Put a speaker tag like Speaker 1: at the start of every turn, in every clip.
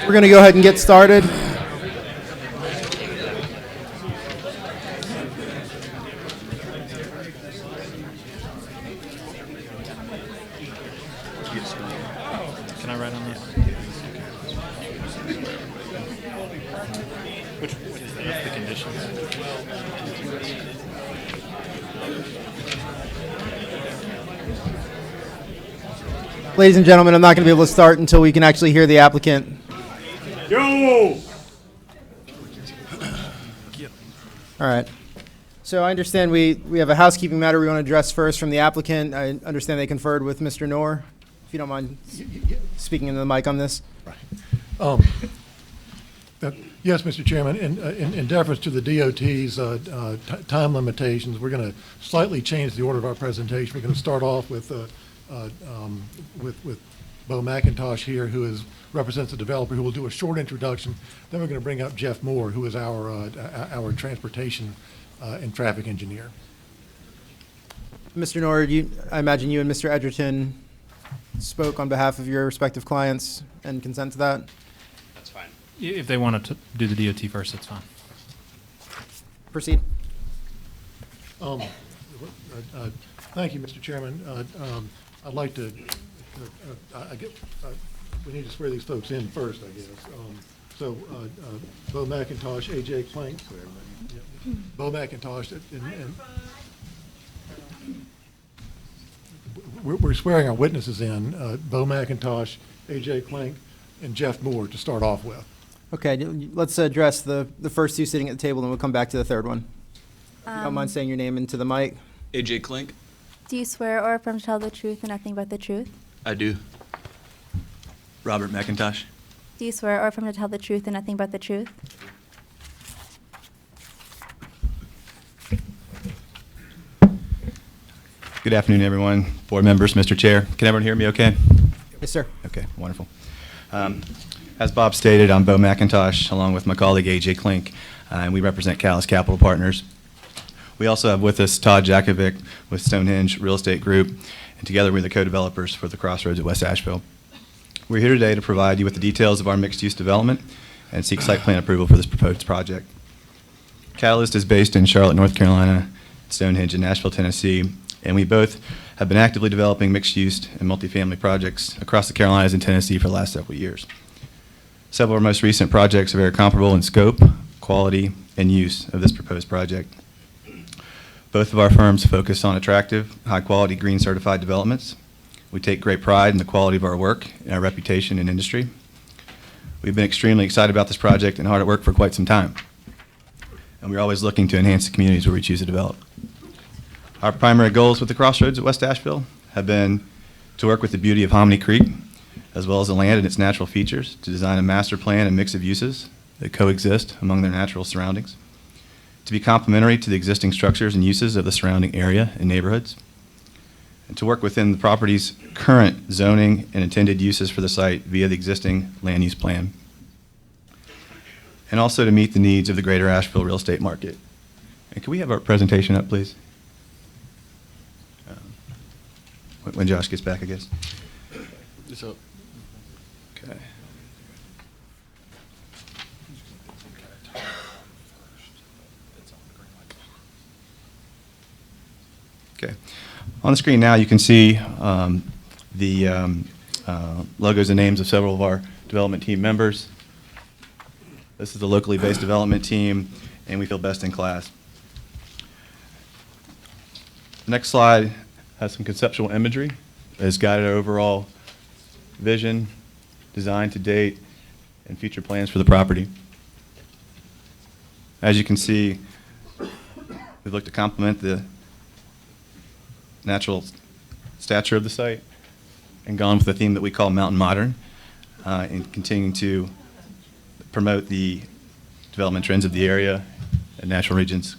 Speaker 1: We're going to go ahead and get started.
Speaker 2: Can I write on this? Which is that? That's the conditions.
Speaker 1: Ladies and gentlemen, I'm not going to be able to start until we can actually hear the applicant.
Speaker 2: Yo!
Speaker 1: All right. So I understand we have a housekeeping matter we want to address first from the applicant. I understand they conferred with Mr. Noor. If you don't mind speaking into the mic on this.
Speaker 3: Yes, Mr. Chairman. In deference to the DOT's time limitations, we're going to slightly change the order of our presentation. We're going to start off with Bo McIntosh here, who represents the developer, who will do a short introduction. Then we're going to bring up Jeff Moore, who is our transportation and traffic engineer.
Speaker 1: Mr. Noor, I imagine you and Mr. Edgerton spoke on behalf of your respective clients and consent to that?
Speaker 2: That's fine. If they want to do the DOT first, that's fine.
Speaker 1: Proceed.
Speaker 3: Thank you, Mr. Chairman. I'd like to, we need to swear these folks in first, I guess. Bo McIntosh, AJ Clank. Bo McIntosh, and we're swearing our witnesses in, Bo McIntosh, AJ Clank, and Jeff Moore to start off with.
Speaker 1: Okay, let's address the first two sitting at the table, and we'll come back to the third one. If you don't mind saying your name into the mic.
Speaker 4: AJ Clink.
Speaker 5: Do you swear or affirm to tell the truth and nothing but the truth?
Speaker 4: I do. Robert McIntosh.
Speaker 5: Do you swear or affirm to tell the truth and nothing but the truth?
Speaker 4: Good afternoon, everyone. Board members, Mr. Chair. Can everyone hear me okay?
Speaker 1: Yes, sir.
Speaker 4: Okay, wonderful. As Bob stated, I'm Bo McIntosh, along with my colleague AJ Clink, and we represent Callis Capital Partners. We also have with us Todd Jakovic with Stonehenge Real Estate Group, and together we're the co-developers for the Crossroads at West Asheville. We're here today to provide you with the details of our mixed-use development and seek site plan approval for this proposed project. Catalyst is based in Charlotte, North Carolina, Stonehenge in Nashville, Tennessee, and we both have been actively developing mixed-use and multifamily projects across the Carolinas and Tennessee for the last several years. Several of our most recent projects are very comparable in scope, quality, and use of this proposed project. Both of our firms focus on attractive, high-quality green certified developments. We take great pride in the quality of our work and our reputation in industry. We've been extremely excited about this project and hard at work for quite some time. And we're always looking to enhance the communities where we choose to develop. Our primary goals with the Crossroads at West Asheville have been to work with the beauty of Hominy Creek, as well as the land and its natural features, to design a master plan and mix of uses that coexist among their natural surroundings, to be complementary to the existing structures and uses of the surrounding area and neighborhoods, and to work within the property's current zoning and intended uses for the site via the existing land use plan, and also to meet the needs of the greater Asheville real estate market. And can we have our presentation up, please? When Josh gets back, I guess. So, okay. Okay. On the screen now, you can see the logos and names of several of our development team members. This is the locally based development team, and we feel best in class. The next slide has some conceptual imagery that has guided our overall vision, design to date, and future plans for the property. As you can see, we've looked to complement the natural stature of the site and gone with the theme that we call Mountain Modern, and continuing to promote the development trends of the area and natural regions.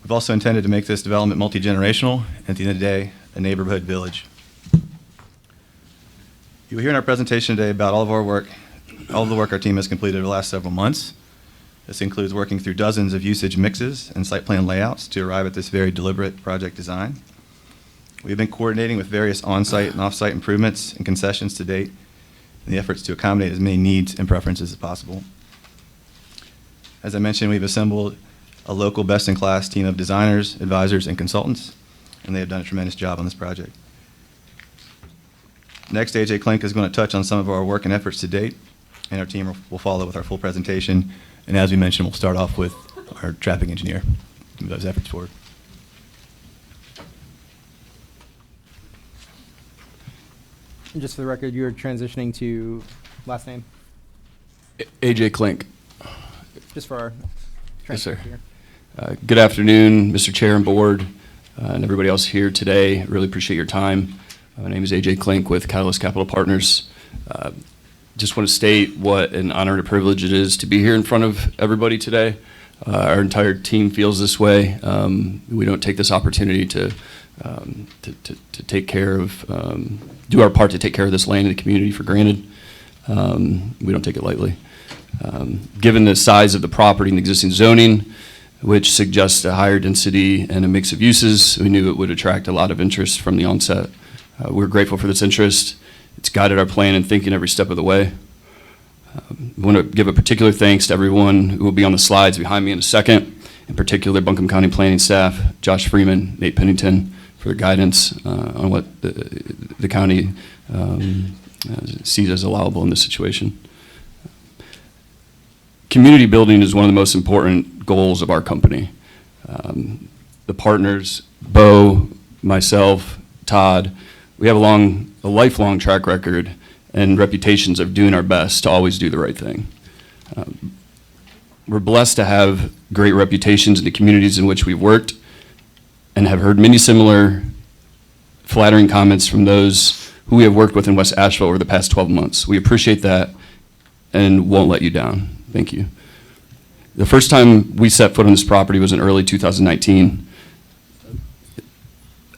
Speaker 4: We've also intended to make this development multi-generational, and at the end of the day, a neighborhood village. You will hear in our presentation today about all of the work our team has completed over the last several months. This includes working through dozens of usage mixes and site plan layouts to arrive at this very deliberate project design. We've been coordinating with various on-site and off-site improvements and concessions to date in the efforts to accommodate as many needs and preferences as possible. As I mentioned, we've assembled a local best-in-class team of designers, advisors, and consultants, and they have done a tremendous job on this project. Next, AJ Klink is going to touch on some of our work and efforts to date, and our team will follow with our full presentation. And as we mentioned, we'll start off with our traffic engineer to move those efforts forward.
Speaker 1: And just for the record, you're transitioning to last name,
Speaker 6: AJ Klink.
Speaker 1: just for our
Speaker 6: Yes, sir.
Speaker 1: transcript here.
Speaker 6: Good afternoon, Mr. Chair and Board, and everybody else here today. Really appreciate your time. My name is AJ Klink with Catalyst Capital Partners. Just want to state what an honor and a privilege it is to be here in front of everybody today. Our entire team feels this way. We don't take this opportunity to take care of, do our part to take care of this land and the community for granted. We don't take it lightly. Given the size of the property and the existing zoning, which suggests a higher density and a mix of uses, we knew it would attract a lot of interest from the onset. We're grateful for this interest. It's guided our plan and thinking every step of the way. I want to give a particular thanks to everyone who will be on the slides behind me in a second, in particular Buncombe County Planning staff, Josh Freeman, Nate Pennington, for their guidance on what the county sees as allowable in this situation. Community building is one of the most important goals of our company. The partners, Bo, myself, Todd, we have a lifelong track record and reputations of doing our best to always do the right thing. We're blessed to have great reputations in the communities in which we've worked and have heard many similar flattering comments from those who we have worked with in West Asheville over the past 12 months. We appreciate that and won't let you down. Thank you. The first time we set foot on this property was in early 2019.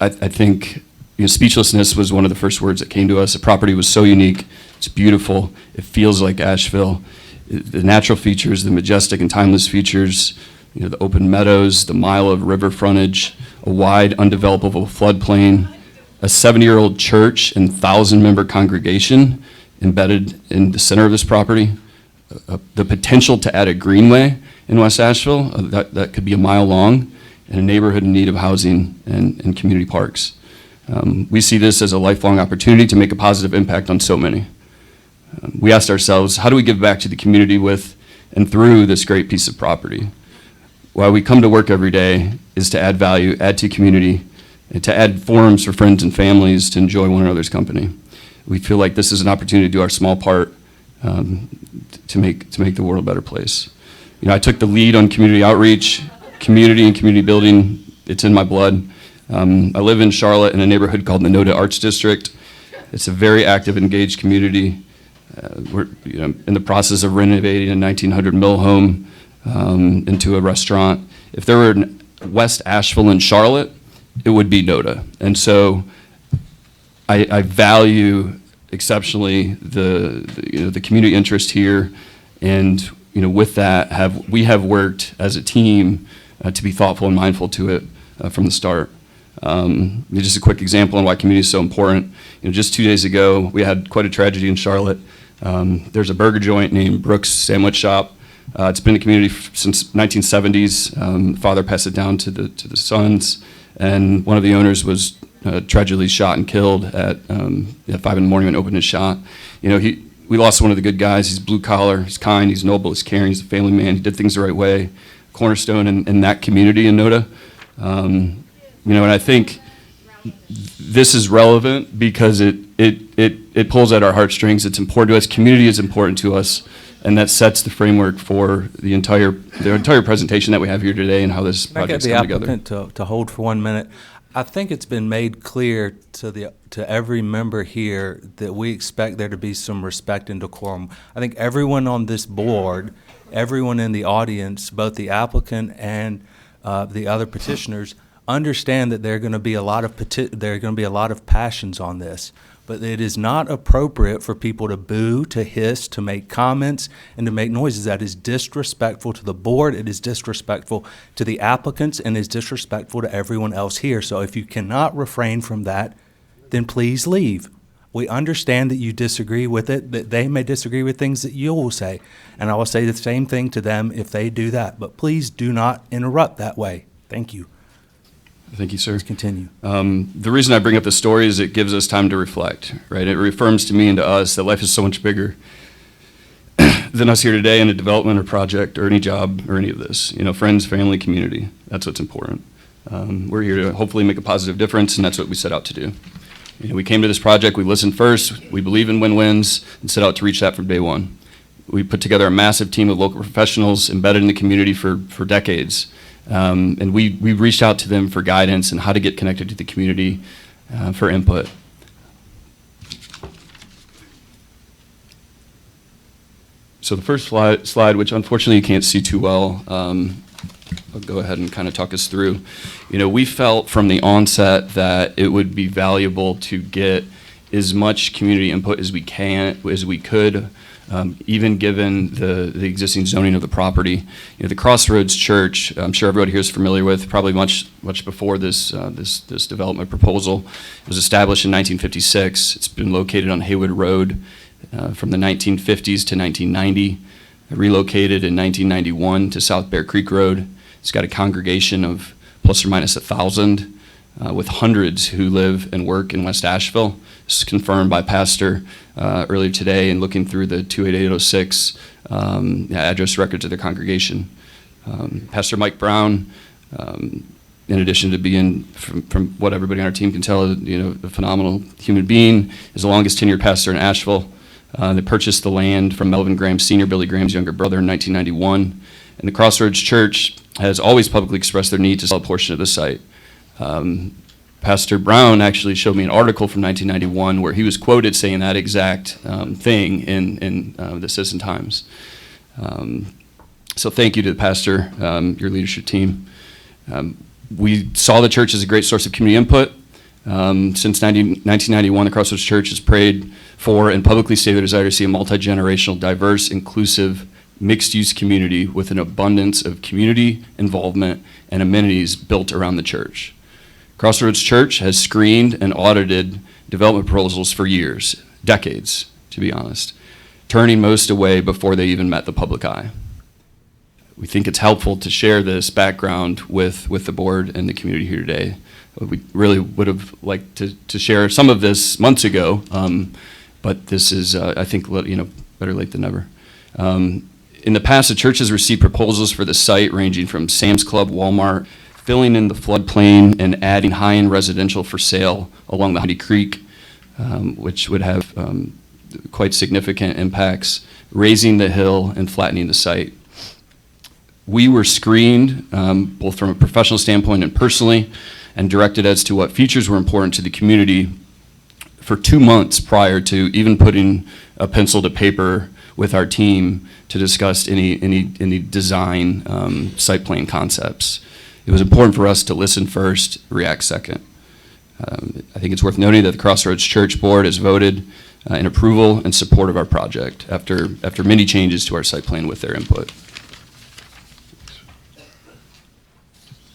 Speaker 6: I think speechlessness was one of the first words that came to us. The property was so unique. It's beautiful. It feels like Asheville. The natural features, the majestic and timeless features, the open meadows, the mile of river frontage, a wide, undevelopable floodplain, a 70-year-old church and 1,000-member congregation embedded in the center of this property, the potential to add a greenway in West Asheville that could be a mile long, and a neighborhood in need of housing and community parks. We see this as a lifelong opportunity to make a positive impact on so many. We asked ourselves, how do we give back to the community with and through this great piece of property? Why we come to work every day is to add value, add to community, and to add forums for friends and families to enjoy one another's company. We feel like this is an opportunity to do our small part to make the world a better place. I took the lead on community outreach, community and community building. It's in my blood. I live in Charlotte in a neighborhood called the Noda Arts District. It's a very active, engaged community. We're in the process of renovating a 1900 mill home into a restaurant. If there were West Asheville and Charlotte, it would be Noda. And so I value exceptionally the community interest here, and with that we have worked as a team to be thoughtful and mindful to it from the start. Just a quick example on why community is so important. Just 2 days ago, we had quite a tragedy in Charlotte. There's a burger joint named Brooks Sandwich Shop. It's been in the community since 1970s. Father passed it down to the sons, and one of the owners was tragically shot and killed at 5 in the morning when opened his shot. We lost one of the good guys. He's blue collar, he's kind, he's noble, he's caring, he's a family man. He did things the right way. Cornerstone in that community in Noda. And I think this is relevant because it pulls at our heartstrings. It's important to us. Community is important to us, and that sets the framework for the entire presentation that we have here today and how this project's come together.
Speaker 7: Can I get the applicant to hold for 1 minute? I think it's been made clear to every member here that we expect there to be some respect and decorum. I think everyone on this board, everyone in the audience, both the applicant and the other petitioners, understand that there are going to be a lot of passions on this. But it is not appropriate for people to boo, to hiss, to make comments, and to make noises. That is disrespectful to the board, it is disrespectful to the applicants, and is disrespectful to everyone else here. So if you cannot refrain from that, then please leave. We understand that you disagree with it, that they may disagree with things that you will say. And I will say the same thing to them if they do that. But please do not interrupt that way. Thank you.
Speaker 6: Thank you, sir.
Speaker 7: Let's continue.
Speaker 6: The reason I bring up the story is it gives us time to reflect, right? It reaffirms to me and to us that life is so much bigger than us here today in a development or project or any job or any of this. You know, friends, family, community. That's what's important. We're here to hopefully make a positive difference, and that's what we set out to do. You know, we came to this project, we listened first, we believe in win-wins, and set out to reach that from day one. We put together a massive team of local professionals embedded in the community for decades. And we reached out to them for guidance and how to get connected to the community for input. So the first slide, which unfortunately you can't see too well, I'll go ahead and kind of talk us through. You know, we felt from the onset that it would be valuable to get as much community input as we could, even given the existing zoning of the property. You know, the Crossroads Church, I'm sure everybody here is familiar with, probably much before this development proposal. It was established in 1956. It's been located on Haywood Road from the 1950s to 1990. Relocated in 1991 to South Bear Creek Road. It's got a congregation of plus or minus 1,000 with hundreds who live and work in West Asheville. This is confirmed by Pastor earlier today in looking through the 28806 address records of their congregation. Pastor Mike Brown, in addition to being, from what everybody on our team can tell, you know, a phenomenal human being, is the longest tenured pastor in Asheville. They purchased the land from Melvin Graham Sr., Billy Graham's younger brother, in 1991. And the Crossroads Church has always publicly expressed their need to sell a portion of the site. Pastor Brown actually showed me an article from 1991 where he was quoted saying that exact thing in the Citizen Times. So thank you to the pastor, your leadership team. We saw the church as a great source of community input. Since 1991, the Crossroads Church has prayed for and publicly stated their desire to see a multi-generational, diverse, inclusive, mixed-use community with an abundance of community involvement and amenities built around the church. Crossroads Church has screened and audited development proposals for years, decades, to be honest, turning most away before they even met the public eye. We think it's helpful to share this background with the board and the community here today. We really would have liked to share some of this months ago, but this is, I think, you know, better late than never. In the past, the church has received proposals for the site ranging from Sam's Club, Walmart, filling in the floodplain and adding high-end residential for sale along the Hundy Creek, which would have quite significant impacts, raising the hill and flattening the site. We were screened, both from a professional standpoint and personally, and directed as to what features were important to the community for 2 months prior to even putting a pencil to paper with our team to discuss any design site plan concepts. It was important for us to listen first, react second. I think it's worth noting that the Crossroads Church Board has voted in approval and support of our project after many changes to our site plan with their input.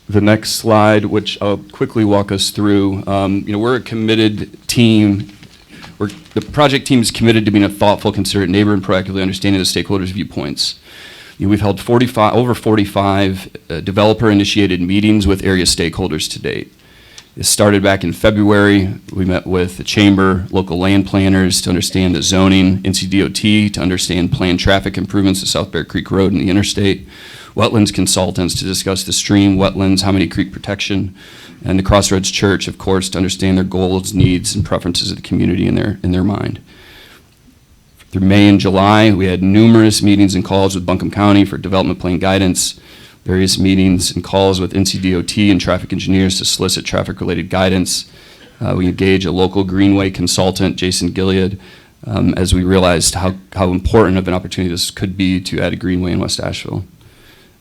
Speaker 6: The next slide, which I'll quickly walk us through, you know, we're a committed team. The project team is committed to being a thoughtful, considerate neighbor and proactively understanding the stakeholders' viewpoints. You know, we've held over 45 developer-initiated meetings with area stakeholders to date. It started back in February. We met with the chamber, local land planners to understand the zoning, NCDOT to understand planned traffic improvements to South Bear Creek Road and the interstate, wetlands consultants to discuss the stream, wetlands, Hominy Creek protection, and the Crossroads Church, of course, to understand their goals, needs, and preferences of the community in their mind. Through May and July, we had numerous meetings and calls with Buncombe County for development plan guidance, various meetings and calls with NCDOT and traffic engineers to solicit traffic-related guidance. We engaged a local greenway consultant, Jason Gilead, as we realized how important of an opportunity this could be to add a greenway in West Asheville.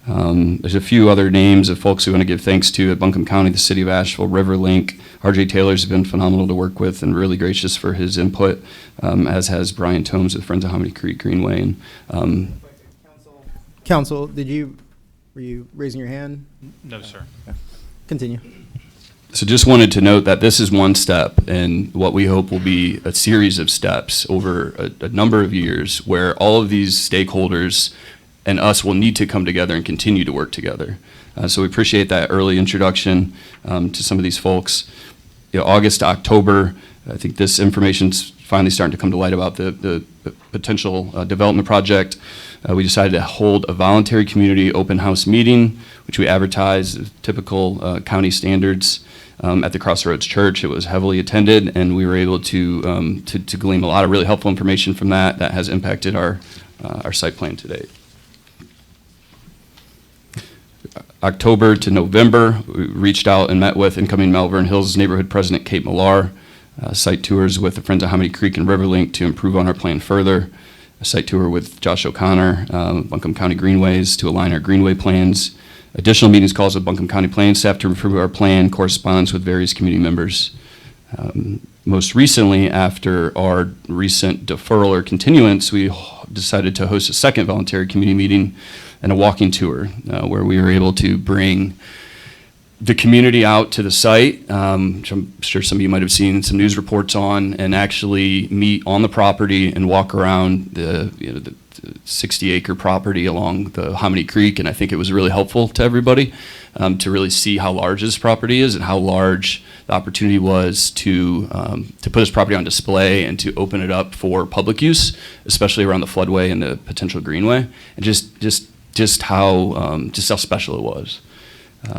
Speaker 6: There's a few other names of folks we want to give thanks to at Buncombe County, the City of Asheville, Riverlink. R.J. Taylor's been phenomenal to work with and really gracious for his input, as has Brian Tomes with Friends of Hominy Creek Greenway. And
Speaker 1: Council, were you raising your hand?
Speaker 2: No, sir.
Speaker 1: Continue.
Speaker 6: So just wanted to note that this is one step in what we hope will be a series of steps over a number of years where all of these stakeholders and us will need to come together and continue to work together. So we appreciate that early introduction to some of these folks. August to October, I think this information's finally starting to come to light about the potential development project. We decided to hold a voluntary community open house meeting, which we advertised typical county standards at the Crossroads Church. It was heavily attended, and we were able to glean a lot of really helpful information from that that has impacted our site plan to date. October to November, we reached out and met with incoming Malvern Hills neighborhood president Kate Millar, site tours with the Friends of Hominy Creek and Riverlink to improve on our plan further, a site tour with Josh O'Connor, Buncombe County Greenways to align our greenway plans, additional meetings calls with Buncombe County Plan staff to improve our plan, correspondence with various community members. Most recently, after our recent deferral or continuance, we decided to host a second voluntary community meeting and a walking tour where we were able to bring the community out to the site, which I'm sure some of you might have seen some news reports on, and actually meet on the property and walk around the 60-acre property along the Hominy Creek. And I think it was really helpful to everybody to really see how large this property is and how large the opportunity was to put this property on display and to open it up for public use, especially around the floodway and the potential greenway, and just how special it was.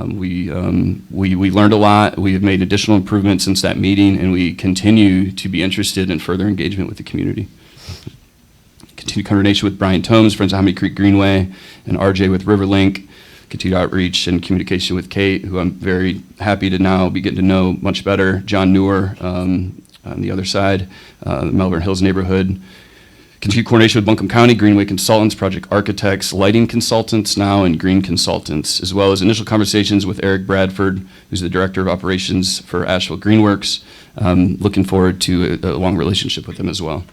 Speaker 6: We learned a lot. We have made additional improvements since that meeting, and we continue to be interested in further engagement with the community. Continued coordination with Brian Tomes, Friends of Hominy Creek Greenway, and RJ with Riverlink. Continued outreach and communication with Kate, who I'm very happy to now be getting to know much better. John Newer on the other side, the Malvern Hills neighborhood. Continued coordination with Buncombe County Greenway consultants, project architects, lighting consultants now, and green consultants, as well as initial conversations with Eric Bradford, who's the director of operations for Asheville Greenworks. Looking forward to a long relationship with him as well.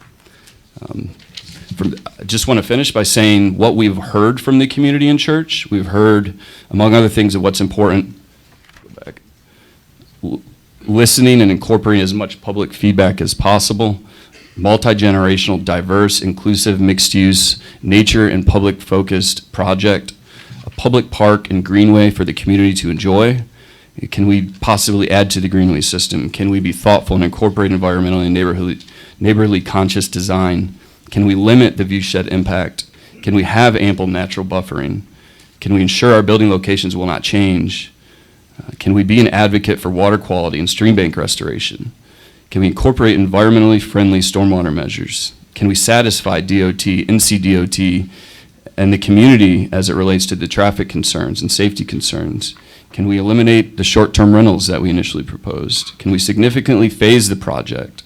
Speaker 6: I just want to finish by saying what we've heard from the community and church. We've heard, among other things, of what's important. Listening and incorporating as much public feedback as possible. Multi-generational, diverse, inclusive, mixed-use, nature and public-focused project, a public park and greenway for the community to enjoy. Can we possibly add to the greenway system? Can we be thoughtful and incorporate environmentally and neighborly conscious design? Can we limit the viewshed impact? Can we have ample natural buffering? Can we ensure our building locations will not change? Can we be an advocate for water quality and stream bank restoration? Can we incorporate environmentally friendly stormwater measures? Can we satisfy DOT, NCDOT, and the community as it relates to the traffic concerns and safety concerns? Can we eliminate the short-term rentals that we initially proposed? Can we significantly phase the project?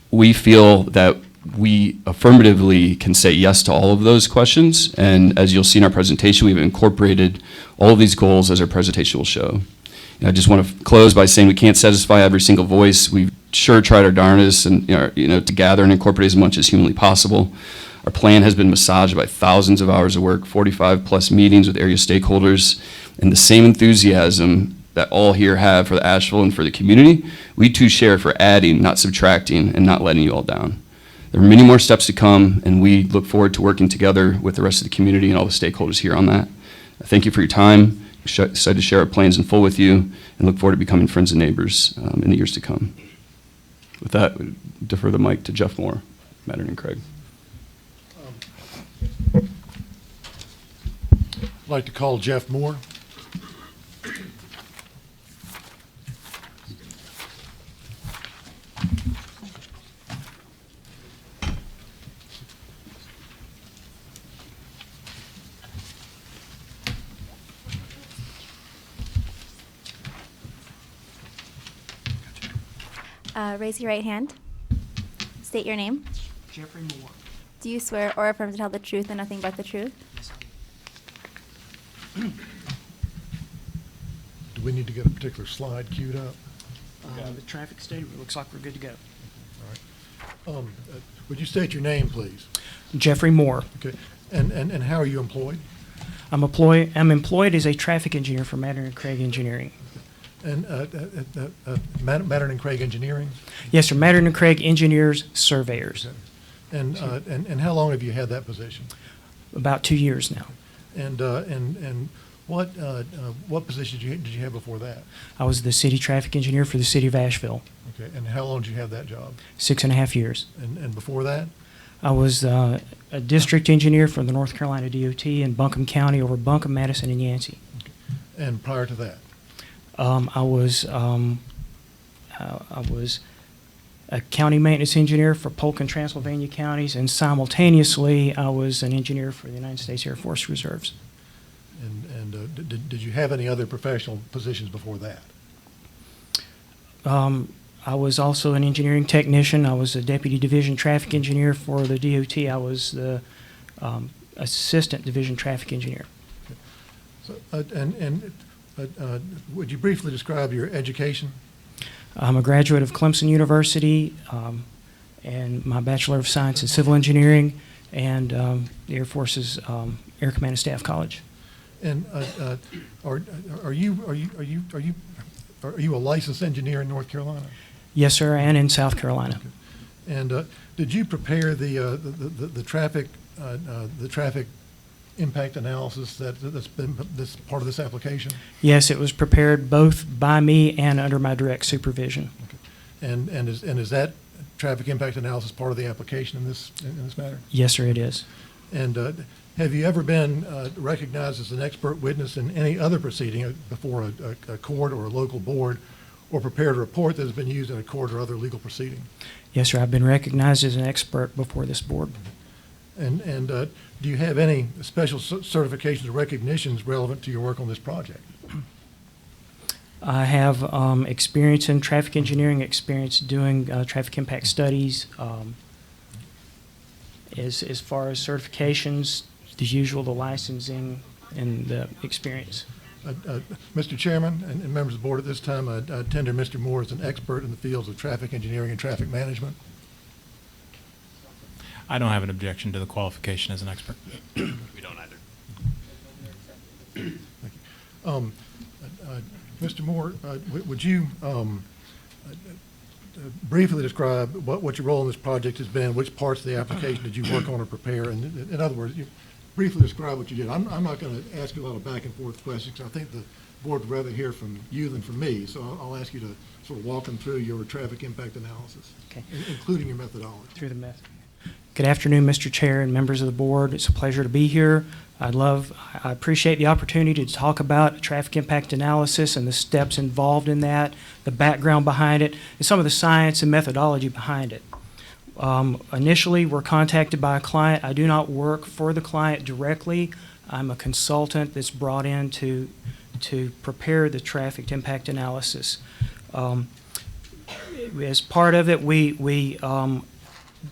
Speaker 6: We feel that we affirmatively can say yes to all of those questions, and as you'll see in our presentation, we've incorporated all of these goals as our presentation will show. I just want to close by saying we can't satisfy every single voice. We've sure tried our darndest and to gather and incorporate as much as humanly possible. Our plan has been massaged by thousands of hours of work, 45 plus meetings with area stakeholders, and the same enthusiasm that all here have for the Asheville and for the community, we too share for adding, not subtracting, and not letting you all down. There are many more steps to come, and we look forward to working together with the rest of the community and all the stakeholders here on that. Thank you for your time. We're excited to share our plans in full with you and look forward to becoming friends and neighbors in the years to come. With that, we defer the mic to Jeff Moore, Mattern and Craig.
Speaker 3: I'd like to call Jeff Moore.
Speaker 5: Raise your right hand. State your name.
Speaker 8: Jeffrey Moore.
Speaker 5: Do you swear or affirm to tell the truth and nothing but the truth?
Speaker 3: Do we need to get a particular slide queued up?
Speaker 8: The traffic state, looks like we're good to go.
Speaker 3: All right. Would you state your name, please?
Speaker 8: Jeffrey Moore.
Speaker 3: Okay. And how are you employed?
Speaker 8: I'm employed as a traffic engineer for Mattern and Craig Engineering.
Speaker 3: And Mattern and Craig Engineering?
Speaker 8: Yes, sir. Mattern and Craig, engineers, surveyors.
Speaker 3: And how long have you had that position?
Speaker 8: About 2 years now.
Speaker 3: And what position did you have before that?
Speaker 8: I was the city traffic engineer for the city of Asheville,
Speaker 3: Okay, and how long did you have that job?
Speaker 8: 6.5 years.
Speaker 3: And before that?
Speaker 8: I was a district engineer for the North Carolina DOT in Buncombe County over Buncombe, Madison, and Yancey.
Speaker 3: And prior to that?
Speaker 8: I was a county maintenance engineer for Polk and Transylvania counties, and simultaneously I was an engineer for the United States Air Force Reserves.
Speaker 3: And did you have any other professional positions before that?
Speaker 8: I was also an engineering technician. I was a deputy division traffic engineer for the DOT. I was the assistant division traffic engineer.
Speaker 3: So, would you briefly describe your education?
Speaker 8: I'm a graduate of Clemson University and my Bachelor of Science in Civil Engineering and the Air Force's Air Command and Staff College.
Speaker 3: And are you a licensed engineer in North Carolina?
Speaker 8: Yes, sir, and in South Carolina.
Speaker 3: And did you prepare the traffic impact analysis that's part of this application?
Speaker 8: Yes, it was prepared both by me and under my direct supervision.
Speaker 3: Okay. And is that traffic impact analysis part of the application in this matter?
Speaker 8: Yes, sir, it is.
Speaker 3: And have you ever been recognized as an expert witness in any other proceeding before a court or a local board, or prepared a report that has been used in a court or other legal proceeding?
Speaker 8: Yes, sir, I've been recognized as an expert before this board.
Speaker 3: And do you have any special certifications or recognitions relevant to your work on this project?
Speaker 8: I have experience in traffic engineering, experience doing traffic impact studies. As far as certifications, the usual, the licensing, and the experience.
Speaker 3: Mr. Chairman and members of the board, at this time, I tender Mr. Moore as an expert in the fields of traffic engineering and traffic management.
Speaker 2: I don't have an objection to the qualification as an expert.
Speaker 9: We don't either.
Speaker 3: Mr. Moore, would you briefly describe what your role in this project has been? Which parts of the application did you work on or prepare? And in other words, you briefly describe what you did. I'm not going to ask you a lot of back and forth questions. I think the board would rather hear from you than from me. So I'll ask you to sort of walk them through your traffic impact analysis,
Speaker 8: Okay.
Speaker 3: including your methodology.
Speaker 8: Through the method. Good afternoon, Mr. Chair and members of the board. It's a pleasure to be here. I appreciate the opportunity to talk about traffic impact analysis and the steps involved in that, the background behind it, and some of the science and methodology behind it. Initially, we're contacted by a client. I do not work for the client directly. I'm a consultant that's brought in to prepare the traffic impact analysis. As part of it, we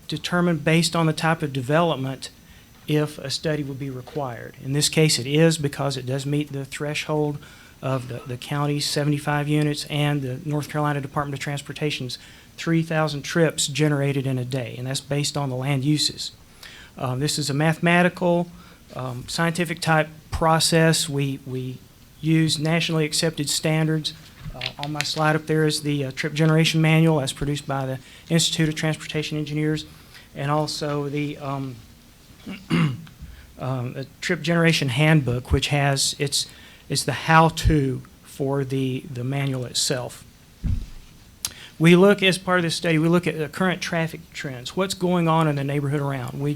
Speaker 8: determine based on the type of development if a study would be required. In this case, it is, because it does meet the threshold of the county's 75 units and the North Carolina Department of Transportation's 3,000 trips generated in a day, and that's based on the land uses. This is a mathematical, scientific type process. We use nationally accepted standards. On my slide up there is the trip generation manual as produced by the Institute of Transportation Engineers, and also the trip generation handbook, which has it's the how-to for the manual itself. We look, as part of this study, we look at the current traffic trends. What's going on in the neighborhood around? We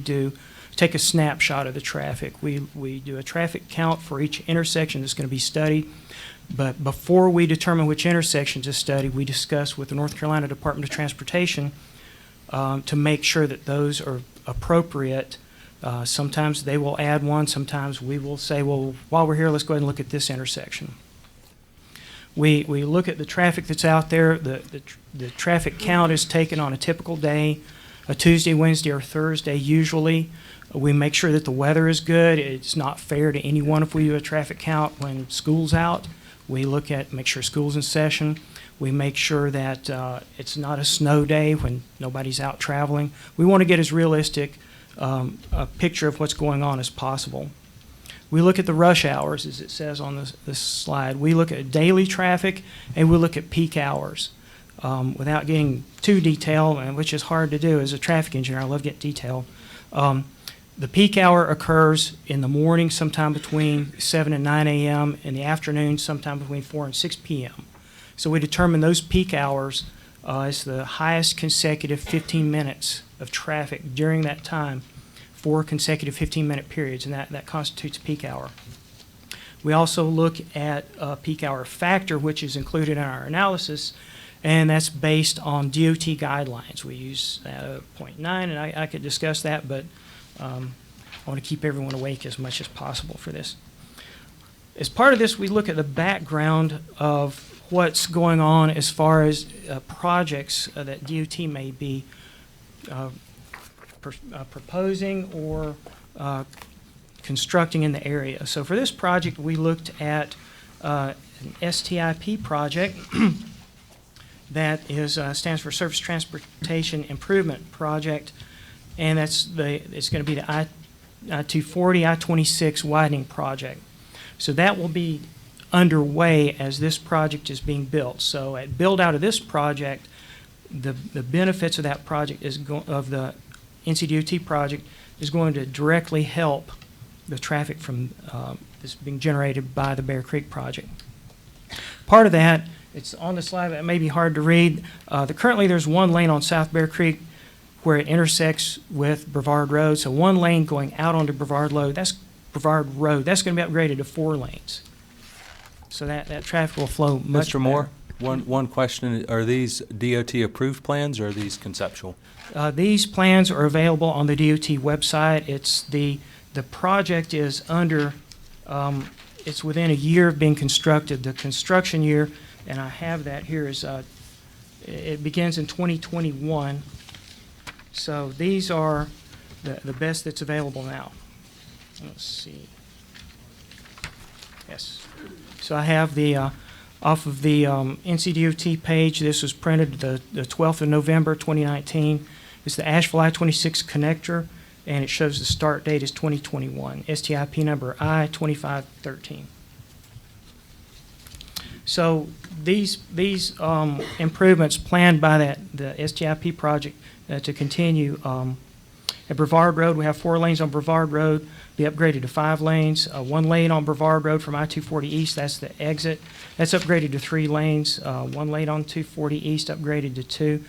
Speaker 8: take a snapshot of the traffic. We do a traffic count for each intersection that's going to be studied. But before we determine which intersection to study, we discuss with the North Carolina Department of Transportation to make sure that those are appropriate. Sometimes they will add one. Sometimes we will say, well, while we're here, let's go ahead and look at this intersection. We look at the traffic that's out there. The traffic count is taken on a typical day, a Tuesday, Wednesday, or Thursday usually. We make sure that the weather is good. It's not fair to anyone if we do a traffic count when school's out. We make sure school's in session. We make sure that it's not a snow day when nobody's out traveling. We want to get as realistic a picture of what's going on as possible. We look at the rush hours, as it says on this slide. We look at daily traffic, and we look at peak hours. Without getting too detailed, and which is hard to do as a traffic engineer, I love getting detailed. The peak hour occurs in the morning, sometime between 7 and 9 a.m., in the afternoon, sometime between 4 and 6 p.m. So we determine those peak hours as the highest consecutive 15 minutes of traffic during that time, 4 consecutive 15-minute periods, and that constitutes peak hour. We also look at a peak hour factor, which is included in our analysis, and that's based on DOT guidelines. We use 0.9, and I could discuss that, but I want to keep everyone awake as much as possible for this. As part of this, we look at the background of what's going on as far as projects that DOT may be proposing or constructing in the area. So for this project, we looked at an STIP project that stands for Surface Transportation Improvement Project, and it's going to be the I-240, I-26 widening project. So that will be underway as this project is being built. So at build out of this project, the benefits of that project of the NCDOT project is going to directly help the traffic from that's being generated by the Bear Creek project. Part of that, it's on the slide, it may be hard to read. Currently there's one lane on South Bear Creek where it intersects with Brevard Road. So one lane going out onto Brevard Road, that's going to be upgraded to 4 lanes. So that traffic will flow much
Speaker 7: Mr. Moore,
Speaker 8: better.
Speaker 7: one question, are these DOT approved plans or are these conceptual?
Speaker 8: These plans are available on the DOT website. It's the project is under, it's within a year of being constructed. The construction year, and I have that here, is it begins in 2021. So these are the best that's available now. Let's see. Yes. So I have the off of the NCDOT page. This was printed the 12th of November 2019. It's the Asheville I-26 connector, and it shows the start date is 2021. STIP number I-2513. So these improvements planned by the STIP project to continue at Brevard Road. We have 4 lanes on Brevard Road, be upgraded to 5 lanes. 1 lane on Brevard Road from I-240 East, that's the exit. That's upgraded to 3 lanes. 1 lane on 240 East upgraded to 2.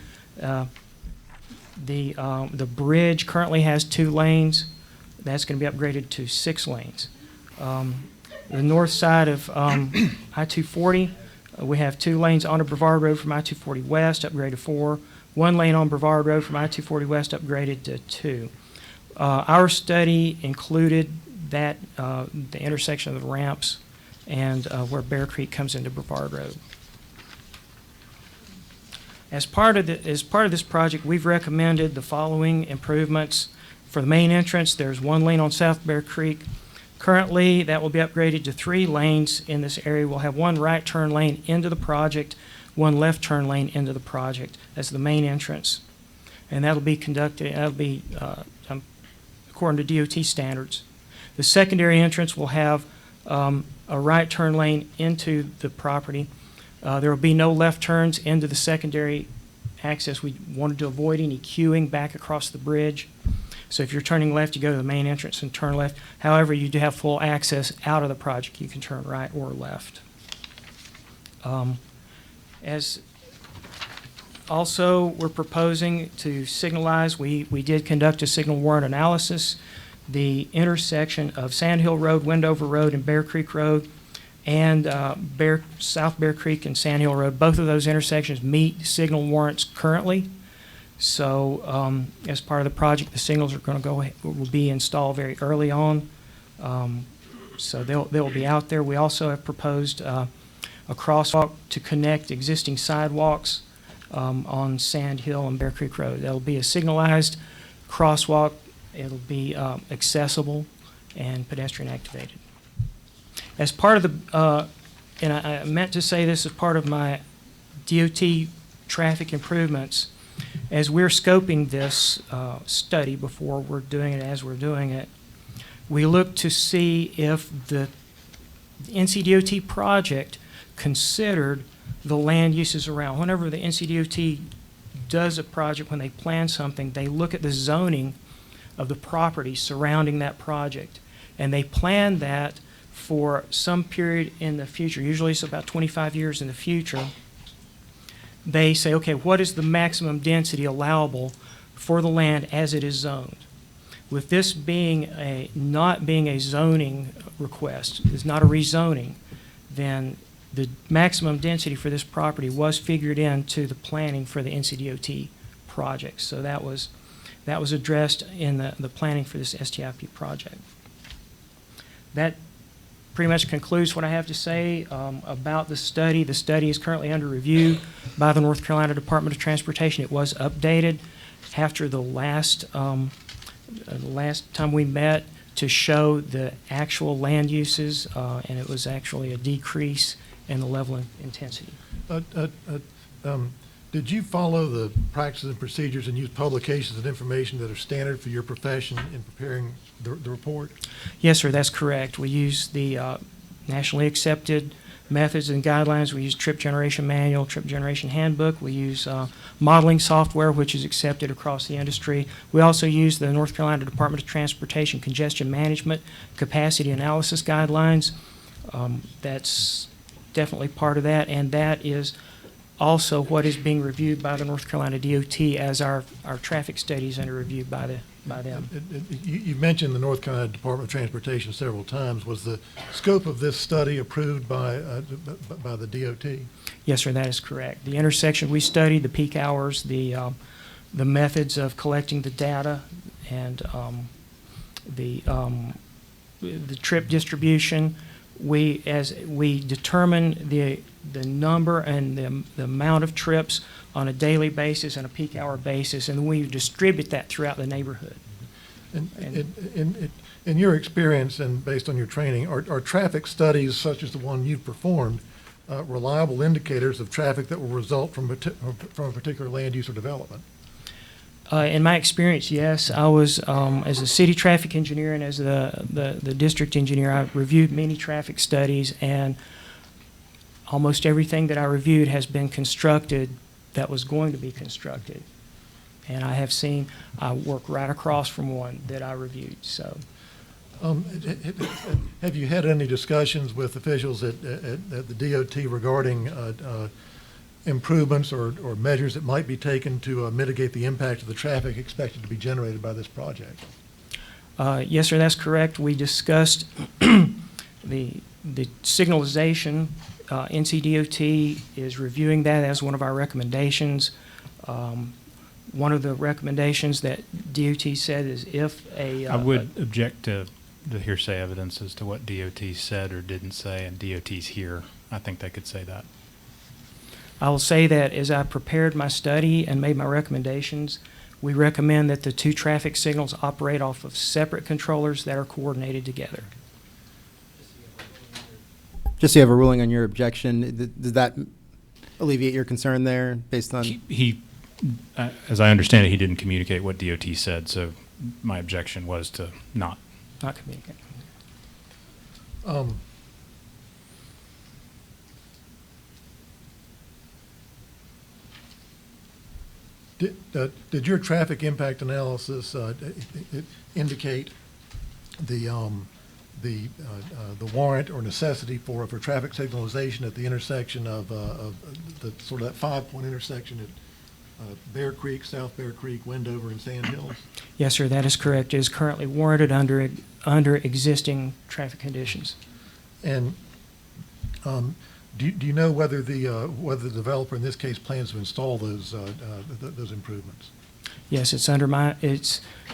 Speaker 8: The bridge currently has 2 lanes. That's going to be upgraded to 6 lanes. The north side of I-240, we have 2 lanes onto Brevard Road from I-240 West, upgraded to 4. 1 lane on Brevard Road from I-240 West, upgraded to 2. Our study included that the intersection of the ramps and where Bear Creek comes into Brevard Road. As part of this project, we've recommended the following improvements. For the main entrance, there's 1 lane on South Bear Creek. Currently, that will be upgraded to 3 lanes in this area. We'll have 1 right turn lane into the project, 1 left turn lane into the project. That's the main entrance. And that'll be according to DOT standards. The secondary entrance will have a right turn lane into the property. There will be no left turns into the secondary access. We wanted to avoid any queuing back across the bridge. So if you're turning left, you go to the main entrance and turn left. However, you do have full access out of the project. You can turn right or left. As also, we're proposing to signalize, we did conduct a signal warrant analysis. The intersection of Sand Hill Road, Wendover Road, and Bear Creek Road, and South Bear Creek and Sand Hill Road, both of those intersections meet signal warrants currently. So as part of the project, the signals are going to will be installed very early on. So they'll be out there. We also have proposed a crosswalk to connect existing sidewalks on Sand Hill and Bear Creek Road. That'll be a signalized crosswalk. It'll be accessible and pedestrian activated. As part of the, and I meant to say this as part of my DOT traffic improvements, as we're scoping this study before we're doing it as we're doing it, we look to see if the NCDOT project considered the land uses around. Whenever the NCDOT does a project, when they plan something, they look at the zoning of the property surrounding that project. And they plan that for some period in the future. Usually it's about 25 years in the future. They say, okay, what is the maximum density allowable for the land as it is zoned? With this being not being a zoning request, it's not a rezoning, then the maximum density for this property was figured into the planning for the NCDOT project. So that was addressed in the planning for this STIP project. That pretty much concludes what I have to say about the study. The study is currently under review by the North Carolina Department of Transportation. It was updated after the last time we met to show the actual land uses, and it was actually a decrease in the level of intensity.
Speaker 3: Did you follow the practices and procedures and use publications and information that are standard for your profession in preparing the report?
Speaker 8: Yes, sir, that's correct. We use the nationally accepted methods and guidelines. We use trip generation manual, trip generation handbook. We use modeling software, which is accepted across the industry. We also use the North Carolina Department of Transportation congestion management capacity analysis guidelines. That's definitely part of that, and that is also what is being reviewed by the North Carolina DOT as our traffic studies under review by them.
Speaker 3: You've mentioned the North Carolina Department of Transportation several times. Was the scope of this study approved by the DOT?
Speaker 8: Yes, sir, that is correct. The intersection we studied, the peak hours, the methods of collecting the data, and the trip distribution. As we determine the number and the amount of trips on a daily basis and a peak hour basis, and we distribute that throughout the neighborhood.
Speaker 3: In your experience and based on your training, are traffic studies such as the one you've performed reliable indicators of traffic that will result from a particular land use or development?
Speaker 8: In my experience, yes. I was, as a city traffic engineer and as the district engineer, I reviewed many traffic studies, and almost everything that I reviewed has been constructed that was going to be constructed. And I have seen, I work right across from one that I reviewed, so.
Speaker 3: Have you had any discussions with officials at the DOT regarding improvements or measures that might be taken to mitigate the impact of the traffic expected to be generated by this project?
Speaker 8: Yes, sir, that's correct. We discussed the signalization. NCDOT is reviewing that as one of our recommendations. One of the recommendations that DOT said is if a...
Speaker 2: I would object to the hearsay evidence as to what DOT said or didn't say, and DOT's here. I think they could say that.
Speaker 8: I will say that as I prepared my study and made my recommendations, we recommend that the two traffic signals operate off of separate controllers that are coordinated together.
Speaker 1: Just so you have a ruling on your objection, does that alleviate your concern there based on?
Speaker 2: He as I understand it, he didn't communicate what DOT said, so my objection was to not
Speaker 8: communicate.
Speaker 3: Did your traffic impact analysis indicate the warrant or necessity for traffic signalization at the intersection of the sort of that 5-point intersection at Bear Creek, South Bear Creek, Wendover, and Sand Hills?
Speaker 8: Yes, sir, that is correct. It is currently warranted under existing traffic conditions.
Speaker 3: And do you know whether the developer in this case plans to install those improvements?
Speaker 8: Yes, it's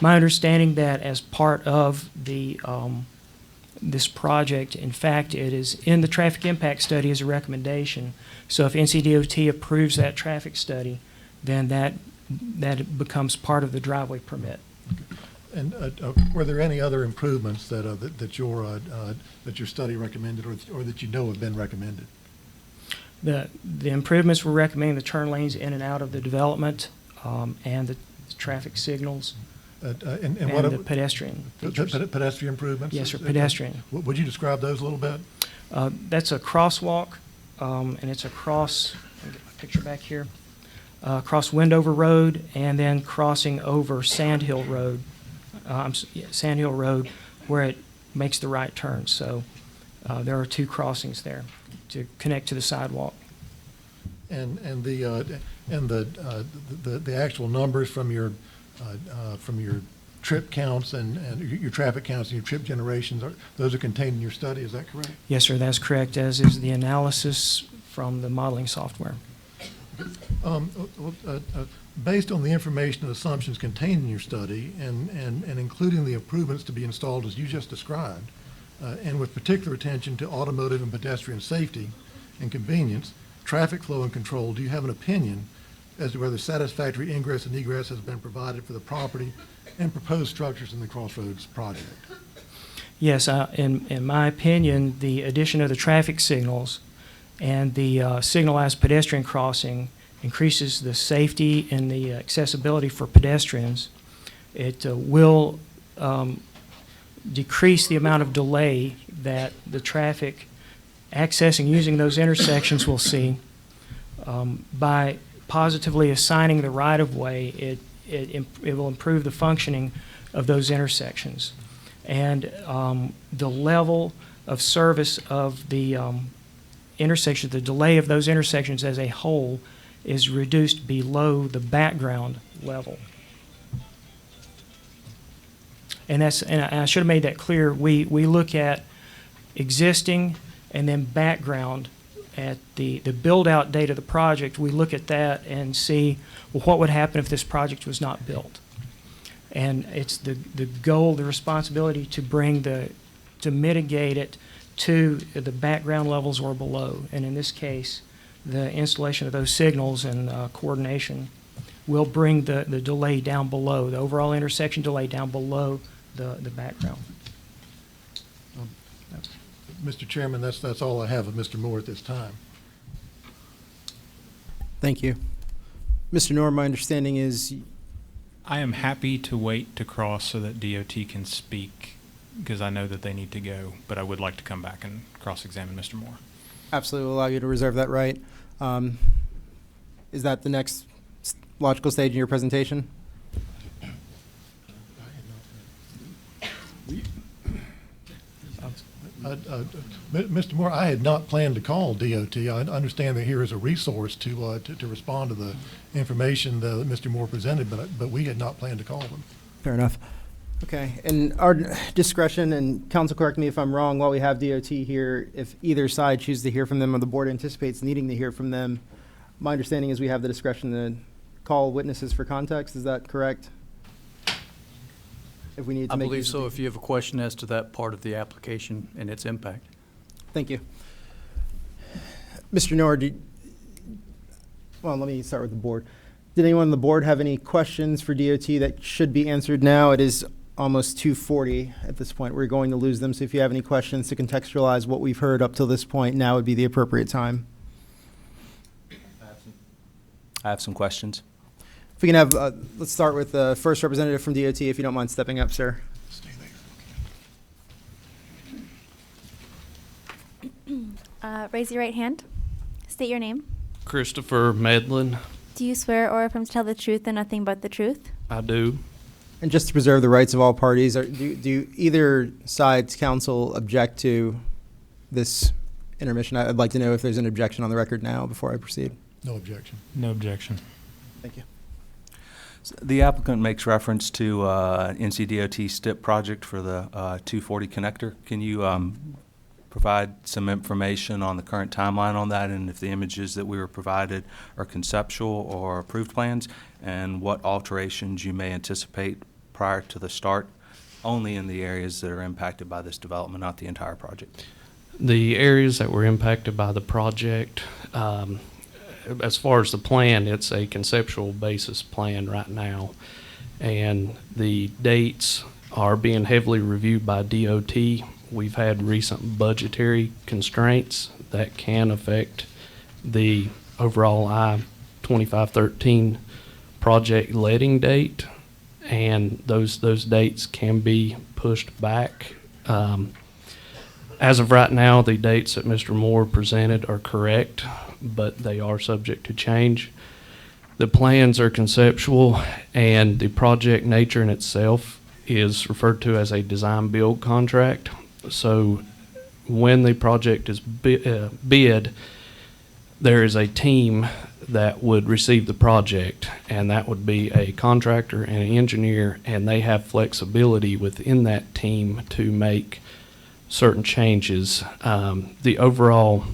Speaker 8: my understanding that as part of the this project, in fact, it is in the traffic impact study as a recommendation. So if NCDOT approves that traffic study, then that becomes part of the driveway permit.
Speaker 3: And were there any other improvements that your study recommended or that you know have been recommended?
Speaker 8: The improvements were recommending the turn lanes in and out of the development and the traffic signals.
Speaker 3: And
Speaker 8: and
Speaker 3: what?
Speaker 8: the pedestrian features.
Speaker 3: Pedestrian improvements?
Speaker 8: Yes, sir, pedestrian.
Speaker 3: Would you describe those a little bit?
Speaker 8: That's a crosswalk, and it's across, let me get my picture back here, across Wendover Road and then crossing over Sand Hill Road, Sand Hill Road, where it makes the right turn. So there are two crossings there to connect to the sidewalk.
Speaker 3: And the actual numbers from your trip counts and your traffic counts and your trip generations, those are contained in your study, is that correct?
Speaker 8: Yes, sir, that's correct, as is the analysis from the modeling software.
Speaker 3: Based on the information and assumptions contained in your study and including the improvements to be installed as you just described, and with particular attention to automotive and pedestrian safety and convenience, traffic flow and control, do you have an opinion as to whether satisfactory ingress and egress has been provided for the property and proposed structures in the Crossroads project?
Speaker 8: Yes, in my opinion, the addition of the traffic signals and the signalized pedestrian crossing increases the safety and the accessibility for pedestrians. It will decrease the amount of delay that the traffic accessing using those intersections will see. By positively assigning the right-of-way, it will improve the functioning of those intersections. And the level of service of the intersection, the delay of those intersections as a whole is reduced below the background level. And I should have made that clear. We look at existing and then background at the build-out date of the project. We look at that and see, well, what would happen if this project was not built? And it's the goal, the responsibility to mitigate it to the background levels or below. And in this case, the installation of those signals and coordination will bring the delay down below, the overall intersection delay down below the background.
Speaker 3: Mr. Chairman, that's all I have of Mr. Moore at this time.
Speaker 1: Thank you. Mr. Norm, my understanding is
Speaker 2: I am happy to wait to cross so that DOT can speak, because I know that they need to go, but I would like to come back and cross-examine Mr. Moore.
Speaker 1: absolutely will allow you to reserve that right. Is that the next logical stage in your presentation?
Speaker 3: Mr. Moore, I had not planned to call DOT. I understand they're here as a resource to respond to the information that Mr. Moore presented, but we had not planned to call them.
Speaker 1: Fair enough. Okay, and our discretion, and counsel correct me if I'm wrong, while we have DOT here, if either side chooses to hear from them or the board anticipates needing to hear from them, my understanding is we have the discretion to call witnesses for context. Is that correct? If we need to
Speaker 9: I
Speaker 1: make
Speaker 9: believe
Speaker 1: use of
Speaker 9: so,
Speaker 1: the-
Speaker 9: if you have a question as to that part of the application and its impact.
Speaker 1: Thank you. Mr. Noor, well, let me start with the board. Did anyone on the board have any questions for DOT that should be answered now? It is almost 2:40 at this point. We're going to lose them, so if you have any questions to contextualize what we've heard up till this point, now would be the appropriate time.
Speaker 7: I have some questions.
Speaker 1: If we can have, let's start with the first representative from DOT, if you don't mind stepping up, sir.
Speaker 3: Stay there.
Speaker 5: Raise your right hand. State your name.
Speaker 10: Christopher Medlin.
Speaker 5: Do you swear or affirm to tell the truth and nothing but the truth?
Speaker 10: I do.
Speaker 1: And just to preserve the rights of all parties, do either side's counsel object to this intermission? I'd like to know if there's an objection on the record now before I proceed.
Speaker 3: No objection.
Speaker 2: No objection.
Speaker 1: Thank you.
Speaker 7: The applicant makes reference to NCDOT STIP project for the 240 connector. Can you provide some information on the current timeline on that, and if the images that we were provided are conceptual or approved plans, and what alterations you may anticipate prior to the start, only in the areas that are impacted by this development, not the entire project?
Speaker 10: The areas that were impacted by the project, as far as the plan, it's a conceptual basis plan right now. And the dates are being heavily reviewed by DOT. We've had recent budgetary constraints that can affect the overall I-2513 project letting date. and those dates can be pushed back. As of right now, the dates that Mr. Moore presented are correct, but they are subject to change. The plans are conceptual, and the project nature in itself is referred to as a design-build contract. So when the project is bid, there is a team that would receive the project, and that would be a contractor and an engineer, and they have flexibility within that team to make certain changes. The overall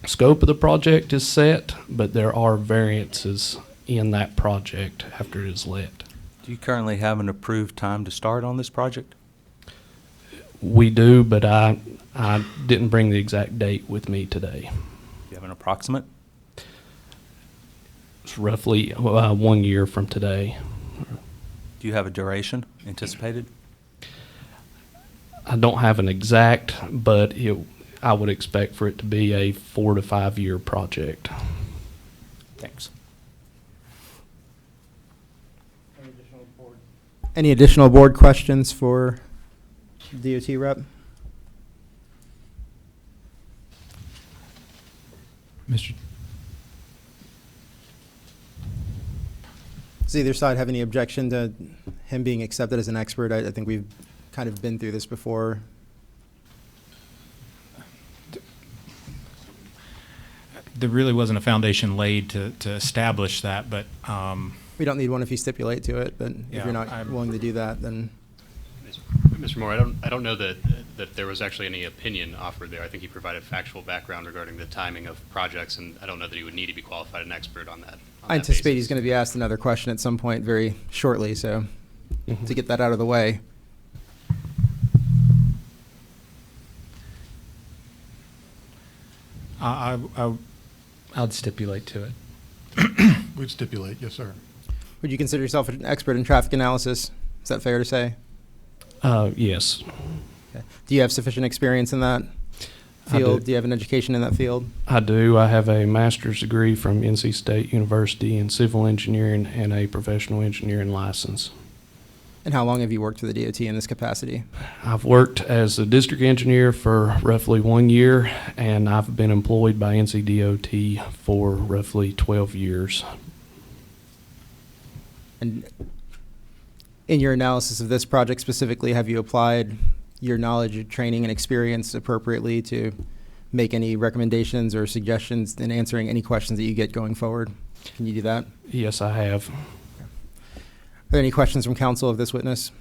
Speaker 10: scope of the project is set, but there are variances in that project after it is let.
Speaker 7: Do you currently have an approved time to start on this project?
Speaker 10: We do, but I didn't bring the exact date with me today.
Speaker 7: Do you have an approximate?
Speaker 10: It's roughly 1 year from today.
Speaker 7: Do you have a duration anticipated?
Speaker 10: I don't have an exact, but I would expect for it to be a 4 to 5 year project.
Speaker 7: Thanks.
Speaker 1: Any additional board questions for DOT rep?
Speaker 2: Mr.
Speaker 1: Does either side have any objection to him being accepted as an expert? I think we've kind of been through this before.
Speaker 2: There really wasn't a foundation laid to establish that, but
Speaker 1: We don't need one if you stipulate to it, but if
Speaker 2: Yeah,
Speaker 1: you're not
Speaker 2: I'm-
Speaker 1: willing to do that, then
Speaker 11: Mr. Moore, I don't know that there was actually any opinion offered there. I think he provided factual background regarding the timing of projects, and I don't know that he would need to be qualified an expert on that.
Speaker 1: I anticipate he's going to be asked another question at some point very shortly, so to get that out of the way.
Speaker 2: I'd stipulate to it.
Speaker 3: We'd stipulate, yes, sir.
Speaker 1: Would you consider yourself an expert in traffic analysis? Is that fair to say?
Speaker 10: Yes.
Speaker 1: Okay. Do you have sufficient experience in that
Speaker 10: I
Speaker 1: field?
Speaker 10: do.
Speaker 1: Do you have an education in that field?
Speaker 10: I do. I have a master's degree from NC State University in civil engineering and a professional engineering license.
Speaker 1: And how long have you worked for the DOT in this capacity?
Speaker 10: I've worked as a district engineer for roughly 1 year, and I've been employed by NCDOT for roughly 12 years.
Speaker 1: And in your analysis of this project specifically, have you applied your knowledge, training, and experience appropriately to make any recommendations or suggestions in answering any questions that you get going forward? Can you do that?
Speaker 10: Yes, I have.
Speaker 1: Are there any questions from council of this witness?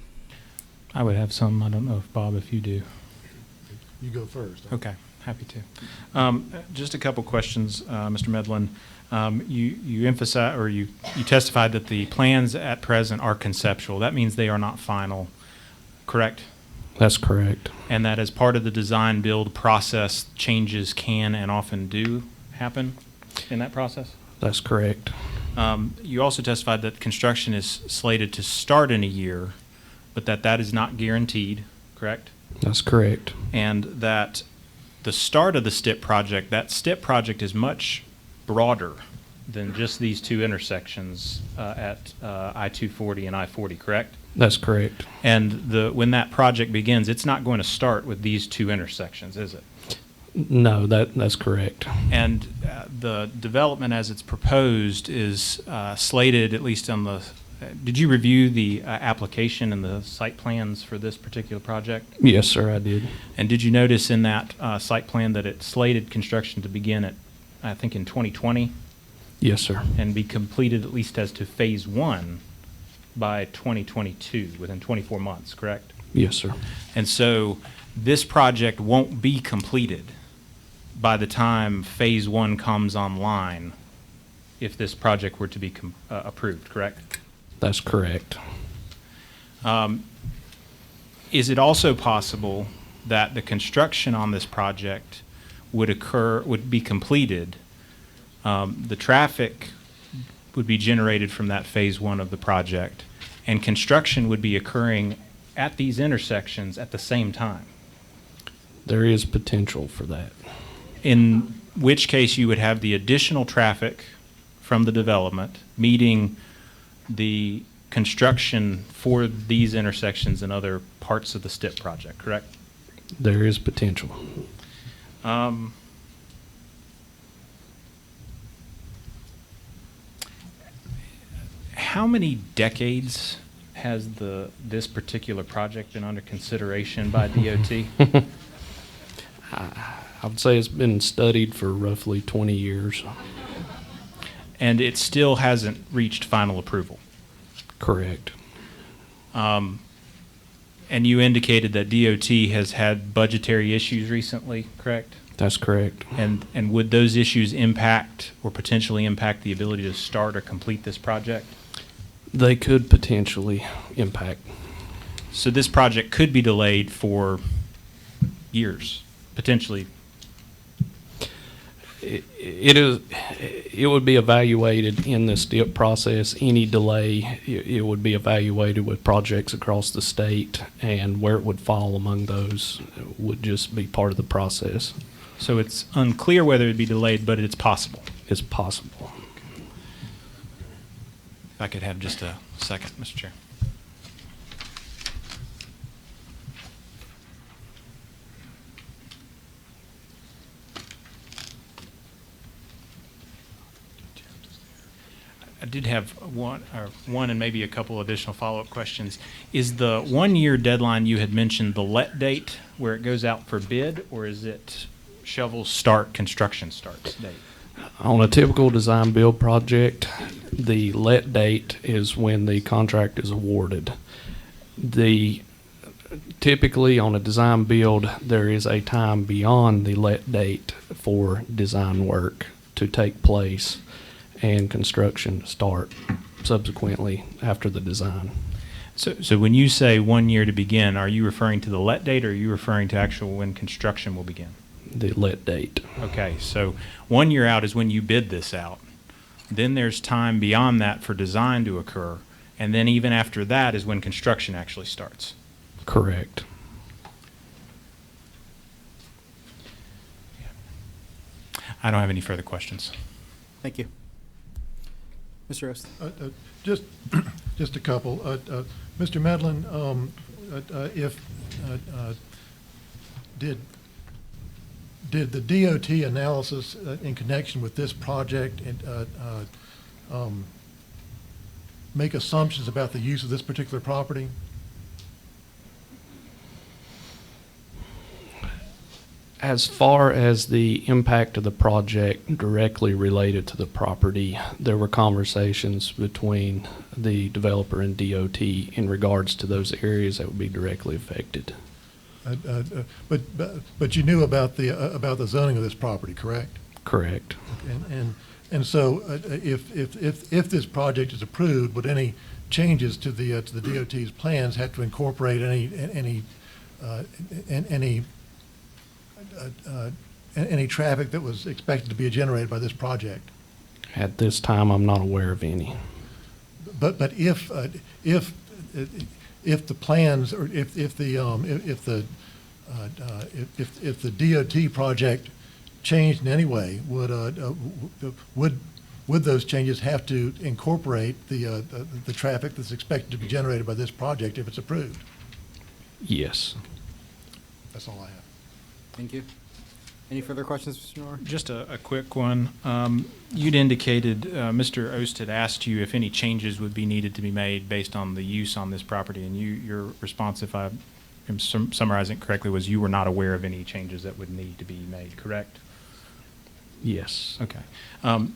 Speaker 2: I would have some. I don't know if Bob, if you do.
Speaker 3: You go first.
Speaker 2: Okay, happy to. Just a couple questions, Mr. Medlin. You emphasize, or you testified that the plans at present are conceptual. That means they are not final, correct?
Speaker 10: That's correct.
Speaker 2: And that as part of the design build process, changes can and often do happen in that process?
Speaker 10: That's correct.
Speaker 2: You also testified that construction is slated to start in a year, but that is not guaranteed, correct?
Speaker 10: That's correct.
Speaker 2: And that the start of the STIP project, that STIP project is much broader than just these two intersections at I-240 and I-40, correct?
Speaker 10: That's correct.
Speaker 2: And when that project begins, it's not going to start with these two intersections, is it?
Speaker 10: No, that's correct.
Speaker 2: And the development as it's proposed is slated, at least on the, did you review the application and the site plans for this particular project?
Speaker 10: Yes, sir, I did.
Speaker 2: And did you notice in that site plan that it slated construction to begin at, I think, in 2020?
Speaker 10: Yes, sir.
Speaker 2: And be completed at least as to phase one by 2022, within 24 months, correct?
Speaker 10: Yes, sir.
Speaker 2: And so this project won't be completed by the time phase one comes online if this project were to be approved, correct?
Speaker 10: That's correct.
Speaker 2: Is it also possible that the construction on this project would be completed, the traffic would be generated from that phase one of the project, and construction would be occurring at these intersections at the same time?
Speaker 10: There is potential for that.
Speaker 2: In which case you would have the additional traffic from the development meeting the construction for these intersections and other parts of the STIP project, correct?
Speaker 10: There is potential.
Speaker 2: How many decades has this particular project been under consideration by DOT?
Speaker 10: I would say it's been studied for roughly 20 years.
Speaker 2: And it still hasn't reached final approval?
Speaker 10: Correct.
Speaker 2: And you indicated that DOT has had budgetary issues recently, correct?
Speaker 10: That's correct.
Speaker 2: And would those issues impact or potentially impact the ability to start or complete this project?
Speaker 10: They could potentially impact.
Speaker 2: So this project could be delayed for years, potentially.
Speaker 10: It would be evaluated in the STIP process. Any delay, it would be evaluated with projects across the state, and where it would fall among those would just be part of the process.
Speaker 2: So it's unclear whether it'd be delayed, but it's possible.
Speaker 10: It's possible.
Speaker 2: If I could have just a second, Mr. Chair. I did have one and maybe a couple additional follow-up questions. Is the 1-year deadline you had mentioned the let date where it goes out for bid, or is it shovel start, construction starts date?
Speaker 10: On a typical design build project, the let date is when the contract is awarded. Typically on a design build, there is a time beyond the let date for design work to take place and construction to start subsequently after the design.
Speaker 2: So when you say 1 year to begin, are you referring to the let date, or are you referring to actual when construction will begin?
Speaker 10: The let date.
Speaker 2: Okay, so 1 year out is when you bid this out. Then there's time beyond that for design to occur, and then even after that is when construction actually starts.
Speaker 10: Correct.
Speaker 2: I don't have any further questions.
Speaker 1: Thank you. Mr. Ost?
Speaker 3: Just a couple. Mr. Medlin, did the DOT analysis in connection with this project make assumptions about the use of this particular property?
Speaker 10: As far as the impact of the project directly related to the property, there were conversations between the developer and DOT in regards to those areas that would be directly affected.
Speaker 3: But you knew about the zoning of this property, correct?
Speaker 10: Correct.
Speaker 3: And so if this project is approved, would any changes to the DOT's plans have to incorporate any traffic that was expected to be generated by this project?
Speaker 10: At this time, I'm not aware of any.
Speaker 3: But if the plans, or if the DOT project changed in any way, would those changes have to incorporate the traffic that's expected to be generated by this project if it's approved?
Speaker 10: Yes.
Speaker 3: That's all I have.
Speaker 1: Thank you. Any further questions, Mr. Norr?
Speaker 2: Just a quick one. You'd indicated, Mr. Ost had asked you if any changes would be needed to be made based on the use on this property, and your response, if I am summarizing it correctly, was you were not aware of any changes that would need to be made, correct?
Speaker 10: Yes.
Speaker 2: Okay.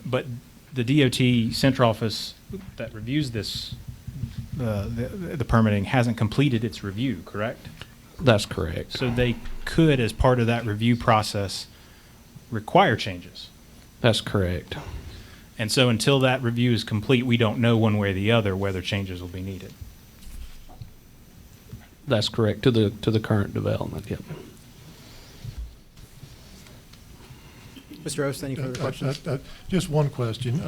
Speaker 2: But the DOT central office that reviews this, the permitting, hasn't completed its review, correct?
Speaker 10: That's correct.
Speaker 2: So they could, as part of that review process, require changes.
Speaker 10: That's correct.
Speaker 2: And so until that review is complete, we don't know one way or the other whether changes will be needed.
Speaker 10: That's correct to the current development. Yep.
Speaker 1: Mr. Ost, any further questions?
Speaker 3: Just one question.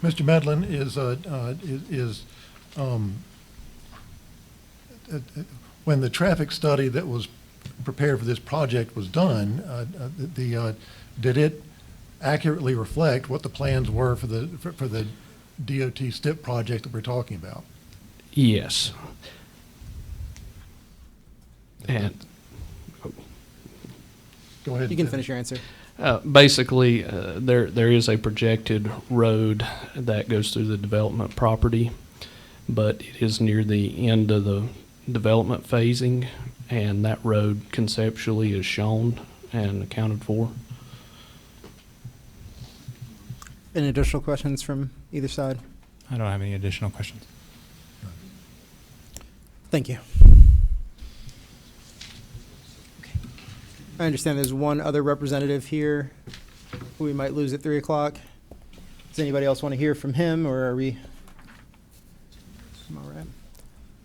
Speaker 3: Mr. Medlin, when the traffic study that was prepared for this project was done, did it accurately reflect what the plans were for the DOT STIP project that we're talking about?
Speaker 10: Yes. And
Speaker 3: Go ahead.
Speaker 1: You can finish your answer.
Speaker 10: basically, there is a projected road that goes through the development property, but it is near the end of the development phasing, and that road conceptually is shown and accounted for.
Speaker 1: Any additional questions from either side?
Speaker 2: I don't have any additional questions.
Speaker 1: Thank you. I understand there's one other representative here who we might lose at 3 o'clock. Does anybody else want to hear from him, or are we? All right.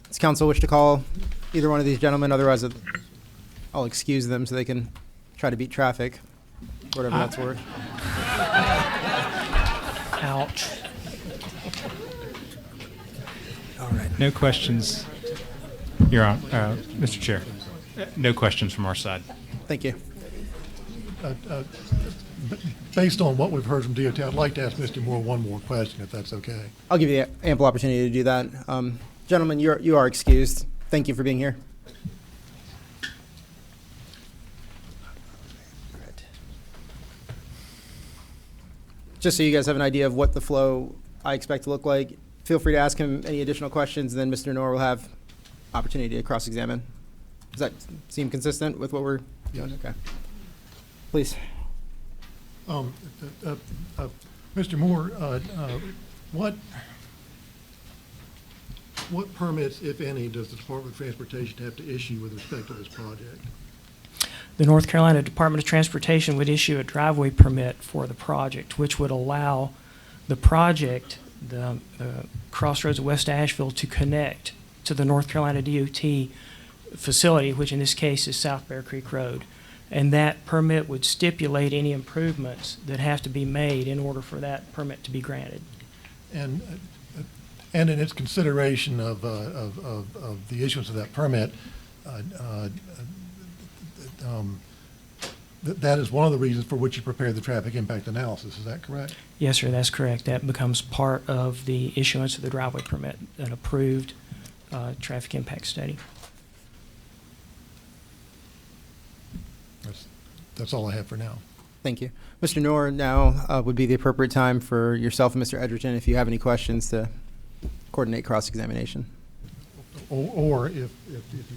Speaker 1: Does council wish to call either one of these gentlemen? Otherwise, I'll excuse them so they can try to beat traffic, whatever that's worth.
Speaker 8: Ouch.
Speaker 1: All right.
Speaker 2: No questions, Your Honor, Mr. Chair. No questions from our side.
Speaker 1: Thank you.
Speaker 3: Based on what we've heard from DOT, I'd like to ask Mr. Moore one more question, if that's okay.
Speaker 1: I'll give you ample opportunity to do that. Gentlemen, you are excused. Thank you for being here. Just so you guys have an idea of what the flow I expect to look like, feel free to ask him any additional questions, and then Mr. Noor will have opportunity to cross-examine. Does that seem consistent with what we're doing?
Speaker 3: Yes.
Speaker 1: Okay. Please.
Speaker 3: Mr. Moore, what permits, if any, does the Department of Transportation have to issue with respect to this project?
Speaker 8: The North Carolina Department of Transportation would issue a driveway permit for the project, which would allow the project, the Crossroads of West Asheville, to connect to the North Carolina DOT facility, which in this case is South Bear Creek Road. And that permit would stipulate any improvements that have to be made in order for that permit to be granted.
Speaker 3: And in its consideration of the issuance of that permit, that is one of the reasons for which you prepared the traffic impact analysis. Is that correct?
Speaker 8: Yes, sir, that's correct. That becomes part of the issuance of the driveway permit, an approved traffic impact study.
Speaker 3: That's all I have for now.
Speaker 1: Thank you. Mr. Noor, now would be the appropriate time for yourself and Mr. Edgerton, if you have any questions, to coordinate cross-examination.
Speaker 3: Or if you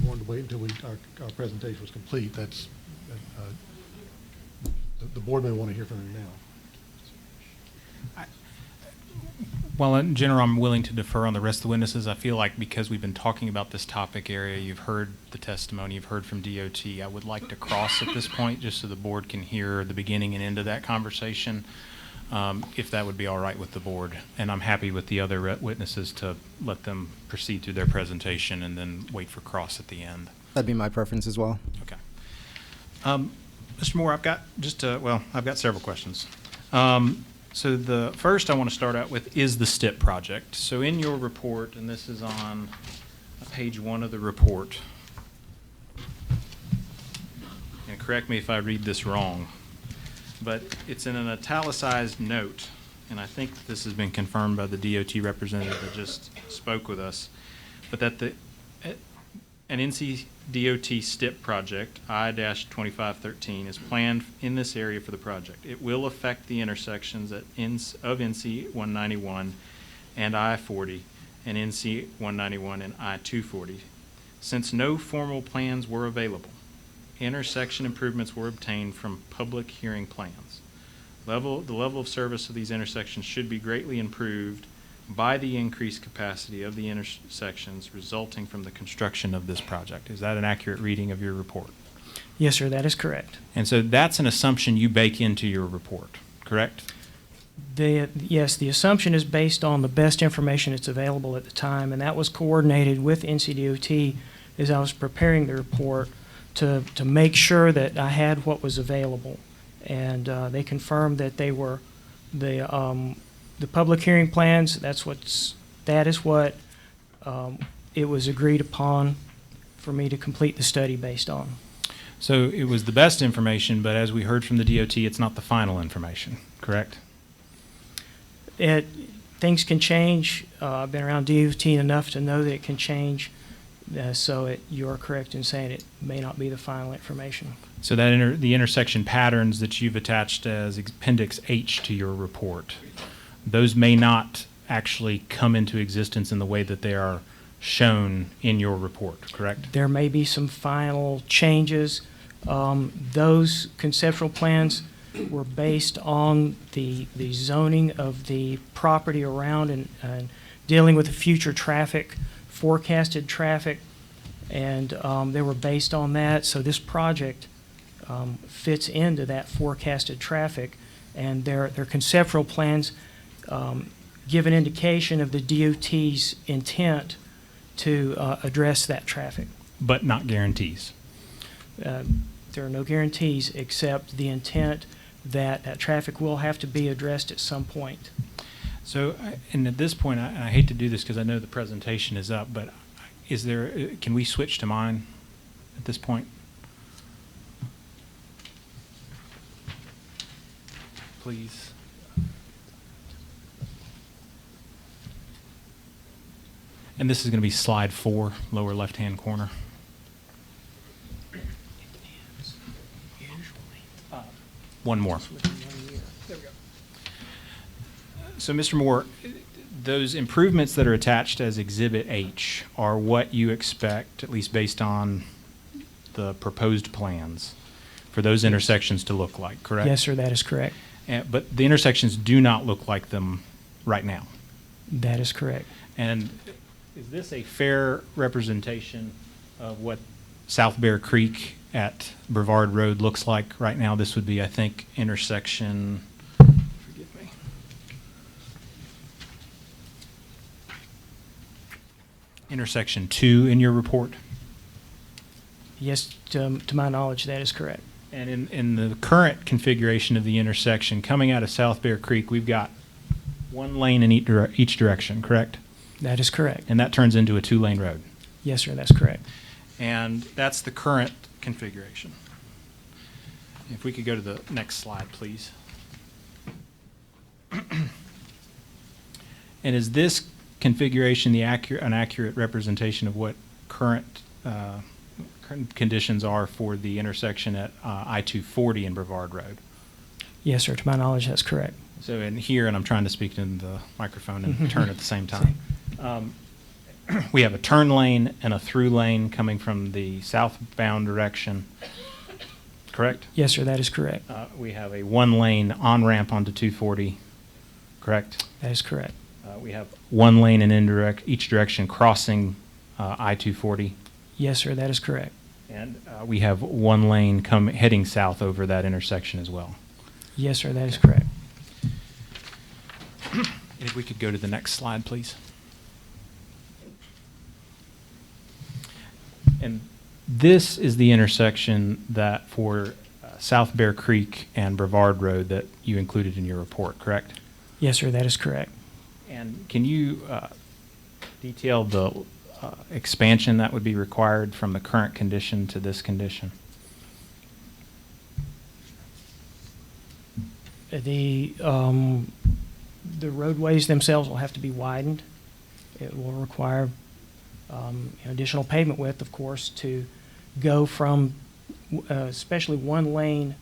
Speaker 3: wanted to wait until our presentation was complete, that's, the board may want to hear from him now.
Speaker 2: Well, in general, I'm willing to defer on the rest of the witnesses. I feel like because we've been talking about this topic area, you've heard the testimony, you've heard from DOT. I would like to cross at this point, just so the board can hear the beginning and end of that conversation, if that would be all right with the board. And I'm happy with the other witnesses to let them proceed through their presentation and then wait for cross at the end.
Speaker 1: That'd be my preference as well.
Speaker 2: Okay. Mr. Moore, I've got I've got several questions. So the first I want to start out with is the STIP project. So in your report, and this is on page 1 of the report, and correct me if I read this wrong, but it's in an italicized note, and I think that this has been confirmed by the DOT representative that just spoke with us, but that an NCDOT STIP project, I-2513, is planned in this area for the project. It will affect the intersections of NC 191 and I-40 and NC 191 and I-240. Since no formal plans were available, intersection improvements were obtained from public hearing plans. The level of service of these intersections should be greatly improved by the increased capacity of the intersections resulting from the construction of this project. Is that an accurate reading of your report?
Speaker 8: Yes, sir, that is correct.
Speaker 2: And so that's an assumption you bake into your report, correct?
Speaker 8: Yes, the assumption is based on the best information that's available at the time, and that was coordinated with NCDOT as I was preparing the report to make sure that I had what was available. And they confirmed that they were the public hearing plans. That is what it was agreed upon for me to complete the study based on.
Speaker 2: So it was the best information, but as we heard from the DOT, it's not the final information, correct?
Speaker 8: things can change. I've been around DOT enough to know that it can change. You are correct in saying it may not be the final information.
Speaker 2: So that the intersection patterns that you've attached as Appendix H to your report, those may not actually come into existence in the way that they are shown in your report, correct?
Speaker 8: There may be some final changes. Those conceptual plans were based on the zoning of the property around and dealing with the future traffic, forecasted traffic, and they were based on that. So this project fits into that forecasted traffic, and their conceptual plans give an indication of the DOT's intent to address that traffic.
Speaker 2: But not guarantees.
Speaker 8: There are no guarantees except the intent that that traffic will have to be addressed at some point.
Speaker 2: So, and at this point, I hate to do this because I know the presentation is up, but can we switch to mine at this point? Please. And this is going to be slide 4, lower left-hand corner. One more. So, Mr. Moore, those improvements that are attached as Exhibit H are what you expect, at least based on the proposed plans, for those intersections to look like, correct?
Speaker 8: Yes, sir, that is correct.
Speaker 2: But the intersections do not look like them right now.
Speaker 8: That is correct.
Speaker 2: And is this a fair representation of what South Bear Creek at Brevard Road looks like right now? This would be, I think, intersection, forgive me. Intersection 2 in your report?
Speaker 8: Yes, to my knowledge, that is correct.
Speaker 2: And in the current configuration of the intersection, coming out of South Bear Creek, we've got one lane in each direction, correct?
Speaker 8: That is correct.
Speaker 2: And that turns into a 2-lane road.
Speaker 8: Yes, sir, that's correct.
Speaker 2: And that's the current configuration. If we could go to the next slide, please. And is this configuration an accurate representation of what current conditions are for the intersection at I-240 and Brevard Road?
Speaker 8: Yes, sir, to my knowledge, that's correct.
Speaker 2: So in here, and I'm trying to speak in the microphone and turn at the same time. We have a turn lane and a through lane coming from the southbound direction, correct?
Speaker 8: Yes, sir, that is correct.
Speaker 2: We have a 1-lane on-ramp onto 240, correct?
Speaker 8: That is correct.
Speaker 2: We have 1 lane in each direction crossing I-240.
Speaker 8: Yes, sir, that is correct.
Speaker 2: And we have 1 lane heading south over that intersection as well.
Speaker 8: Yes, sir, that is correct.
Speaker 2: And if we could go to the next slide, please. And this is the intersection that for South Bear Creek and Brevard Road that you included in your report, correct?
Speaker 8: Yes, sir, that is correct.
Speaker 2: And can you detail the expansion that would be required from the current condition to this condition?
Speaker 8: The roadways themselves will have to be widened. It will require additional pavement width, of course, to go from, especially 1 lane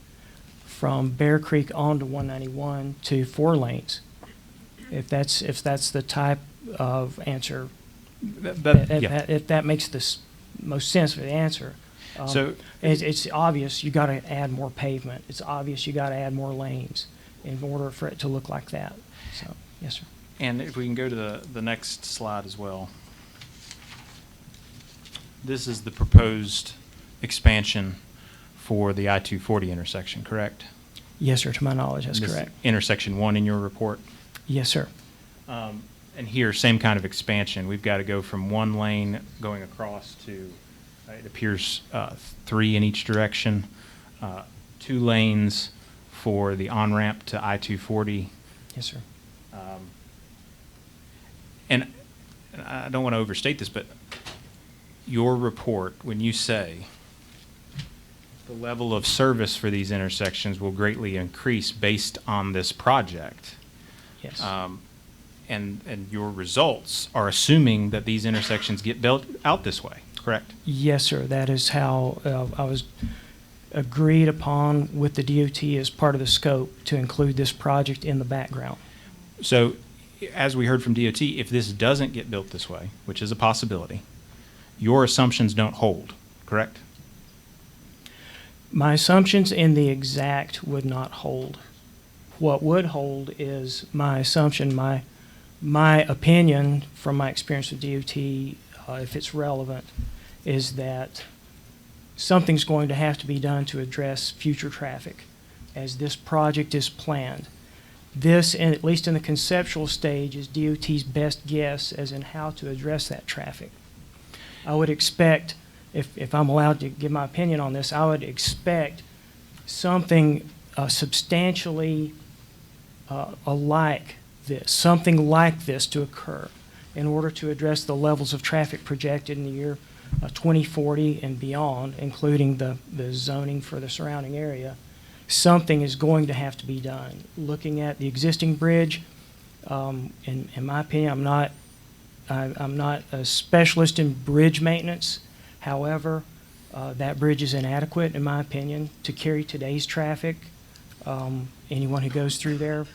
Speaker 8: from Bear Creek onto 191 to 4 lanes. If that's the type of answer,
Speaker 2: Yeah.
Speaker 8: if that makes the most sense for the answer.
Speaker 2: So-
Speaker 8: It's obvious you got to add more pavement. It's obvious you got to add more lanes in order for it to look like that. So, yes, sir.
Speaker 2: And if we can go to the next slide as well. This is the proposed expansion for the I-240 intersection, correct?
Speaker 8: Yes, sir, to my knowledge, that's
Speaker 2: This is
Speaker 8: correct.
Speaker 2: Intersection 1 in your report.
Speaker 8: Yes, sir.
Speaker 2: And here, same kind of expansion. We've got to go from 1 lane going across to, it appears, 3 in each direction, 2 lanes for the on-ramp to I-240.
Speaker 8: Yes, sir.
Speaker 2: And I don't want to overstate this, but your report, when you say the level of service for these intersections will greatly increase based on this project,
Speaker 8: Yes.
Speaker 2: and your results are assuming that these intersections get built out this way, correct?
Speaker 8: Yes, sir. That is how I was agreed upon with the DOT as part of the scope to include this project in the background.
Speaker 2: So, as we heard from DOT, if this doesn't get built this way, which is a possibility, your assumptions don't hold, correct?
Speaker 8: My assumptions in the exact would not hold. What would hold is my assumption, my opinion from my experience with DOT, if it's relevant, is that something's going to have to be done to address future traffic as this project is planned. This, at least in the conceptual stage, is DOT's best guess as in how to address that traffic. I would expect, if I'm allowed to give my opinion on this, I would expect something substantially alike this, something like this to occur in order to address the levels of traffic projected in the year 2040 and beyond, including the zoning for the surrounding area. Something is going to have to be done. Looking at the existing bridge, in my opinion, I'm not a specialist in bridge maintenance. However, that bridge is inadequate, in my opinion, to carry today's traffic. Anyone who goes through there,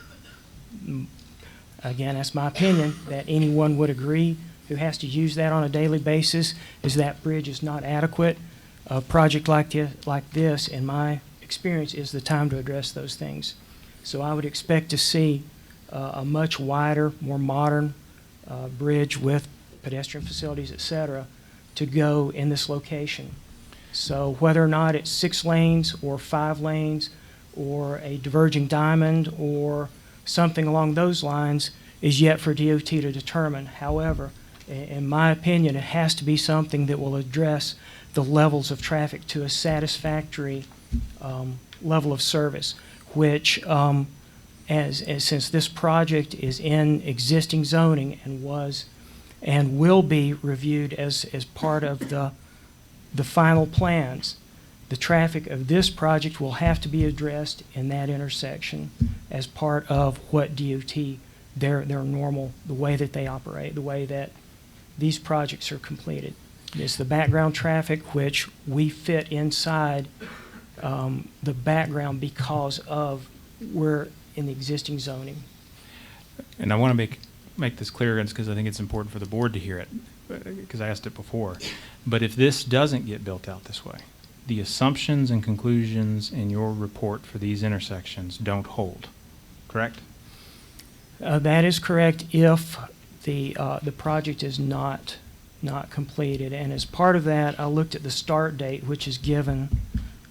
Speaker 8: again, that's my opinion, that anyone would agree who has to use that on a daily basis is that bridge is not adequate. A project like this, in my experience, is the time to address those things. So I would expect to see a much wider, more modern bridge with pedestrian facilities, et cetera, to go in this location. So whether or not it's 6 lanes or 5 lanes or a diverging diamond or something along those lines is yet for DOT to determine. However, in my opinion, it has to be something that will address the levels of traffic to a satisfactory level of service, which since this project is in existing zoning and will be reviewed as part of the final plans, the traffic of this project will have to be addressed in that intersection as part of what DOT, their normal, the way that they operate, the way that these projects are completed. It's the background traffic, which we fit inside the background because of we're in the existing zoning.
Speaker 2: And I want to make this clear because I think it's important for the board to hear it, because I asked it before. But if this doesn't get built out this way, the assumptions and conclusions in your report for these intersections don't hold, correct?
Speaker 8: That is correct if the project is not completed. And as part of that, I looked at the start date, which is given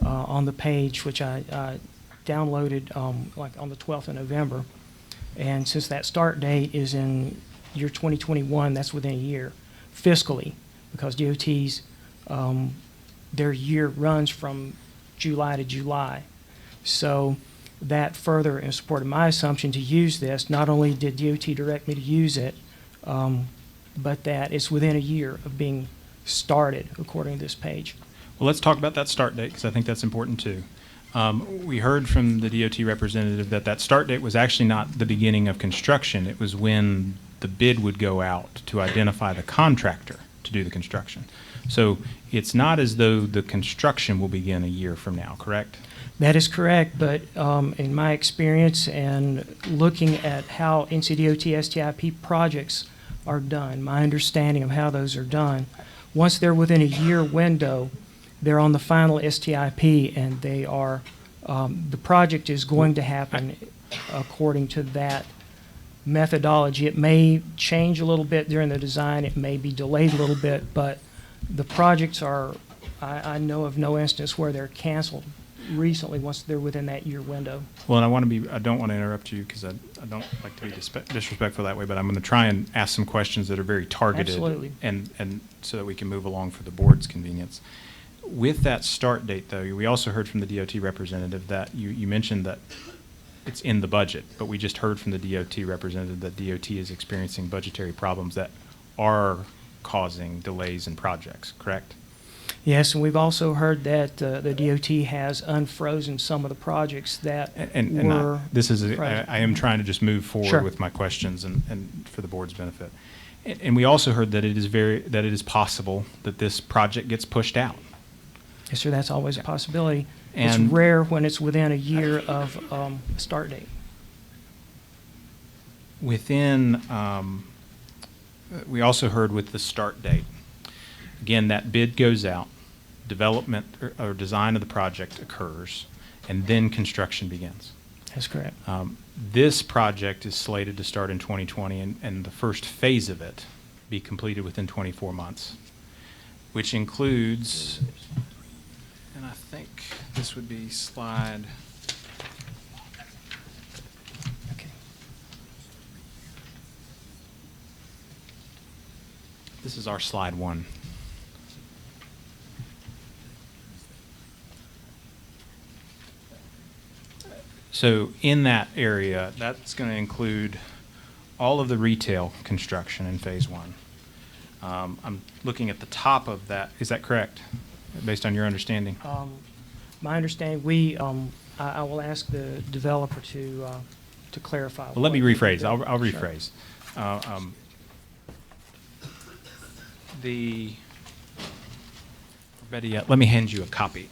Speaker 8: on the page, which I downloaded like on the 12th of November. And since that start date is in year 2021, that's within a year, fiscally, because DOT's, their year runs from July to July. So that further in support of my assumption to use this, not only did DOT direct me to use it, but that it's within a year of being started, according to this page.
Speaker 2: Well, let's talk about that start date, because I think that's important too. We heard from the DOT representative that start date was actually not the beginning of construction. It was when the bid would go out to identify the contractor to do the construction. So it's not as though the construction will begin a year from now, correct?
Speaker 8: That is correct, but in my experience and looking at how NCDOT STIP projects are done, my understanding of how those are done, once they're within a year window, they're on the final STIP, and they are, the project is going to happen according to that methodology. It may change a little bit during the design, it may be delayed a little bit, but the projects are, I know of no instance where they're canceled recently once they're within that year window.
Speaker 2: Well, and I don't want to interrupt you because I don't like to be disrespectful that way, but I'm going to try and ask some questions that are very targeted.
Speaker 8: Absolutely.
Speaker 2: And so that we can move along for the board's convenience. With that start date, though, we also heard from the DOT representative that you mentioned that it's in the budget, but we just heard from the DOT representative that DOT is experiencing budgetary problems that are causing delays in projects, correct?
Speaker 8: Yes, and we've also heard that the DOT has unfrozen some of the projects that
Speaker 2: And
Speaker 8: were.
Speaker 2: this is,
Speaker 8: frozen.
Speaker 2: I am trying to just move forward
Speaker 8: Sure.
Speaker 2: with my questions and for the board's benefit. And we also heard that it is possible that this project gets pushed out.
Speaker 8: Yes, sir, that's always a possibility.
Speaker 2: And-
Speaker 8: It's rare when it's within a year of a start date.
Speaker 2: Within, we also heard with the start date, again, that bid goes out, development or design of the project occurs, and then construction begins.
Speaker 8: That's correct.
Speaker 2: This project is slated to start in 2020, and the first phase of it be completed within 24 months, which includes, and I think this would be slide,
Speaker 8: Okay.
Speaker 2: this is our slide 1. So in that area, that's going to include all of the retail construction in phase 1. I'm looking at the top of that. Is that correct, based on your understanding?
Speaker 8: My understanding, I will ask the developer to clarify.
Speaker 2: Well, let me
Speaker 8: what-
Speaker 2: rephrase. I'll
Speaker 8: Sure.
Speaker 2: rephrase. The, better yet, let me hand you a copy.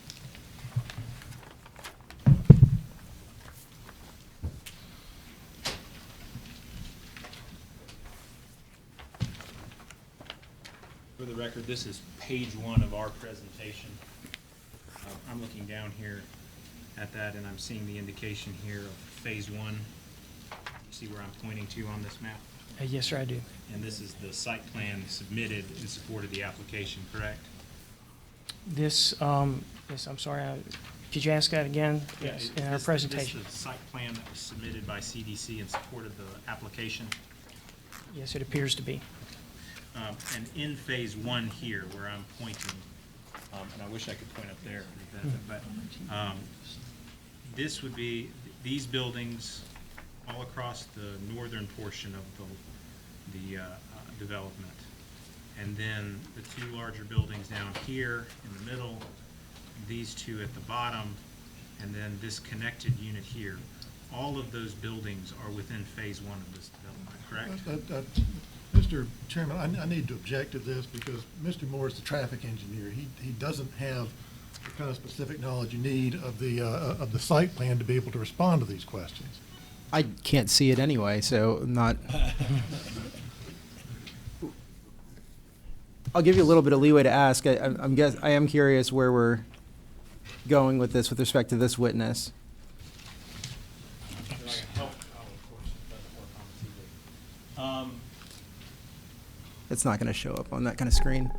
Speaker 2: For the record, this is page 1 of our presentation. I'm looking down here at that, and I'm seeing the indication here of phase 1. You see where I'm pointing to on this map?
Speaker 8: Yes, sir, I do.
Speaker 2: And this is the site plan submitted in support of the application, correct?
Speaker 8: This, yes, I'm sorry, could you ask that again? Yes, in our presentation.
Speaker 2: This is the site plan that was submitted by CDC in support of the application.
Speaker 8: Yes, it appears to be.
Speaker 2: And in phase 1 here, where I'm pointing, and I wish I could point up there for the benefit, but this would be, these buildings all across the northern portion of the development. And then the 2 larger buildings down here in the middle, these 2 at the bottom, and then this connected unit here. All of those buildings are within phase 1 of this development, correct?
Speaker 3: Mr. Chairman, I need to object to this because Mr. Moore is the traffic engineer. He doesn't have the kind of specific knowledge you need of the site plan to be able to respond to these questions.
Speaker 1: I can't see it anyway, so I'm not. I'll give you a little bit of leeway to ask. I am curious where we're going with this with respect to this witness. It's not going to show up on that kind of screen.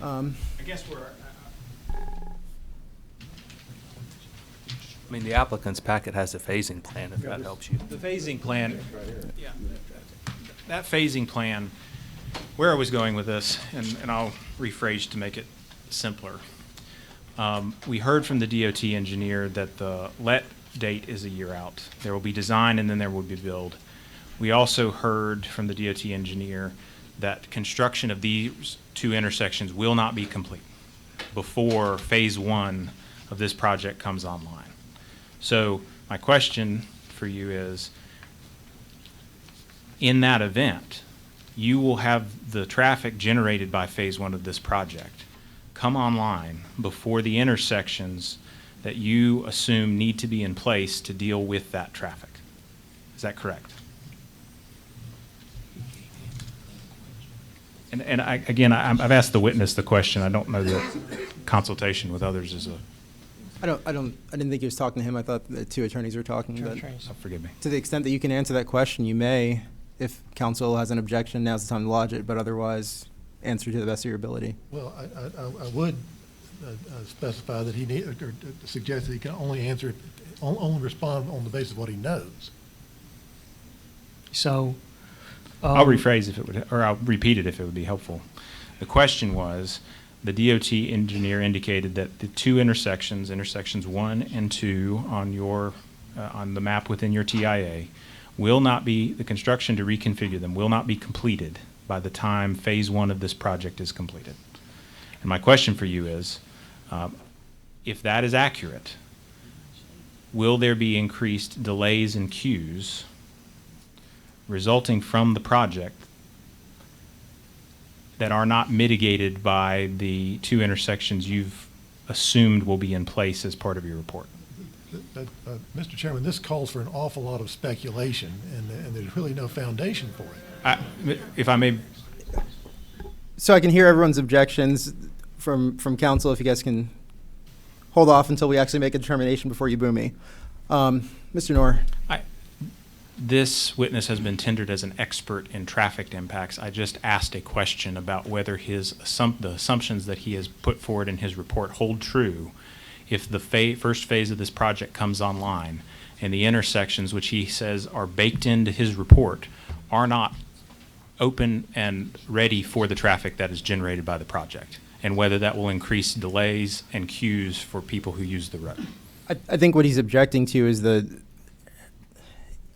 Speaker 2: I guess we're,
Speaker 7: I mean, the applicant's packet has a phasing plan, if that helps you.
Speaker 2: the phasing plan, yeah, that phasing plan, where I was going with this, and I'll rephrase to make it simpler. We heard from the DOT engineer that the let date is a year out. There will be design and then there will be build. We also heard from the DOT engineer that construction of these 2 intersections will not be complete before phase 1 of this project comes online. So my question for you is, in that event, you will have the traffic generated by phase 1 of this project come online before the intersections that you assume need to be in place to deal with that traffic. Is that correct? And I've asked the witness the question. I don't know that consultation with others is a,
Speaker 1: I didn't think he was talking to him. I thought the 2 attorneys were talking. But
Speaker 2: oh, forgive me.
Speaker 1: to the extent that you can answer that question, you may. If counsel has an objection, now's the time to lodge it, but otherwise, answer to the best of your ability.
Speaker 3: Well, I would specify that or suggest that he can only only respond on the basis of what he knows.
Speaker 8: So.
Speaker 2: I'll rephrase if it would, or I'll repeat it if it would be helpful. The question was, the DOT engineer indicated that the 2 intersections, intersections 1 and 2 on your, on the map within your TIA, will not be, the construction to reconfigure them will not be completed by the time phase 1 of this project is completed. And my question for you is, If that is accurate, will there be increased delays and queues resulting from the project that are not mitigated by the two intersections you've assumed will be in place as part of your report?
Speaker 3: Mr. Chairman, this calls for an awful lot of speculation, and there's really no foundation for it.
Speaker 2: If I may,
Speaker 1: So I can hear everyone's objections from council. If you guys can hold off until we actually make a determination before you boo me. Mr. Knorr.
Speaker 2: this witness has been tendered as an expert in traffic impacts. I just asked a question about whether the assumptions that he has put forward in his report hold true if the first phase of this project comes online and the intersections, which he says are baked into his report, are not open and ready for the traffic that is generated by the project, and whether that will increase delays and queues for people who use the road.
Speaker 1: I think what he's objecting to is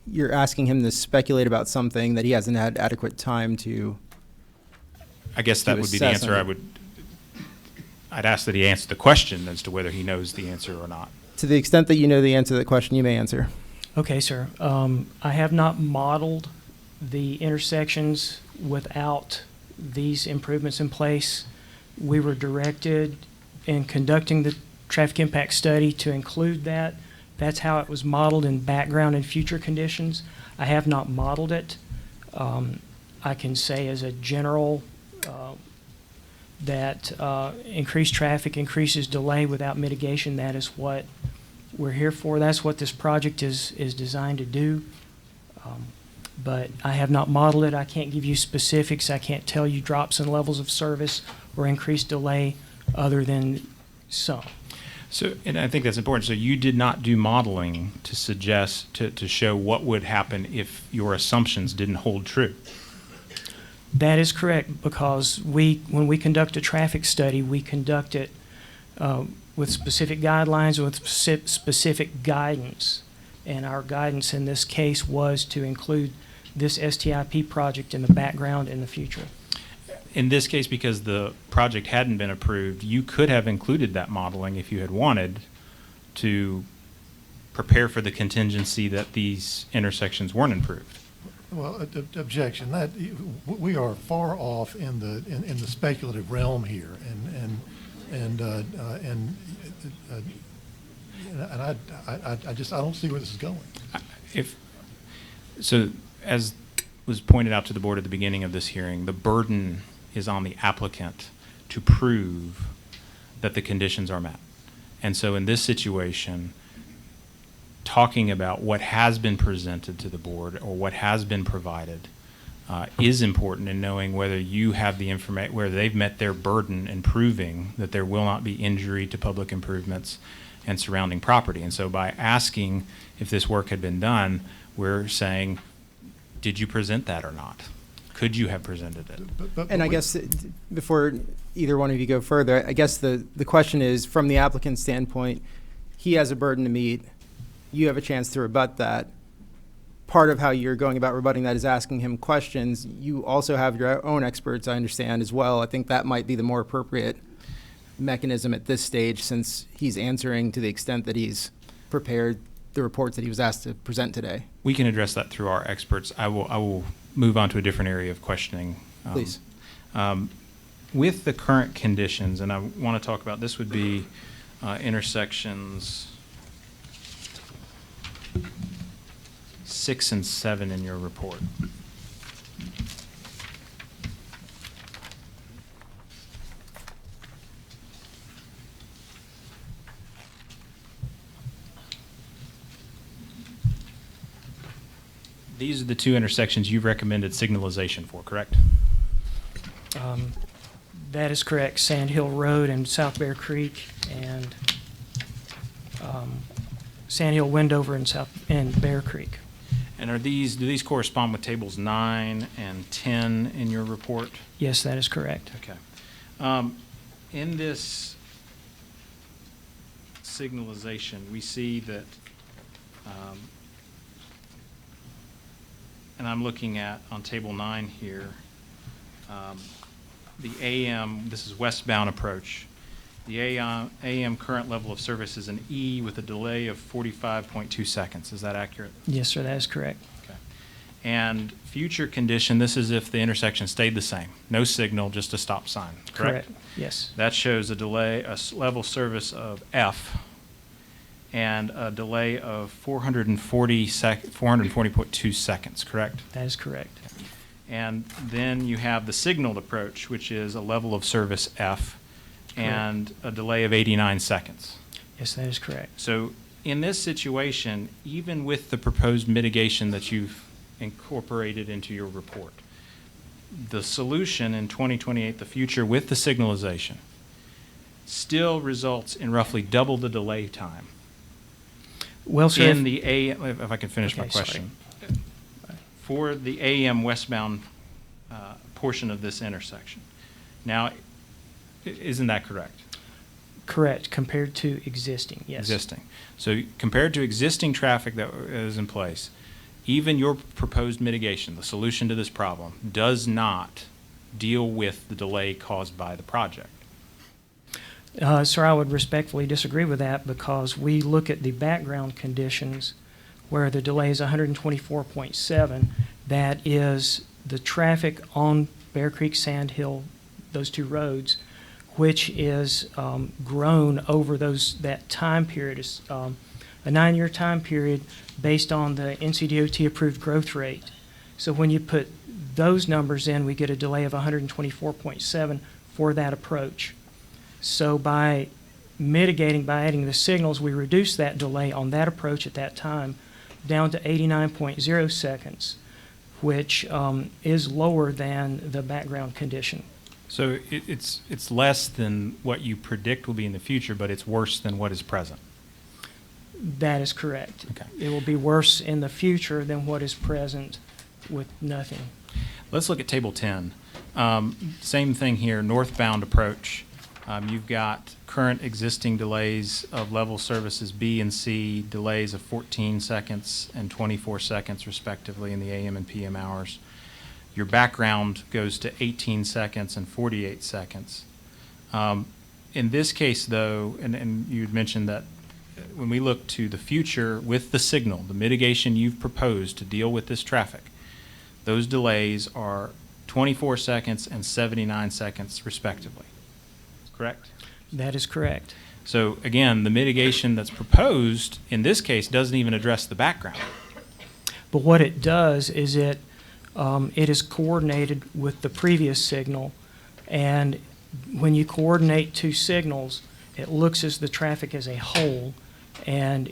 Speaker 1: you're asking him to speculate about something that he hasn't had adequate time to.
Speaker 2: I guess that would be the
Speaker 1: assess
Speaker 2: answer.
Speaker 1: on it.
Speaker 2: I'd ask that he answer the question as to whether he knows the answer or not.
Speaker 1: To the extent that you know the answer to that question, you may answer.
Speaker 8: Okay, sir. I have not modeled the intersections without these improvements in place. We were directed in conducting the traffic impact study to include that. That's how it was modeled in background and future conditions. I have not modeled it. I can say as a general that increased traffic increases delay without mitigation. That is what we're here for. That's what this project is designed to do. But I have not modeled it. I can't give you specifics. I can't tell you drops in levels of service or increased delay other than some.
Speaker 2: So, and I think that's important. So you did not do modeling to suggest, to show what would happen if your assumptions didn't hold true.
Speaker 8: That is correct, because when we conduct a traffic study, we conduct it with specific guidelines, with specific guidance. And our guidance in this case was to include this STIP project in the background in the future.
Speaker 2: In this case, because the project hadn't been approved, you could have included that modeling if you had wanted to prepare for the contingency that these intersections weren't improved.
Speaker 3: Well, objection. That we are far off in the speculative realm here, and I don't see where this is going.
Speaker 2: So, as was pointed out to the board at the beginning of this hearing, the burden is on the applicant to prove that the conditions are met. And so in this situation, talking about what has been presented to the board or what has been provided is important in knowing whether you have the information, whether they've met their burden in proving that there will not be injury to public improvements and surrounding property. And so by asking if this work had been done, we're saying, did you present that or not? Could you have presented it?
Speaker 1: And I guess before either one of you go further, I guess the question is, from the applicant's standpoint, he has a burden to meet. You have a chance to rebut that. Part of how you're going about rebutting that is asking him questions. You also have your own experts, I understand, as well. I think that might be the more appropriate mechanism at this stage, since he's answering to the extent that he's prepared the reports that he was asked to present today.
Speaker 2: We can address that through our experts. I will move on to a different area of questioning.
Speaker 1: Please.
Speaker 2: With the current conditions, and I want to talk about, this would be intersections 6 and 7 in your report. These are the two intersections you've recommended signalization for, correct?
Speaker 8: That is correct. Sand Hill Road and South Bear Creek, and Sand Hill Wendover and Bear Creek.
Speaker 2: And do these correspond with tables 9 and 10 in your report?
Speaker 8: Yes, that is correct.
Speaker 2: Okay. In this signalization, we see that, and I'm looking at on table 9 here, the AM, this is westbound approach, The AM current level of service is an E with a delay of 45.2 seconds. Is that accurate?
Speaker 8: Yes, sir, that is correct.
Speaker 2: Okay. And future condition, this is if the intersection stayed the same. No signal, just a stop sign, correct?
Speaker 8: Yes.
Speaker 2: That shows a delay, level service of F, and a delay of 440.2 seconds, correct?
Speaker 8: That is correct.
Speaker 2: And then you have the signaled approach, which is a level of service F, and a delay of 89 seconds.
Speaker 8: Yes, that is correct.
Speaker 2: So in this situation, even with the proposed mitigation that you've incorporated into your report, the solution in 2028, the future with the signalization, still results in roughly double the delay time.
Speaker 8: Well, sir,
Speaker 2: In the AM, if I can finish my
Speaker 8: Okay, sorry.
Speaker 2: question. For the AM westbound portion of this intersection. Now, isn't that correct?
Speaker 8: correct, compared to existing, yes.
Speaker 2: Existing. So compared to existing traffic that is in place, even your proposed mitigation, the solution to this problem, does not deal with the delay caused by the project.
Speaker 8: Sir, I would respectfully disagree with that because we look at the background conditions where the delay is 124.7. That is the traffic on Bear Creek, Sand Hill, those two roads, which is grown over that time period. It's a 9-year time period based on the NCDOT approved growth rate. So when you put those numbers in, we get a delay of 124.7 for that approach. So by mitigating, by adding the signals, we reduce that delay on that approach at that time down to 89.0 seconds, which is lower than the background condition.
Speaker 2: So it's less than what you predict will be in the future, but it's worse than what is present.
Speaker 8: That is correct.
Speaker 2: Okay.
Speaker 8: It will be worse in the future than what is present with nothing.
Speaker 2: Let's look at Table 10. Same thing here, northbound approach. You've got current existing delays of level services B and C, delays of 14 seconds and 24 seconds respectively in the AM and PM hours. Your background goes to 18 seconds and 48 seconds. In this case, though, and you had mentioned that when we look to the future with the signal, the mitigation you've proposed to deal with this traffic, those delays are 24 seconds and 79 seconds respectively. Correct?
Speaker 8: That is correct.
Speaker 2: So again, the mitigation that's proposed in this case doesn't even address the background.
Speaker 8: But what it does is it is coordinated with the previous signal, and when you coordinate two signals, it looks as the traffic as a whole, and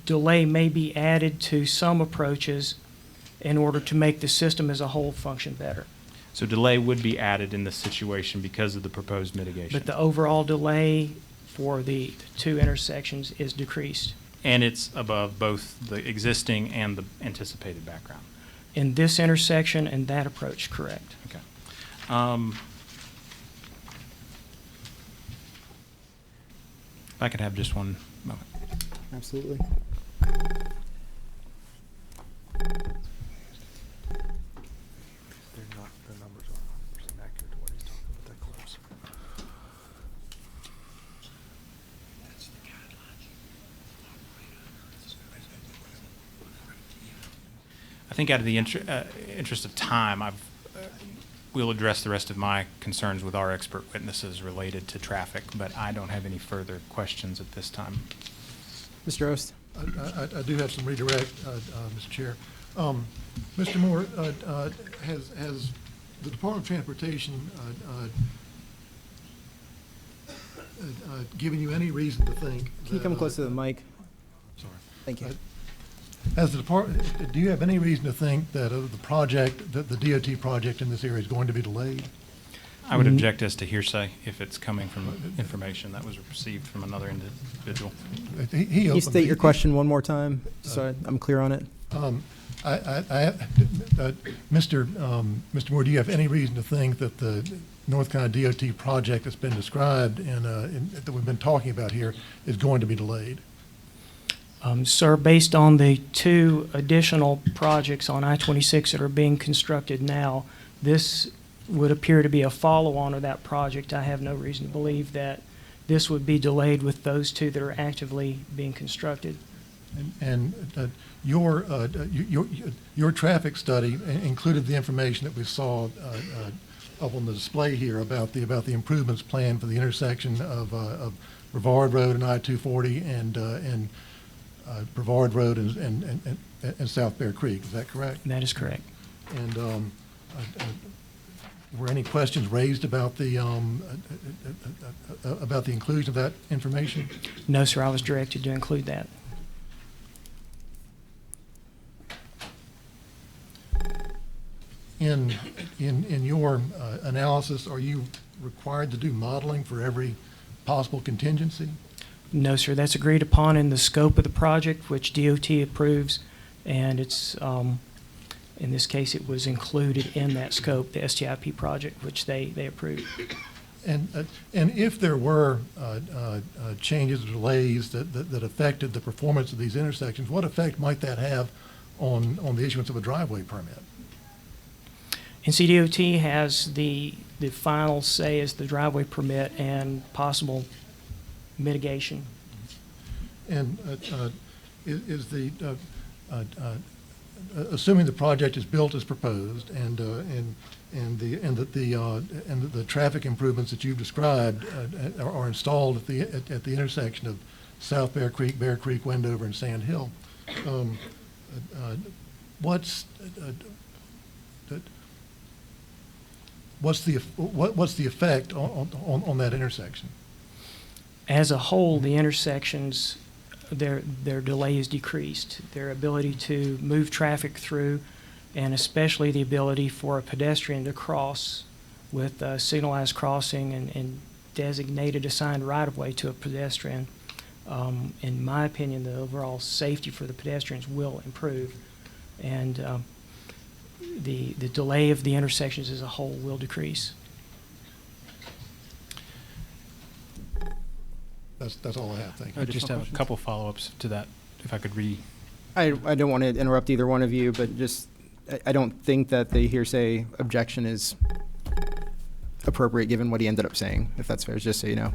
Speaker 8: delay may be added to some approaches in order to make the system as a whole function better.
Speaker 2: So delay would be added in this situation because of the proposed mitigation.
Speaker 8: But the overall delay for the two intersections is decreased.
Speaker 2: And it's above both the existing and the anticipated background.
Speaker 8: In this intersection and that approach, correct.
Speaker 2: Okay. If I could have just one moment.
Speaker 1: Absolutely.
Speaker 12: Their numbers aren't 100% accurate to what he's talking about that close.
Speaker 2: I think out of the interest of time, we'll address the rest of my concerns with our expert witnesses related to traffic, but I don't have any further questions at this time.
Speaker 1: Mr. Ost?
Speaker 3: I do have some redirect, Mr. Chair. Mr. Moore, has the Department of Transportation given you any reason to think?
Speaker 1: Can you come close to the mic?
Speaker 3: Sorry.
Speaker 1: Thank you.
Speaker 3: Has the department, do you have any reason to think that the project, that the DOT project in this area is going to be delayed?
Speaker 2: I would object as to hearsay if it's coming from information that was received from another individual.
Speaker 3: He
Speaker 1: Can you
Speaker 3: opened-
Speaker 1: state your question one more time, so I'm clear on it?
Speaker 3: Mr. Moore, do you have any reason to think that the North Carolina DOT project that's been described and that we've been talking about here is going to be delayed?
Speaker 8: Sir, based on the two additional projects on I-26 that are being constructed now, this would appear to be a follow-on of that project. I have no reason to believe that this would be delayed with those two that are actively being constructed.
Speaker 3: And your traffic study included the information that we saw up on the display here about the improvements planned for the intersection of Brevard Road and I-240 and Brevard Road and South Bear Creek. Is that correct?
Speaker 8: That is correct.
Speaker 3: And were any questions raised about the inclusion of that information?
Speaker 8: No, sir, I was directed to include that.
Speaker 3: In your analysis, are you required to do modeling for every possible contingency?
Speaker 8: No, sir, that's agreed upon in the scope of the project, which DOT approves, and it's, in this case, it was included in that scope, the STIP project, which they approved.
Speaker 3: And if there were changes or delays that affected the performance of these intersections, what effect might that have on the issuance of a driveway permit?
Speaker 8: NCDOT has the final say as the driveway permit and possible mitigation.
Speaker 3: And assuming the project is built as proposed and the traffic improvements that you've described are installed at the intersection of South Bear Creek, Wendover, and Sand Hill, what's the effect on that intersection?
Speaker 8: As a whole, the intersections, their delay is decreased. Their ability to move traffic through, and especially the ability for a pedestrian to cross with a signalized crossing and designated assigned right-of-way to a pedestrian. In my opinion, the overall safety for the pedestrians will improve, and the delay of the intersections as a whole will decrease.
Speaker 3: That's all I have. Thank you.
Speaker 2: I just have a couple follow-ups to that, if I could
Speaker 1: I don't want to interrupt either one of you, but just, I don't think that the hearsay objection is appropriate given what he ended up saying, if that's fair, just so you know.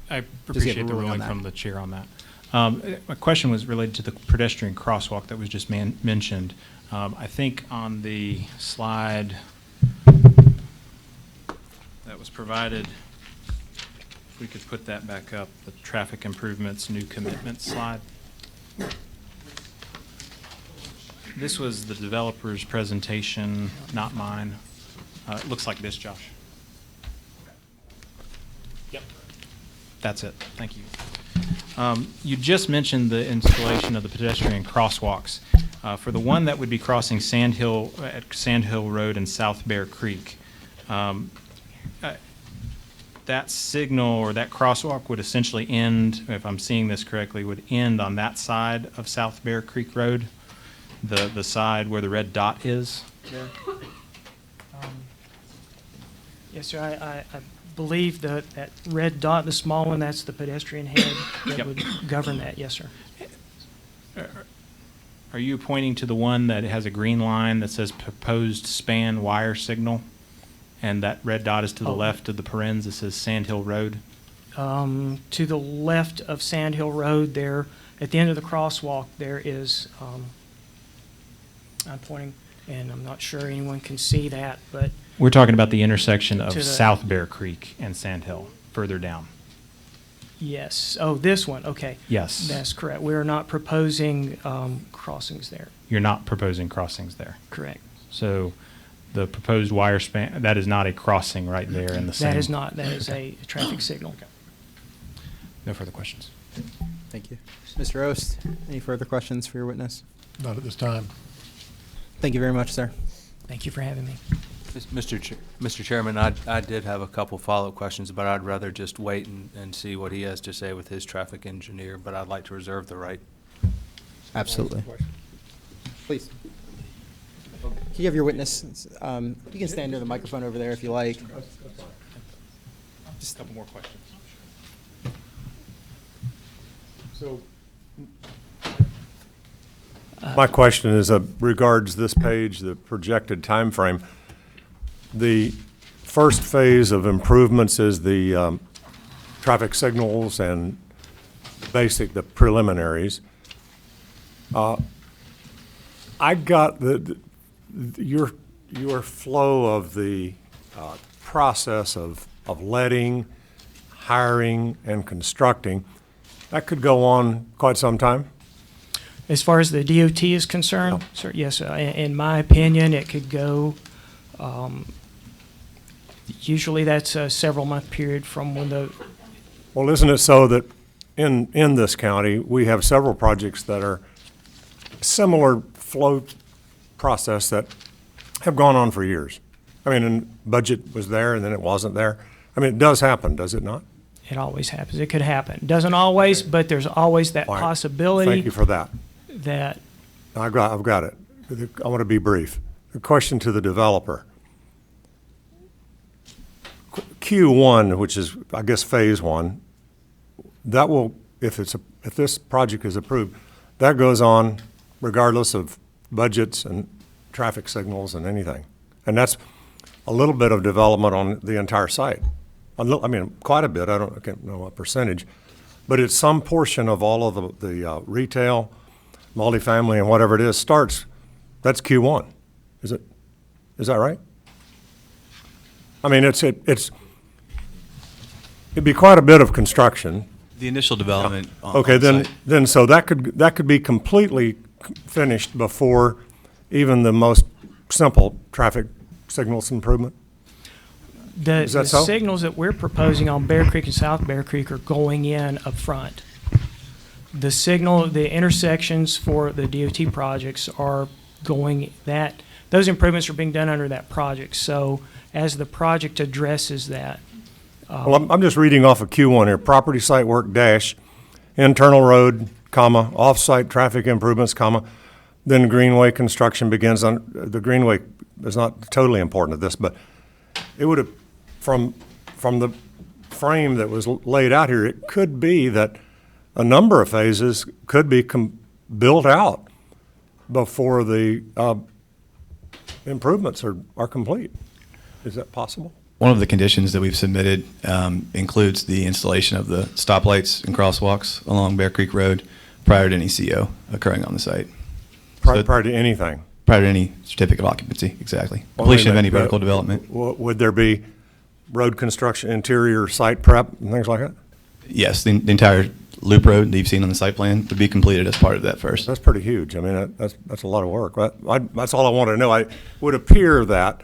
Speaker 2: I
Speaker 1: Does he have
Speaker 2: appreciate
Speaker 1: a
Speaker 2: the
Speaker 1: ruling on
Speaker 2: ruling
Speaker 1: that?
Speaker 2: from the chair on that. My question was related to the pedestrian crosswalk that was just mentioned. I think on the slide that was provided, if we could put that back up, the traffic improvements, new commitments slide. This was the developer's presentation, not mine. It looks like this, Josh. Yep. That's it. Thank you. You just mentioned the installation of the pedestrian crosswalks. For the one that would be crossing Sand Hill Road and South Bear Creek, that signal or that crosswalk would essentially end, if I'm seeing this correctly, would end on that side of South Bear Creek Road, the side where the red dot is there?
Speaker 8: Yes, sir, I believe that red dot, the small one, that's the pedestrian head that
Speaker 2: Yep.
Speaker 8: would govern that, yes, sir.
Speaker 2: Are you pointing to the one that has a green line that says proposed span wire signal? And that red dot is to the
Speaker 8: Oh.
Speaker 2: left of the parens that says Sand Hill Road?
Speaker 8: To the left of Sand Hill Road there, at the end of the crosswalk, there is, I'm pointing, and I'm not sure anyone can see that, but
Speaker 2: We're talking about the intersection
Speaker 8: To
Speaker 2: of
Speaker 8: the-
Speaker 2: South Bear Creek and Sand Hill, further down.
Speaker 8: yes. Oh, this one, okay.
Speaker 2: Yes.
Speaker 8: That's correct. We are not proposing crossings there,
Speaker 2: You're not proposing crossings there.
Speaker 8: correct.
Speaker 2: So the proposed wire span, that is not a crossing right there in the same.
Speaker 8: That is not, that is a traffic signal.
Speaker 2: No further questions.
Speaker 1: Thank you. Mr. Ost, any further questions for your witness?
Speaker 3: Not at this time.
Speaker 1: Thank you very much, sir.
Speaker 8: Thank you for having me.
Speaker 7: Mr. Chairman, I did have a couple follow-up questions, but I'd rather just wait and see what he has to say with his traffic engineer, but I'd like to reserve the right.
Speaker 1: Absolutely. Please. Can you have your witness? You can stand near the microphone over there if you like.
Speaker 2: Just a couple more questions.
Speaker 13: So, my question is regards this page, the projected time frame. The first phase of improvements is the traffic signals and the preliminaries. I got your flow of the process of letting, hiring, and constructing. That could go on quite some time.
Speaker 8: As far as the DOT is concerned, sir, yes, in my opinion, it could go, usually that's a several-month period from when the,
Speaker 13: Well, isn't it so that in this county, we have several projects that are similar flow process that have gone on for years? I mean, and budget was there and then it wasn't there. I mean, it does happen, does it not?
Speaker 8: it always happens. It could happen. Doesn't always, but there's always that
Speaker 13: All right.
Speaker 8: possibility.
Speaker 13: Thank you for that.
Speaker 8: That,
Speaker 13: I've got it. I want to be brief. The question to the developer. Q1, which is, I guess, phase one, that will, if this project is approved, that goes on regardless of budgets and traffic signals and anything. And that's a little bit of development on the entire site. I mean, quite a bit. I can't know what percentage, but it's some portion of all of the retail, multifamily, and whatever it is starts. That's Q1. Is that right? I mean, it'd be quite a bit of construction.
Speaker 4: The initial development.
Speaker 13: Okay, then so that could be completely finished before even the most simple traffic signals improvement?
Speaker 8: the
Speaker 13: Is that so?
Speaker 8: signals that we're proposing on Bear Creek and South Bear Creek are going in up front. The intersections for the DOT projects are those improvements are being done under that project. So as the project addresses that,
Speaker 13: Well, I'm just reading off of Q1 here. Property site work dash, internal road, comma, off-site traffic improvements, comma, then greenway construction begins on, the greenway is not totally important to this, but it would have, from the frame that was laid out here, it could be that a number of phases could be built out before the improvements are complete. Is that possible?
Speaker 4: One of the conditions that we've submitted includes the installation of the stoplights and crosswalks along Bear Creek Road prior to any CO occurring on the site.
Speaker 13: Prior to anything?
Speaker 4: Prior to any certificate of occupancy, exactly.
Speaker 13: Well,
Speaker 4: Completion of
Speaker 13: wait a
Speaker 4: any
Speaker 13: minute,
Speaker 4: vertical development.
Speaker 13: Would there be road construction, interior site prep, and things like that?
Speaker 4: Yes, the entire loop road that you've seen on the site plan would be completed as part of that first.
Speaker 13: That's pretty huge. I mean, that's a lot of work. That's all I wanted to know. It would appear that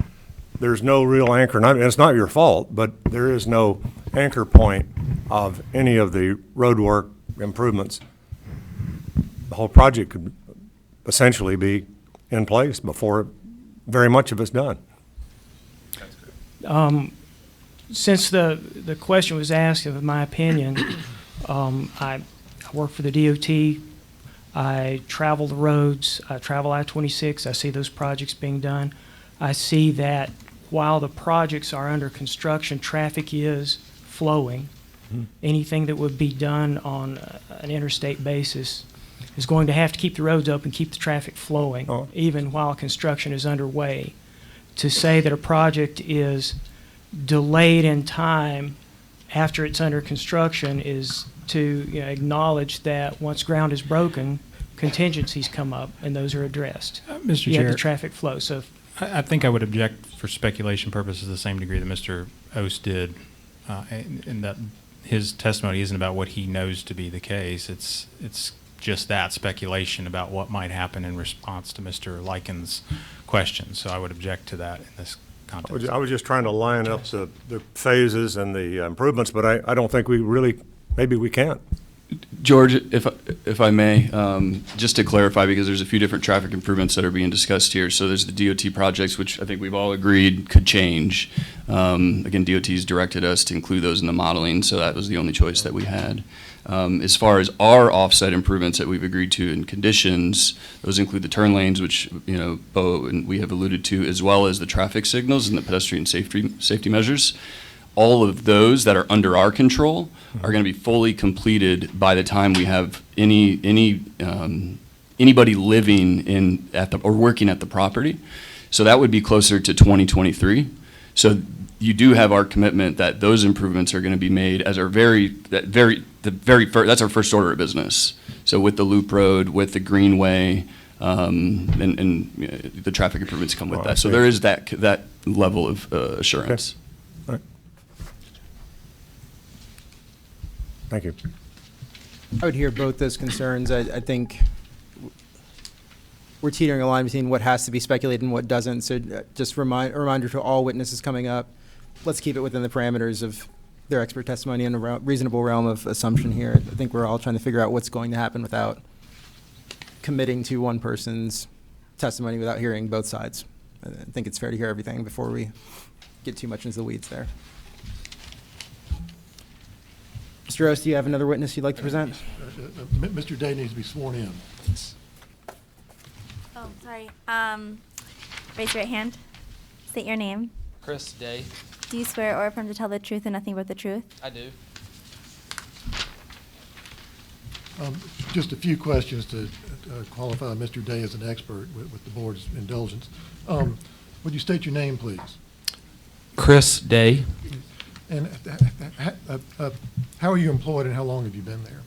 Speaker 13: there's no real anchor, and it's not your fault, but there is no anchor point of any of the roadwork improvements. The whole project could essentially be in place before very much of it's done.
Speaker 8: since the question was asked of my opinion, I work for the DOT. I travel the roads. I travel I-26. I see those projects being done. I see that while the projects are under construction, traffic is flowing. Anything that would be done on an interstate basis is going to have to keep the roads open, keep the traffic flowing, even while construction is underway. To say that a project is delayed in time after it's under construction is to acknowledge that once ground is broken, contingencies come up and those are addressed.
Speaker 2: Mr.
Speaker 8: You have
Speaker 2: Chair,
Speaker 8: the traffic flow. So
Speaker 2: I think I would object for speculation purposes to the same degree that Mr. Ost did, in that his testimony isn't about what he knows to be the case. It's just that speculation about what might happen in response to Mr. Lyken's question. So I would object to that in this context.
Speaker 13: I was just trying to line up the phases and the improvements, but I don't think maybe we can't.
Speaker 6: George, if I may, just to clarify, because there's a few different traffic improvements that are being discussed here. So there's the DOT projects, which I think we've all agreed could change. Again, DOT's directed us to include those in the modeling, so that was the only choice that we had. As far as our offset improvements that we've agreed to in conditions, those include the turn lanes, which Bo and we have alluded to, as well as the traffic signals and the pedestrian safety measures. All of those that are under our control are going to be fully completed by the time we have anybody living or working at the property. So that would be closer to 2023. So you do have our commitment that those improvements are going to be made as our that's our first order of business. So with the loop road, with the greenway, and the traffic improvements come with
Speaker 13: Oh, I
Speaker 6: that. So
Speaker 13: see.
Speaker 6: there is that level of assurance.
Speaker 13: All right. Thank you.
Speaker 1: I would hear both those concerns. I think we're teetering a line between what has to be speculated and what doesn't. So just a reminder to all witnesses coming up, let's keep it within the parameters of their expert testimony in a reasonable realm of assumption here. I think we're all trying to figure out what's going to happen without committing to one person's testimony without hearing both sides. I think it's fair to hear everything before we get too much into the weeds there. Mr. Rose, do you have another witness you'd like to present?
Speaker 3: Mr. Day needs to be sworn in.
Speaker 5: Oh, sorry. Raise your right hand. State your name.
Speaker 14: Chris Day.
Speaker 5: Do you swear or affirm to tell the truth and nothing but the truth?
Speaker 14: I do.
Speaker 3: Just a few questions to qualify Mr. Day as an expert with the board's indulgence. Would you state your name, please?
Speaker 14: Chris Day.
Speaker 3: And how are you employed and how long have you been there?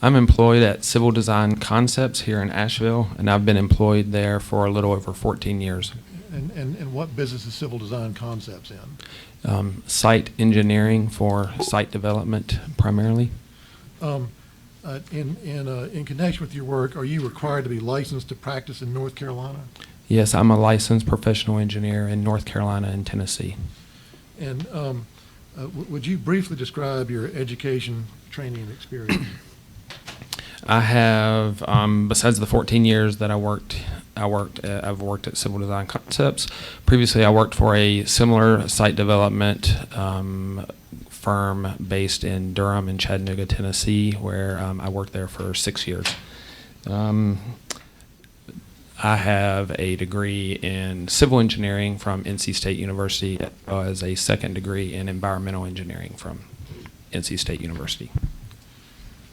Speaker 14: I'm employed at Civil Design Concepts here in Asheville, and I've been employed there for a little over 14 years.
Speaker 3: And what business is Civil Design Concepts in?
Speaker 14: Site engineering for site development primarily.
Speaker 3: In connection with your work, are you required to be licensed to practice in North Carolina?
Speaker 14: Yes, I'm a licensed professional engineer in North Carolina and Tennessee.
Speaker 3: And would you briefly describe your education, training, and experience?
Speaker 14: I have, besides the 14 years that I've worked at Civil Design Concepts. Previously, I worked for a similar site development firm based in Durham and Chattanooga, Tennessee, where I worked there for 6 years. I have a degree in civil engineering from NC State University, as well as a second degree in environmental engineering from NC State University.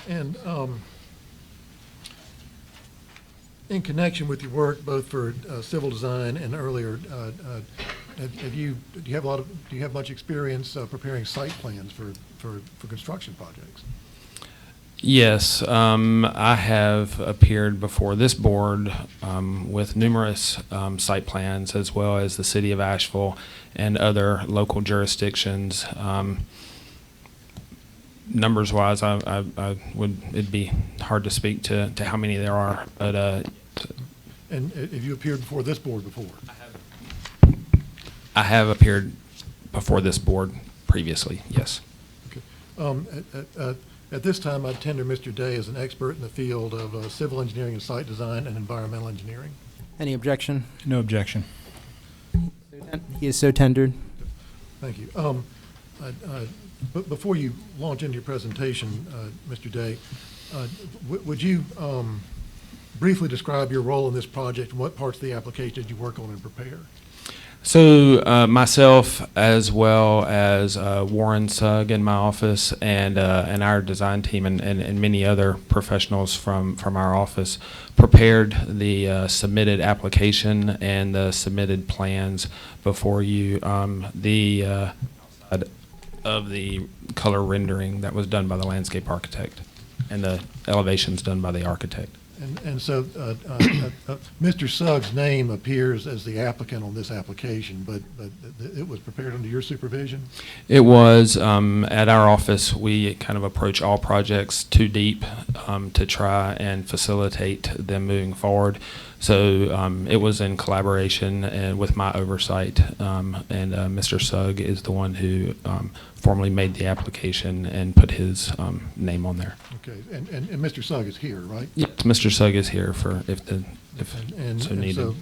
Speaker 3: And in connection with your work, both for civil design and earlier, do you have much experience preparing site plans for construction projects?
Speaker 14: Yes, I have appeared before this board with numerous site plans, as well as the city of Asheville and other local jurisdictions. Numbers-wise, it'd be hard to speak to how many there are, but.
Speaker 3: And have you appeared before this board before?
Speaker 14: I have appeared before this board previously, yes.
Speaker 3: Okay. At this time, I tender Mr. Day as an expert in the field of civil engineering and site design and environmental engineering.
Speaker 1: Any objection?
Speaker 2: No objection.
Speaker 1: He is so tendered.
Speaker 3: Thank you. But before you launch into your presentation, Mr. Day, would you briefly describe your role in this project and what parts of the application did you work on and prepare?
Speaker 14: So myself, as well as Warren Sugg in my office, and our design team, and many other professionals from our office, prepared the submitted application and the submitted plans before you. The of the color rendering that was done by the landscape architect, and the elevations done by the architect.
Speaker 3: And so Mr. Sugg's name appears as the applicant on this application, but it was prepared under your supervision?
Speaker 14: It was. At our office, we kind of approach all projects too deep to try and facilitate them moving forward. So it was in collaboration and with my oversight, and Mr. Sugg is the one who formally made the application and put his name on there.
Speaker 3: Okay, and Mr. Sugg is here, right?
Speaker 14: Yes, Mr. Sugg is here for if so needed.
Speaker 3: So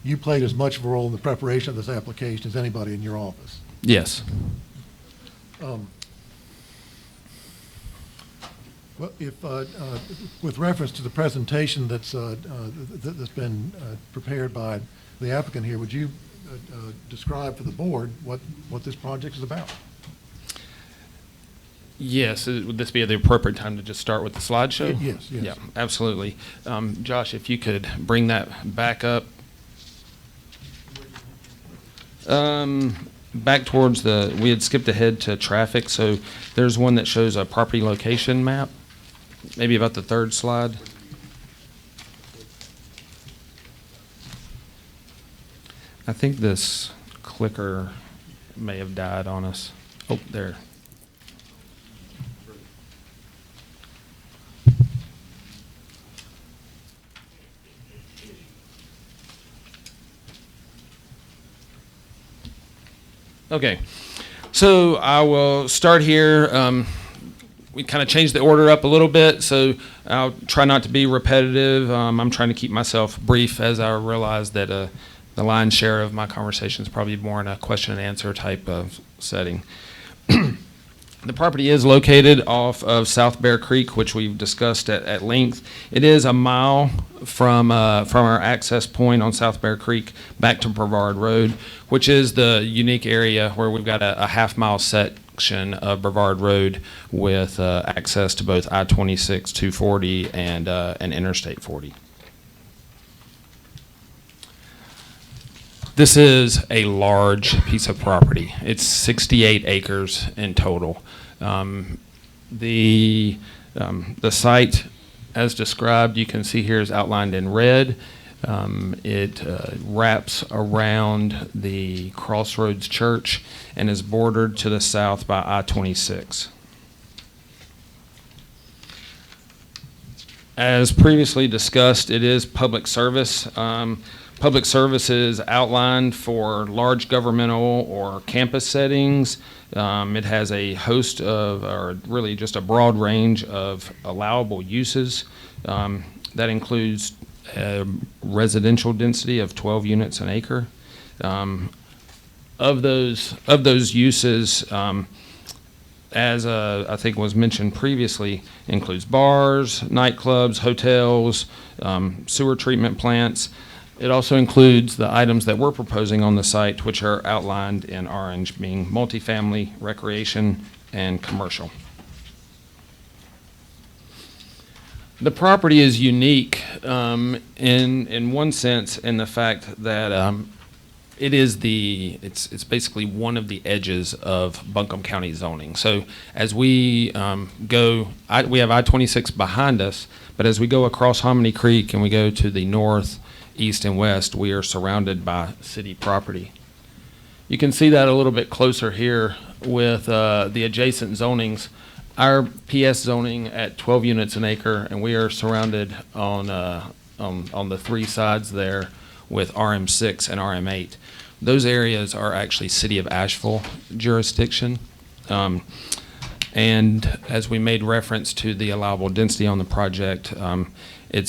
Speaker 3: you played as much of a role in the preparation of this application as anybody in your office?
Speaker 14: Yes.
Speaker 3: Well, if with reference to the presentation that's been prepared by the applicant here, would you describe for the board what this project is about?
Speaker 14: Yes, would this be the appropriate time to just start with the slideshow?
Speaker 3: Yes.
Speaker 14: Yeah, absolutely. Josh, if you could bring that back up. Back towards we had skipped ahead to traffic, so there's one that shows a property location map, maybe about the third slide. I think this clicker may have died on us. Oh, there. Okay, so I will start here. We kind of changed the order up a little bit, so I'll try not to be repetitive. I'm trying to keep myself brief, as I realize that the lion's share of my conversation is probably more in a question and answer type of setting. The property is located off of South Bear Creek, which we've discussed at length. It is a mile from our access point on South Bear Creek back to Brevard Road, which is the unique area where we've got a half-mile section of Brevard Road with access to both I-26, 240, and Interstate 40. This is a large piece of property. It's 68 acres in total. The site, as described, you can see here is outlined in red. It wraps around the Crossroads Church and is bordered to the south by I-26. As previously discussed, it is public service. Public services outlined for large governmental or campus settings. It has a host of, or really just a broad range of allowable uses. That includes residential density of 12 units an acre. Of those uses, as I think was mentioned previously, includes bars, nightclubs, hotels, sewer treatment plants. It also includes the items that we're proposing on the site, which are outlined in orange, being multifamily, recreation, and commercial. The property is unique in one sense in the fact that it's basically one of the edges of Buncombe County zoning. So as we we have I-26 behind us, but as we go across Hominy Creek and we go to the north, east, and west, we are surrounded by city property. You can see that a little bit closer here with the adjacent zonings. Our PS zoning at 12 units an acre, and we are surrounded on the three sides there with RM6 and RM8. Those areas are actually City of Asheville jurisdiction. And as we made reference to the allowable density on the project, it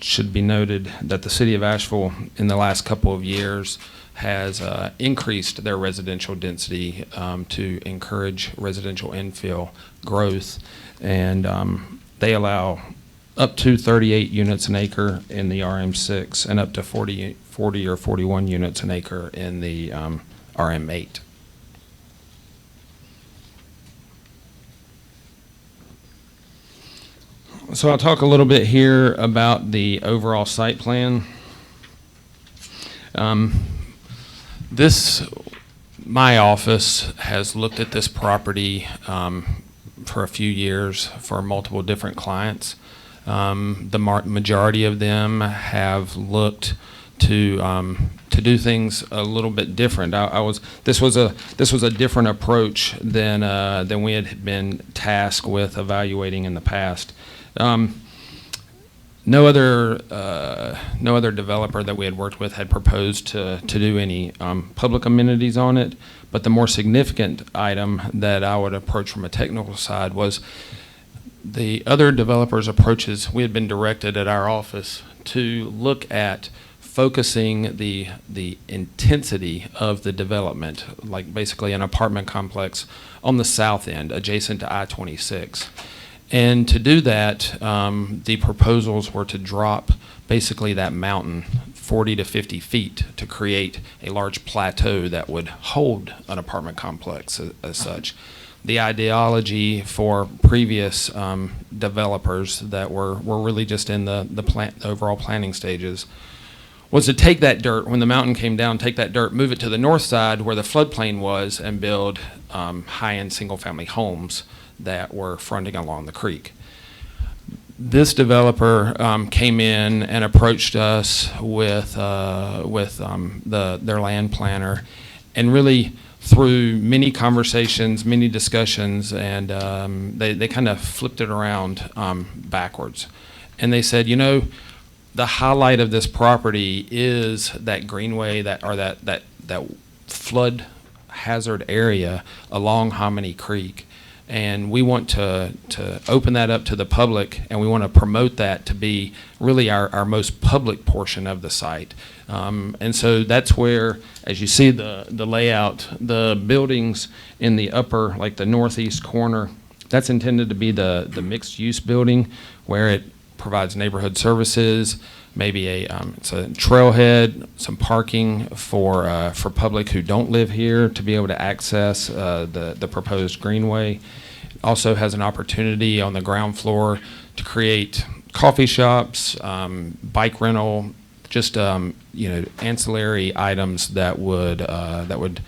Speaker 14: should be noted that the City of Asheville in the last couple of years has increased their residential density to encourage residential infill growth, and they allow up to 38 units an acre in the RM6 and up to 40 or 41 units an acre in the RM8. So I'll talk a little bit here about the overall site plan. My office has looked at this property for a few years for multiple different clients. The majority of them have looked to do things a little bit different. This was a different approach than we had been tasked with evaluating in the past. No other developer that we had worked with had proposed to do any public amenities on it, but the more significant item that I would approach from a technical side was the other developers' approaches. We had been directed at our office to look at focusing the intensity of the development, like basically an apartment complex on the south end, adjacent to I-26. And to do that, the proposals were to drop basically that mountain 40 to 50 feet to create a large plateau that would hold an apartment complex as such. The ideology for previous developers that were really just in the overall planning stages was to take that dirt, when the mountain came down, take that dirt, move it to the north side where the floodplain was, and build high-end single-family homes that were fronting along the creek. This developer came in and approached us with their land planner, and really through many conversations, many discussions, and they kind of flipped it around backwards. And they said, you know, the highlight of this property is that greenway, that flood hazard area along Hominy Creek. And we want to open that up to the public, and we want to promote that to be really our most public portion of the site. And so that's where, as you see the layout, the buildings in the upper, like the northeast corner, that's intended to be the mixed-use building where it provides neighborhood services, maybe it's a trailhead, some parking for public who don't live here to be able to access the proposed greenway. It also has an opportunity on the ground floor to create coffee shops, bike rental, just ancillary items that would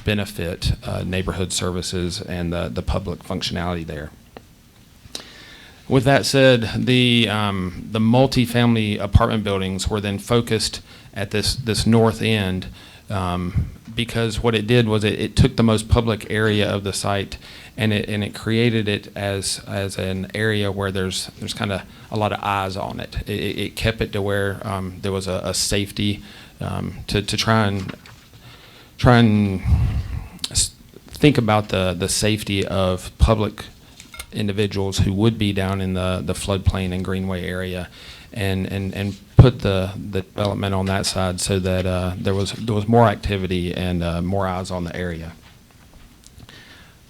Speaker 14: benefit neighborhood services and the public functionality there. With that said, the multifamily apartment buildings were then focused at this north end because what it did was it took the most public area of the site and it created it as an area where there's kind of a lot of eyes on it. It kept it to where there was a safety to try and think about the safety of public individuals who would be down in the floodplain and greenway area, and put the development on that side so that there was more activity and more eyes on the area.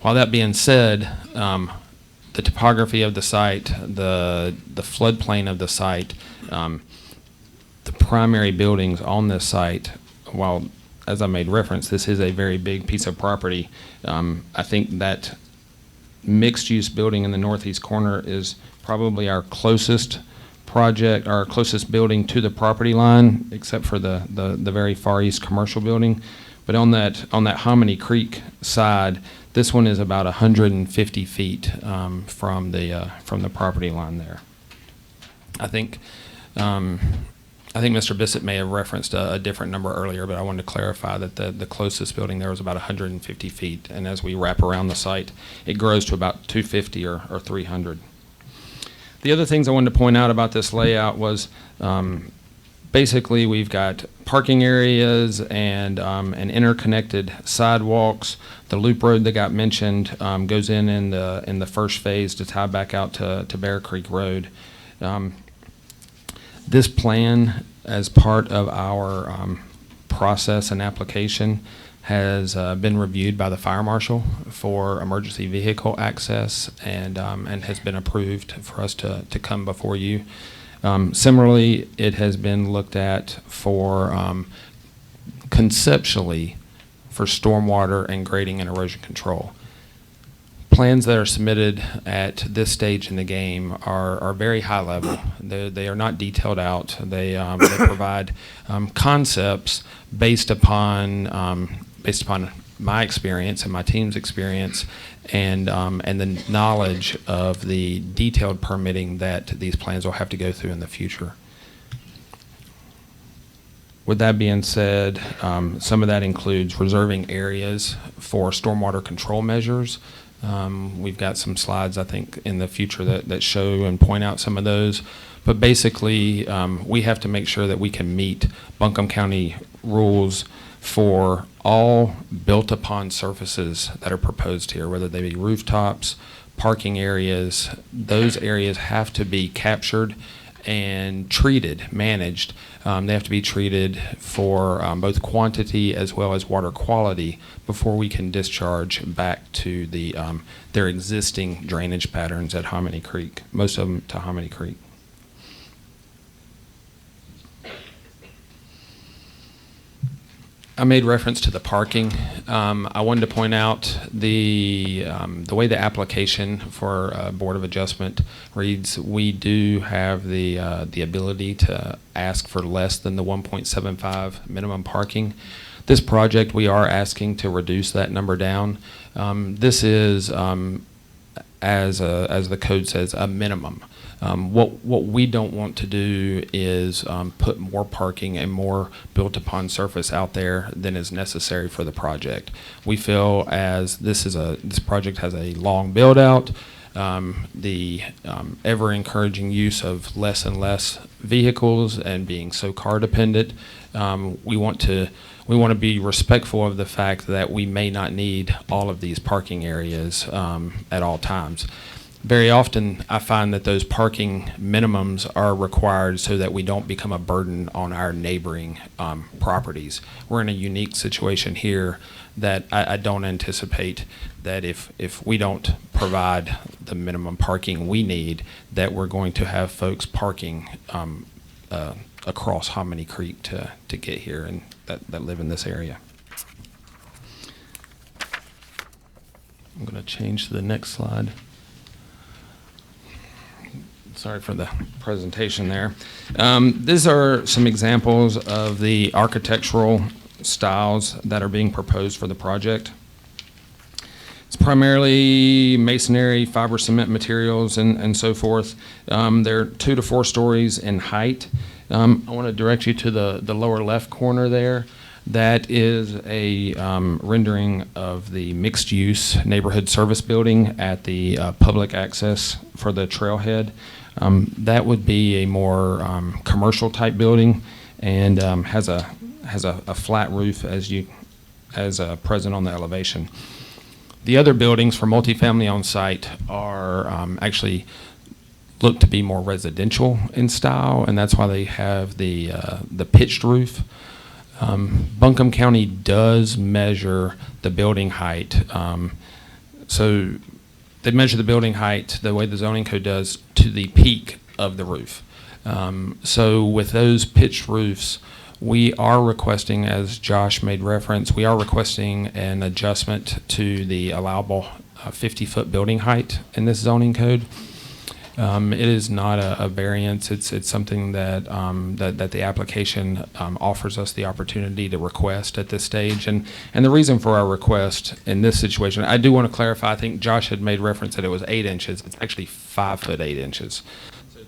Speaker 14: While that being said, the topography of the site, the floodplain of the site, the primary buildings on this site, while as I made reference, this is a very big piece of property, I think that mixed-use building in the northeast corner is probably our closest project, our closest building to the property line, except for the very far east commercial building. But on that Hominy Creek side, this one is about 150 feet from the property line there. I think Mr. Bissett may have referenced a different number earlier, but I wanted to clarify that the closest building there was about 150 feet, and as we wrap around the site, it grows to about 250 or 300. The other things I wanted to point out about this layout was basically we've got parking areas and interconnected sidewalks. The loop road that got mentioned goes in the first phase to tie back out to Bear Creek Road. This plan, as part of our process and application, has been reviewed by the fire marshal for emergency vehicle access and has been approved for us to come before you. Similarly, it has been looked at for conceptually for stormwater and grading and erosion control. Plans that are submitted at this stage in the game are very high level. They are not detailed out. They provide concepts based upon my experience and my team's experience and the knowledge of the detailed permitting that these plans will have to go through in the future. With that being said, some of that includes reserving areas for stormwater control measures. We've got some slides, I think, in the future that show and point out some of those. But basically, we have to make sure that we can meet Buncombe County rules for all built-upon surfaces that are proposed here, whether they be rooftops, parking areas. Those areas have to be captured and treated, managed. They have to be treated for both quantity as well as water quality before we can discharge back to their existing drainage patterns at Hominy Creek, most of them to Hominy Creek. I made reference to the parking. I wanted to point out the way the application for Board of Adjustment reads. We do have the ability to ask for less than the 1.75 minimum parking. This project, we are asking to reduce that number down. This is, as the code says, a minimum. What we don't want to do is put more parking and more built-upon surface out there than is necessary for the project. We feel as this project has a long build-out, the ever-encouraging use of less and less vehicles and being so car-dependent, we want to be respectful of the fact that we may not need all of these parking areas at all times. Very often, I find that those parking minimums are required so that we don't become a burden on our neighboring properties. We're in a unique situation here that I don't anticipate that if we don't provide the minimum parking we need, that we're going to have folks parking across Hominy Creek to get here and that live in this area. I'm going to change to the next slide. Sorry for the presentation there. These are some examples of the architectural styles that are being proposed for the project. It's primarily masonry, fiber cement materials, and so forth. They're 2 to 4 stories in height. I want to direct you to the lower left corner there. That is a rendering of the mixed-use neighborhood service building at the public access for the trailhead. That would be a more commercial type building and has a flat roof as present on the elevation. The other buildings for multifamily on site are actually look to be more residential in style, and that's why they have the pitched roof. Buncombe County does measure the building height. So they measure the building height the way the zoning code does to the peak of the roof. So with those pitched roofs, we are requesting, as Josh made reference, we are requesting an adjustment to the allowable 50-foot building height in this zoning code. It is not a variance. It's something that that the application offers us the opportunity to request at this stage. And the reason for our request in this situation, I do want to clarify. I think Josh had made reference that it was 8 inches. It's actually 5 foot 8 inches.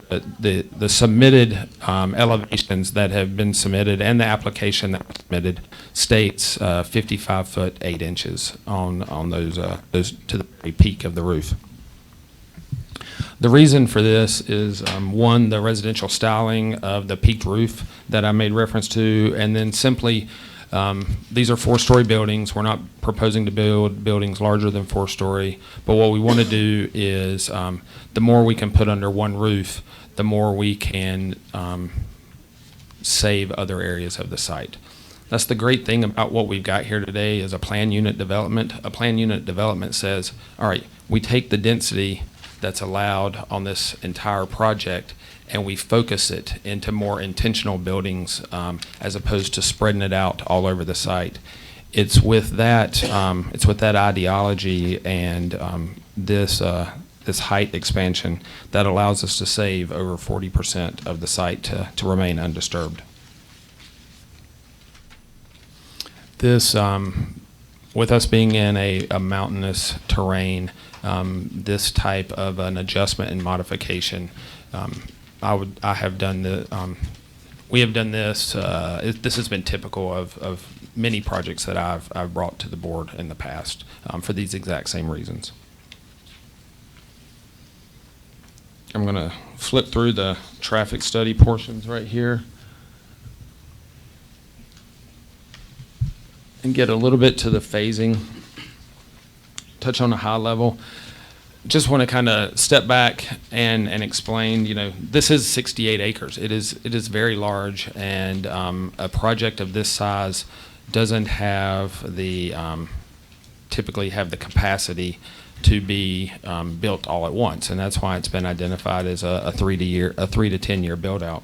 Speaker 14: The submitted elevations that have been submitted and the application that was submitted states 55 foot 8 inches on those to the very peak of the roof. The reason for this is, one, the residential styling of the peaked roof that I made reference to, and then simply, these are 4-story buildings. We're not proposing to build buildings larger than 4-story, but what we want to do is, the more we can put under one roof, the more we can save other areas of the site. That's the great thing about what we've got here today is a plan unit development. A plan unit development says, all right, we take the density that's allowed on this entire project and we focus it into more intentional buildings as opposed to spreading it out all over the site. It's with that ideology and this height expansion that allows us to save over 40% of the site to remain undisturbed. This, with us being in a mountainous terrain, this type of an adjustment and modification, I have done we have done this. This has been typical of many projects that I've brought to the board in the past for these exact same reasons. I'm going to flip through the traffic study portions right here and get a little bit to the phasing, touch on a high level. Just want to kind of step back and explain, this is 68 acres. It is very large, and a project of this size doesn't have typically have the capacity to be built all at once, and that's why it's been identified as a 3 to 10 year build out.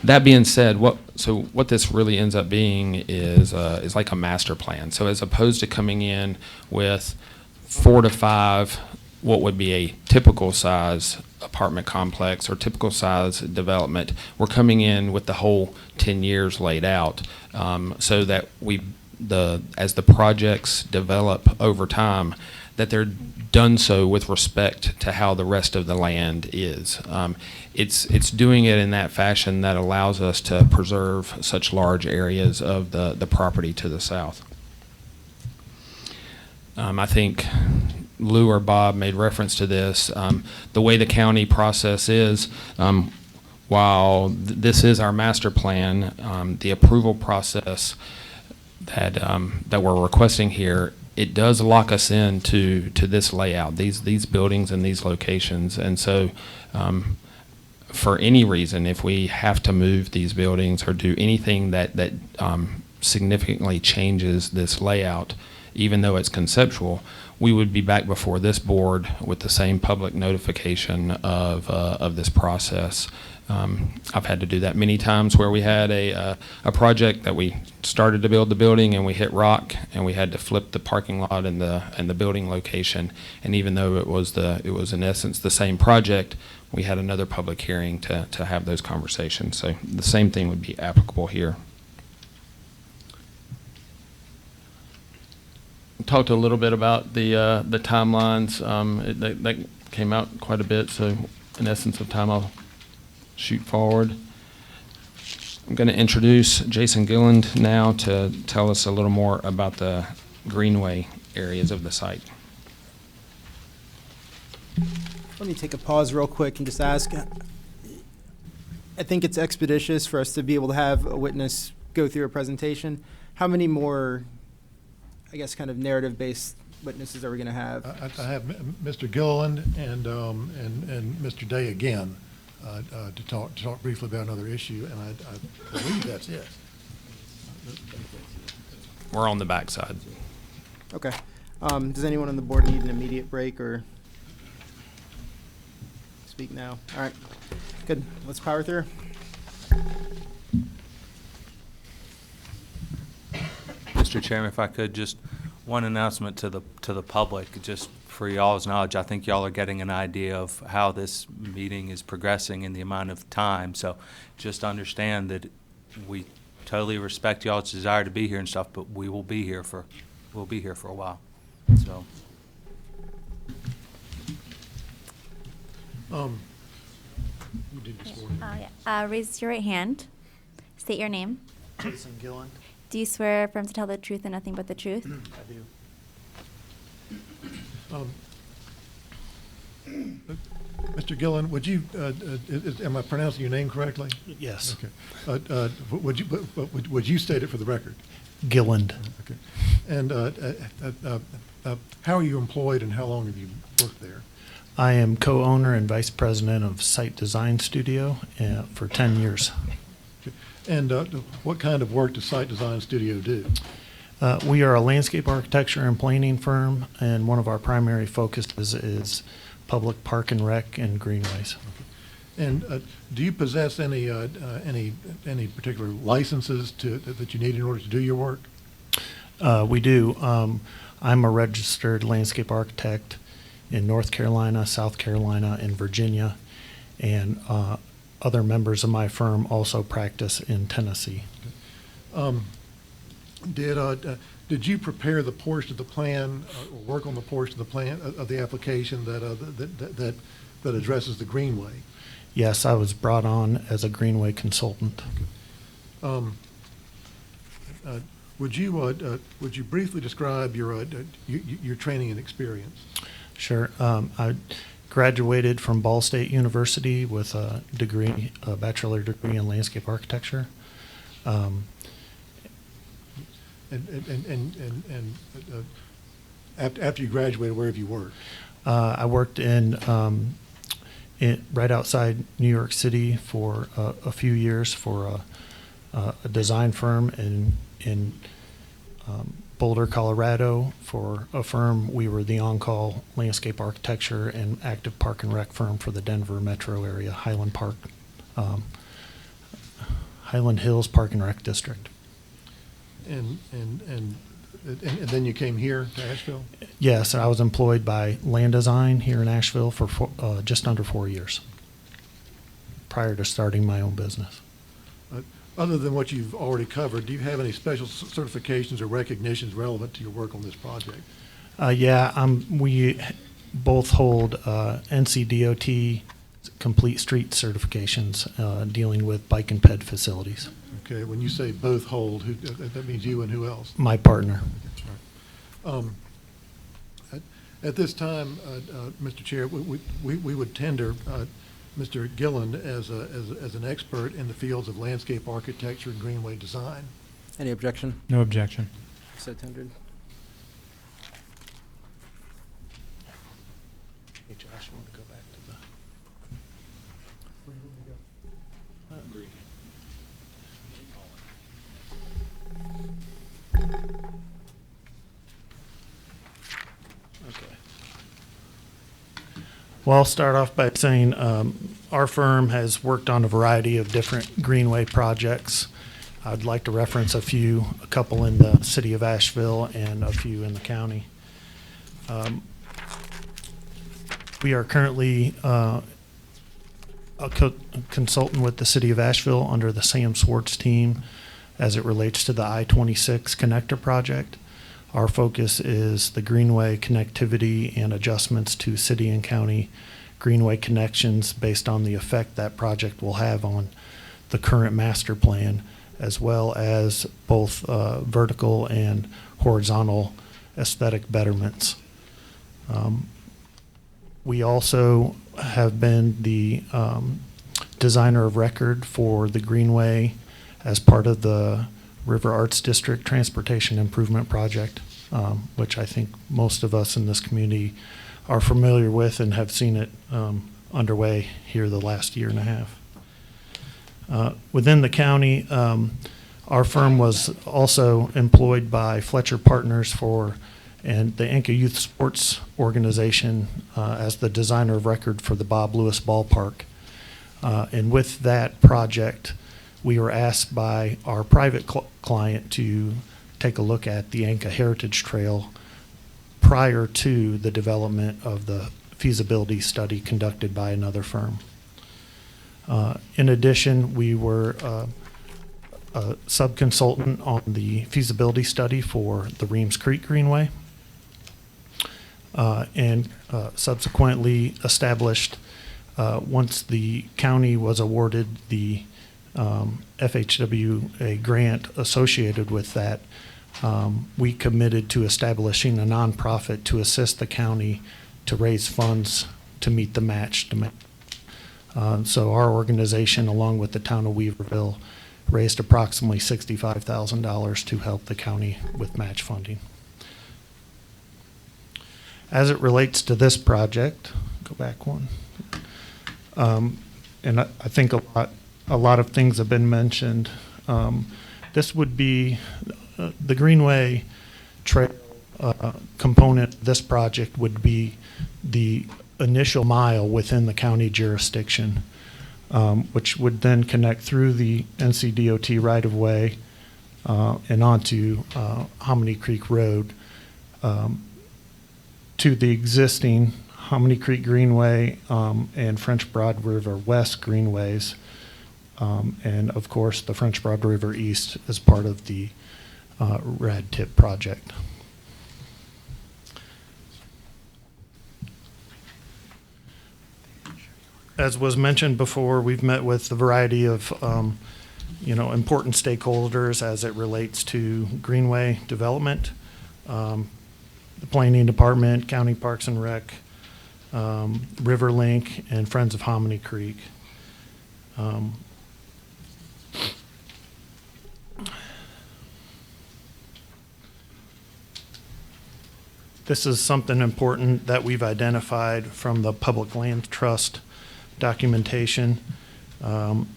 Speaker 14: That being said, what this really ends up being is like a master plan. So as opposed to coming in with 4 to 5, what would be a typical size apartment complex or typical size development, we're coming in with the whole 10 years laid out, so that as the projects develop over time, that they're done so with respect to how the rest of the land is. It's doing it in that fashion that allows us to preserve such large areas of the property to the south. I think Lou or Bob made reference to this. The way the county process is, while this is our master plan, the approval process that we're requesting here, it does lock us into this layout, these buildings and these locations. And so for any reason, if we have to move these buildings or do anything that significantly changes this layout, even though it's conceptual, we would be back before this board with the same public notification of this process. I've had to do that many times where we had a project that we started to build the building and we hit rock and we had to flip the parking lot and the building location. And even though it was in essence the same project, we had another public hearing to have those conversations. So the same thing would be applicable here. Talked a little bit about the timelines. That came out quite a bit. So in essence of time, I'll shoot forward. I'm going to introduce Jason Gilland now to tell us a little more about the greenway areas of the site.
Speaker 1: Let me take a pause real quick and just ask. I think it's expeditious for us to be able to have a witness go through a presentation. How many more, I guess, kind of narrative-based witnesses are we going to have?
Speaker 3: I have Mr. Gilliland and Mr. Day again to talk briefly about another issue, and I believe that's it.
Speaker 14: We're on the back side.
Speaker 1: Okay. Does anyone on the board need an immediate break or speak now? All right. Good. Let's power through.
Speaker 7: Mr. Chairman, if I could, just one announcement to the public, just for y'all's knowledge. I think y'all are getting an idea of how this meeting is progressing in the amount of time. So just understand that we totally respect y'all's desire to be here and stuff, but we'll be here for a while. So.
Speaker 3: You did this morning.
Speaker 5: Raise your right hand. State your name.
Speaker 12: Jason Gilland.
Speaker 5: Do you swear or affirm to tell the truth and nothing but the truth?
Speaker 12: I do.
Speaker 3: Mr. Gillen, would you, am I pronouncing your name correctly?
Speaker 12: Yes.
Speaker 3: Okay. Would you state it for the record?
Speaker 12: Gilland.
Speaker 3: Okay. And how are you employed and how long have you worked there?
Speaker 12: I am co-owner and vice president of Site Design Studio for 10 years.
Speaker 3: Okay. And what kind of work does Site Design Studio do?
Speaker 12: We are a landscape architecture and planning firm, and one of our primary focuses is public park and rec and greenways.
Speaker 3: Okay. And do you possess any particular licenses that you need in order to do your work?
Speaker 12: We do. I'm a registered landscape architect in North Carolina, South Carolina, and Virginia, and other members of my firm also practice in Tennessee.
Speaker 3: Okay. Did you prepare the portion of the plan or work on the portion of the plan of the application that addresses the greenway?
Speaker 12: Yes, I was brought on as a greenway consultant.
Speaker 3: Okay. Would you briefly describe your training and experience?
Speaker 12: Sure. I graduated from Ball State University with a degree, a bachelor degree in landscape architecture.
Speaker 3: After you graduated, where have you worked?
Speaker 12: I worked in right outside New York City for a few years for a design firm in Boulder, Colorado. For a firm, we were the on-call landscape architecture and active park and rec firm for the Denver metro area, Highland Park. Highland Hills Park and Rec District.
Speaker 3: And then you came here to Asheville?
Speaker 12: Yes, I was employed by Land Design here in Asheville for just under 4 years prior to starting my own business.
Speaker 3: Other than what you've already covered, do you have any special certifications or recognitions relevant to your work on this project?
Speaker 12: We both hold NCDOT complete street certifications dealing with bike and ped facilities.
Speaker 3: Okay, when you say both hold, that means you and who else?
Speaker 12: My partner.
Speaker 3: At this time, Mr. Chair, we would tender Mr. Gilland as an expert in the fields of landscape architecture and greenway design.
Speaker 1: Any objection?
Speaker 2: No objection.
Speaker 1: So tendered.
Speaker 12: Hey, Josh, you want to go back to the... Okay. Well, I'll start off by saying our firm has worked on a variety of different greenway projects. I'd like to reference a couple in the city of Asheville and a few in the county. We are currently a consultant with the city of Asheville under the Sam Swartz team as it relates to the I-26 connector project. Our focus is the greenway connectivity and adjustments to city and county greenway connections based on the effect that project will have on the current master plan, as well as both vertical and horizontal aesthetic betterments. We also have been the designer of record for the greenway as part of the River Arts District Transportation Improvement Project, which I think most of us in this community are familiar with and have seen it underway here the last year and a half. Within the county, our firm was also employed by Fletcher Partners and the Anka Youth Sports Organization as the designer of record for the Bob Lewis Ballpark. And with that project, we were asked by our private client to take a look at the Anka Heritage Trail prior to the development of the feasibility study conducted by another firm. In addition, we were a sub-consultant on the feasibility study for the Reams Creek Greenway, and subsequently established, once the county was awarded the FHWA grant associated with that, we committed to establishing a nonprofit to assist the county to raise funds to meet the match demand. So our organization, along with the town of Weaverville, raised approximately $65,000 to help the county with match funding. As it relates to this project, go back one. And I think a lot of things have been mentioned. This would be the Greenway Trail component of this project would be the initial mile within the county jurisdiction, which would then connect through the NCDOT right-of-way and onto Hominy Creek Road to the existing Hominy Creek Greenway and French Broad River West Greenways, and of course the French Broad River East as part of the Rad Tip project. As was mentioned before, we've met with a variety of important stakeholders as it relates to greenway development, the planning department, county parks and rec, Riverlink, and Friends of Hominy Creek. This is something important that we've identified from the Public Land Trust documentation, and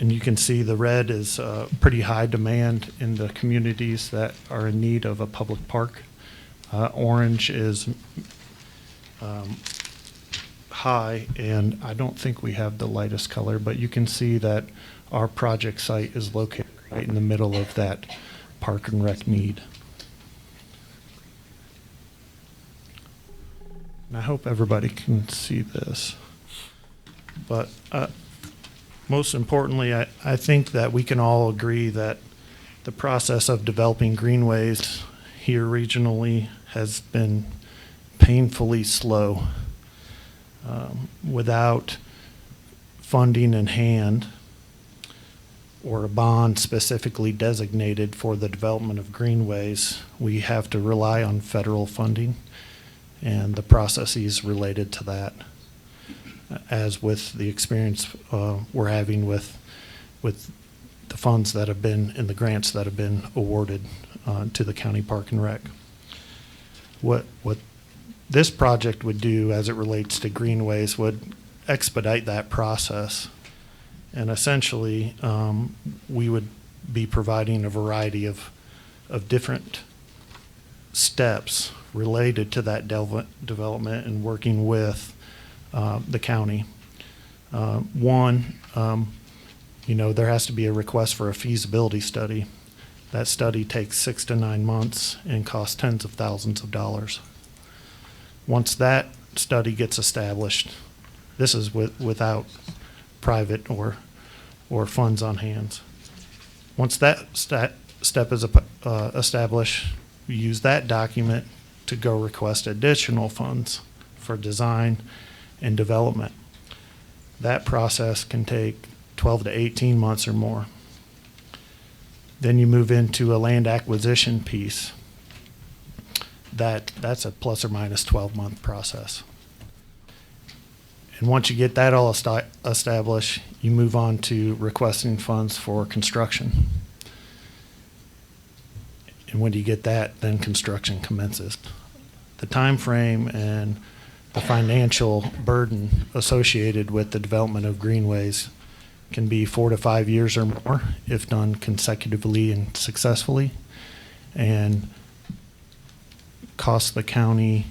Speaker 12: you can see the red is pretty high demand in the communities that are in need of a public park. Orange is high, and I don't think we have the lightest color, but you can see that our project site is located right in the middle of that park and rec need. And I hope everybody can see this. But most importantly, I think that we can all agree that the process of developing greenways here regionally has been painfully slow. Without funding in hand or a bond specifically designated for the development of greenways, we have to rely on federal funding and the processes related to that, as with the experience we're having with the funds that have been and the grants that have been awarded to the county park and rec. What this project would do as it relates to greenways would expedite that process. And essentially, we would be providing a variety of different steps related to that development and working with the county. One, there has to be a request for a feasibility study. That study takes 6 to 9 months and costs tens of thousands of dollars. Once that study gets established, this is without private or funds on hands. Once that step is established, we use that document to go request additional funds for design and development. That process can take 12 to 18 months or more. Then you move into a land acquisition piece. That's a plus or minus 12-month process. And once you get that all established, you move on to requesting funds for construction. And when you get that, then construction commences. The time frame and the financial burden associated with the development of greenways can be 4 to 5 years or more if done consecutively and successfully, and cost the county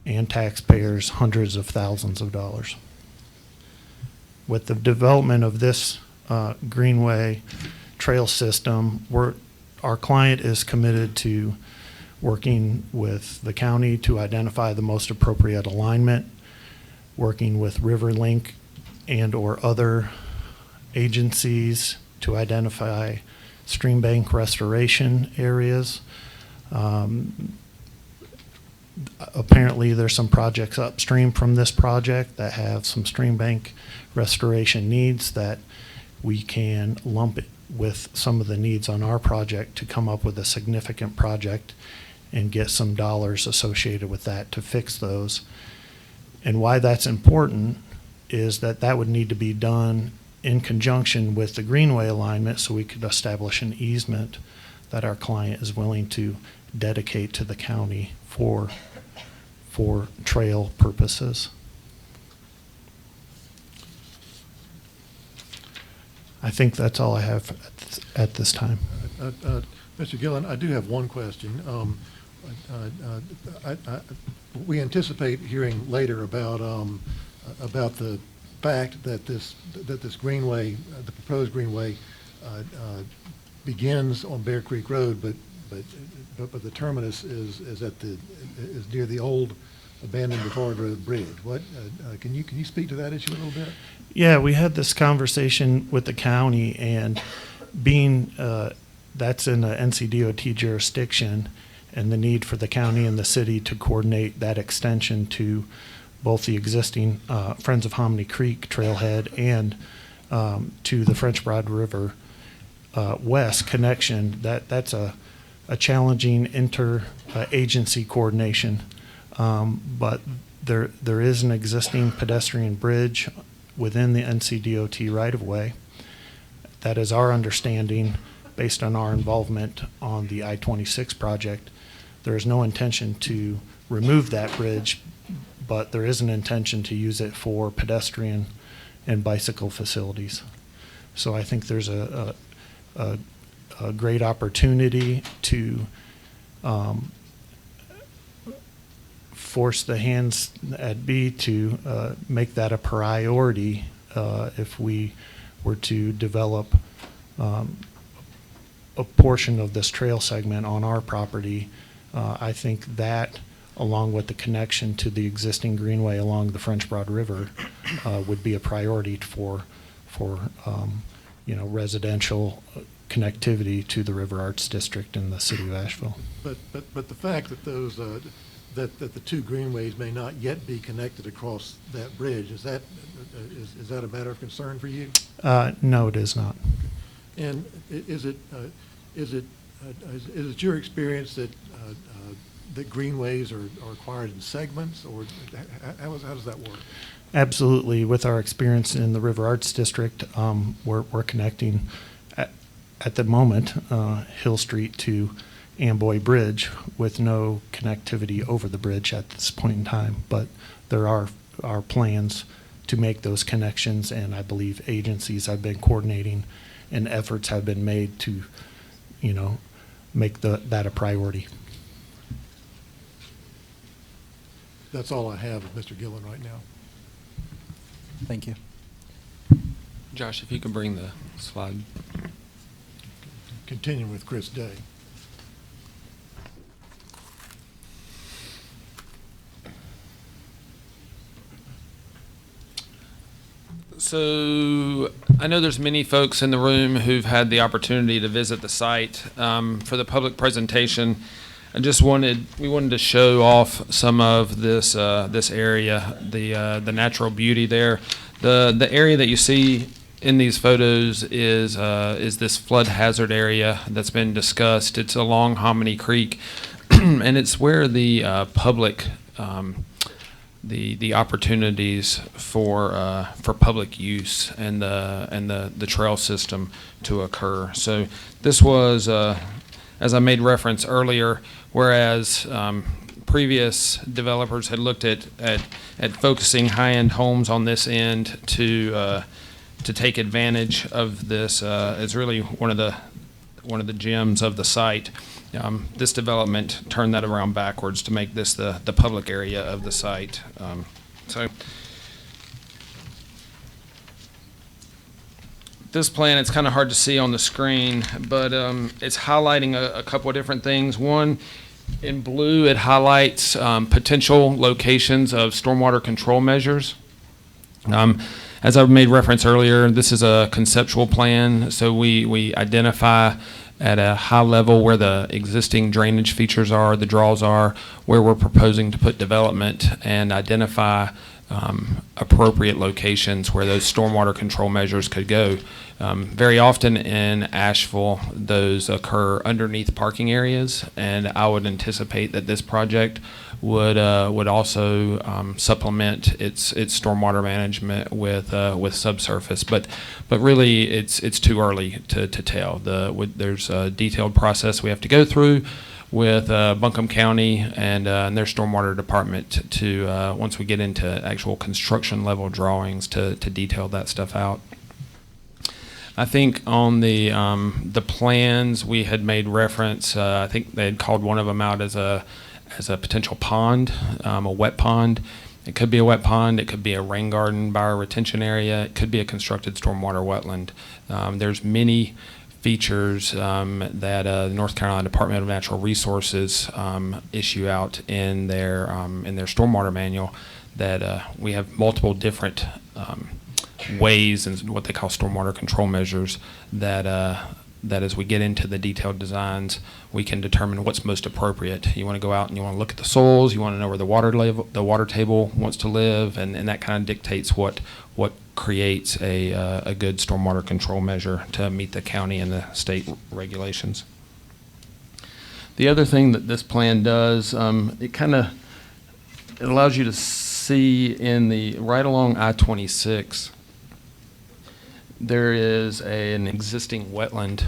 Speaker 12: and taxpayers hundreds of thousands of dollars. With the development of this greenway trail system, our client is committed to working with the county to identify the most appropriate alignment, working with RiverLink and or other agencies to identify stream bank restoration areas. Apparently there's some projects upstream from this project that have some stream bank restoration needs that we can lump it with some of the needs on our project to come up with a significant project and get some dollars associated with that to fix those. And why that's important is that would need to be done in conjunction with the greenway alignment so we could establish an easement that our client is willing to dedicate to the county for trail purposes. I think that's all I have at this time.
Speaker 3: Mr. Gillen, I do have one question. We anticipate hearing later about the fact that this greenway, the proposed greenway, begins on Bear Creek Road, but the terminus is near the old abandoned Brevard Road Bridge. What can you speak to that issue a little bit?
Speaker 12: Yeah, we had this conversation with the county, and being that's in the NCDOT jurisdiction, and the need for the county and the city to coordinate that extension to both the existing Friends of Hominy Creek trailhead and to the French Broad River west connection. That's a challenging inter-agency coordination. But there is an existing pedestrian bridge within the NCDOT right-of-way. That is our understanding based on our involvement on the I-26 project. There is no intention to remove that bridge, but there is an intention to use it for pedestrian and bicycle facilities. So I think there's a great opportunity to force the hands at B to make that a priority if we were to develop a portion of this trail segment on our property. I think that, along with the connection to the existing greenway along the French Broad River, would be a priority for residential connectivity to the River Arts District in the city of Asheville.
Speaker 3: But the fact that those, that the two greenways may not yet be connected across that bridge, is that a matter of concern for you?
Speaker 12: No, it is not.
Speaker 3: And is it your experience that that greenways are acquired in segments, or how does that work?
Speaker 12: Absolutely. With our experience in the River Arts District, we're connecting at the moment Hill Street to Amboy Bridge with no connectivity over the bridge at this point in time. But there are plans to make those connections, and I believe agencies have been coordinating and efforts have been made to, make that a priority.
Speaker 3: That's all I have of Mr. Gillen right now.
Speaker 9: Thank you.
Speaker 14: Josh, if you could bring the slide.
Speaker 3: Continuing with Chris Day.
Speaker 14: So I know there's many folks in the room who've had the opportunity to visit the site. For the public presentation, we wanted to show off some of this this area, the natural beauty there. The area that you see in these photos is this flood hazard area that's been discussed. It's along Hominy Creek, and it's where the public the opportunities for public use and the trail system to occur. So this was, as I made reference earlier, whereas previous developers had looked at focusing high-end homes on this end to take advantage of this, it's really one of the gems of the site. This development turned that around backwards to make this the public area of the site. So this plan, it's kind of hard to see on the screen, but it's highlighting a couple of different things. One, in blue, it highlights potential locations of stormwater control measures. As I made reference earlier, this is a conceptual plan, so we identify at a high level where the existing drainage features are, the draws are, where we're proposing to put development, and identify appropriate locations where those stormwater control measures could go. Very often in Asheville, those occur underneath parking areas, and I would anticipate that this project would also supplement its stormwater management with subsurface. But really, it's too early to tell. There's a detailed process we have to go through with Buncombe County and their stormwater department to once we get into actual construction level drawings to detail that stuff out. I think on the plans we had made reference. I think they had called one of them out as a potential pond, a wet pond. It could be a wet pond. It could be a rain garden, bioretention area. It could be a constructed stormwater wetland. There's many features that the North Carolina Department of Natural Resources issue out in their stormwater manual that we have multiple different ways and what they call stormwater control measures that as we get into the detailed designs, we can determine what's most appropriate. You want to go out and you want to look at the soils, you want to know where the water table wants to live, and that kind of dictates what creates a good stormwater control measure to meet the county and the state regulations. The other thing that this plan does, it allows you to see right along I-26, there is an existing wetland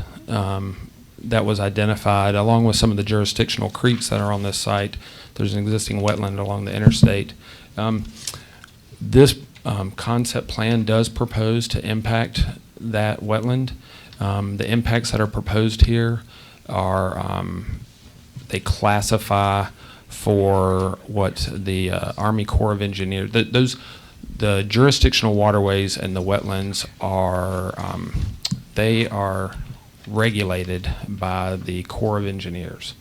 Speaker 14: that was identified along with some of the jurisdictional creeks that are on this site. There's an existing wetland along the interstate. This concept plan does propose to impact that wetland. The impacts that are proposed here are they classify for what the Army Corps of Engineers, the jurisdictional waterways and the wetlands are, they are regulated by the Corps of Engineers.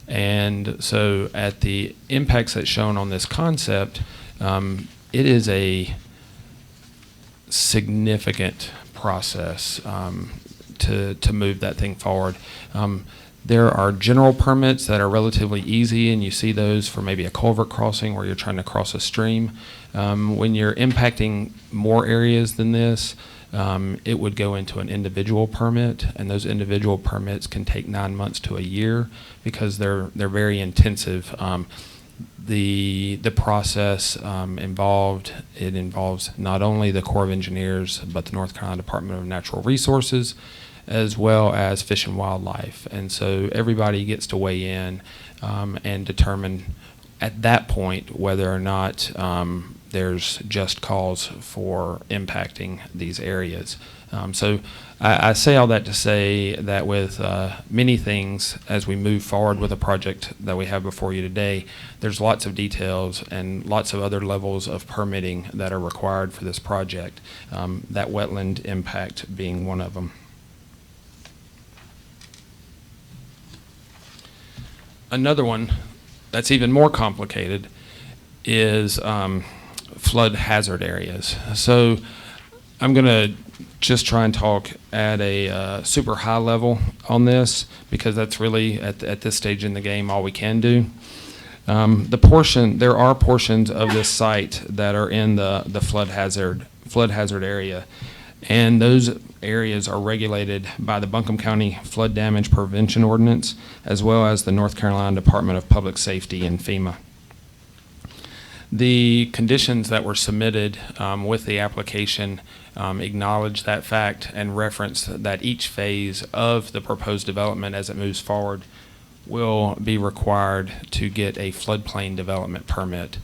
Speaker 14: And so at the impacts that's shown on this concept, it is a significant process to move that thing forward. There are general permits that are relatively easy, and you see those for maybe a culvert crossing where you're trying to cross a stream. When you're impacting more areas than this, it would go into an individual permit, and those individual permits can take 9 months to a year because they're very intensive. The process it involves not only the Corps of Engineers, but the North Carolina Department of Natural Resources, as well as Fish and Wildlife. And so everybody gets to weigh in and determine at that point whether or not there's just cause for impacting these areas. So I say all that to say that with many things, as we move forward with a project that we have before you today, there's lots of details and lots of other levels of permitting that are required for this project, that wetland impact being one of them. Another one that's even more complicated is flood hazard areas. So I'm going to just try and talk at a super high level on this because that's really at this stage in the game all we can do. There are portions of this site that are in the flood hazard area, and those areas are regulated by the Buncombe County Flood Damage Prevention Ordinance, as well as the North Carolina Department of Public Safety and FEMA. The conditions that were submitted with the application acknowledge that fact and reference that each phase of the proposed development as it moves forward will be required to get a floodplain development permit.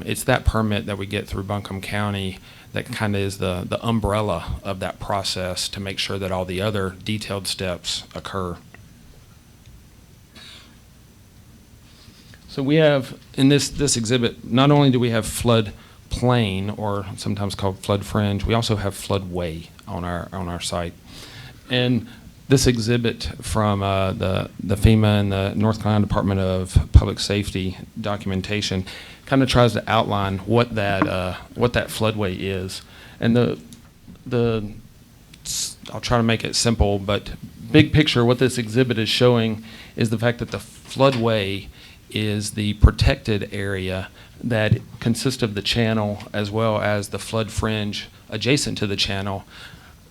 Speaker 14: It's that permit that we get through Buncombe County that kind of is the umbrella of that process to make sure that all the other detailed steps occur. So we have, in this exhibit, not only do we have flood plain, or sometimes called flood fringe, we also have floodway on our site. And this exhibit from the FEMA and the North Carolina Department of Public Safety documentation kind of tries to outline what that floodway is. And I'll try to make it simple, but big picture, what this exhibit is showing is the fact that the floodway is the protected area that consists of the channel as well as the flood fringe adjacent to the channel,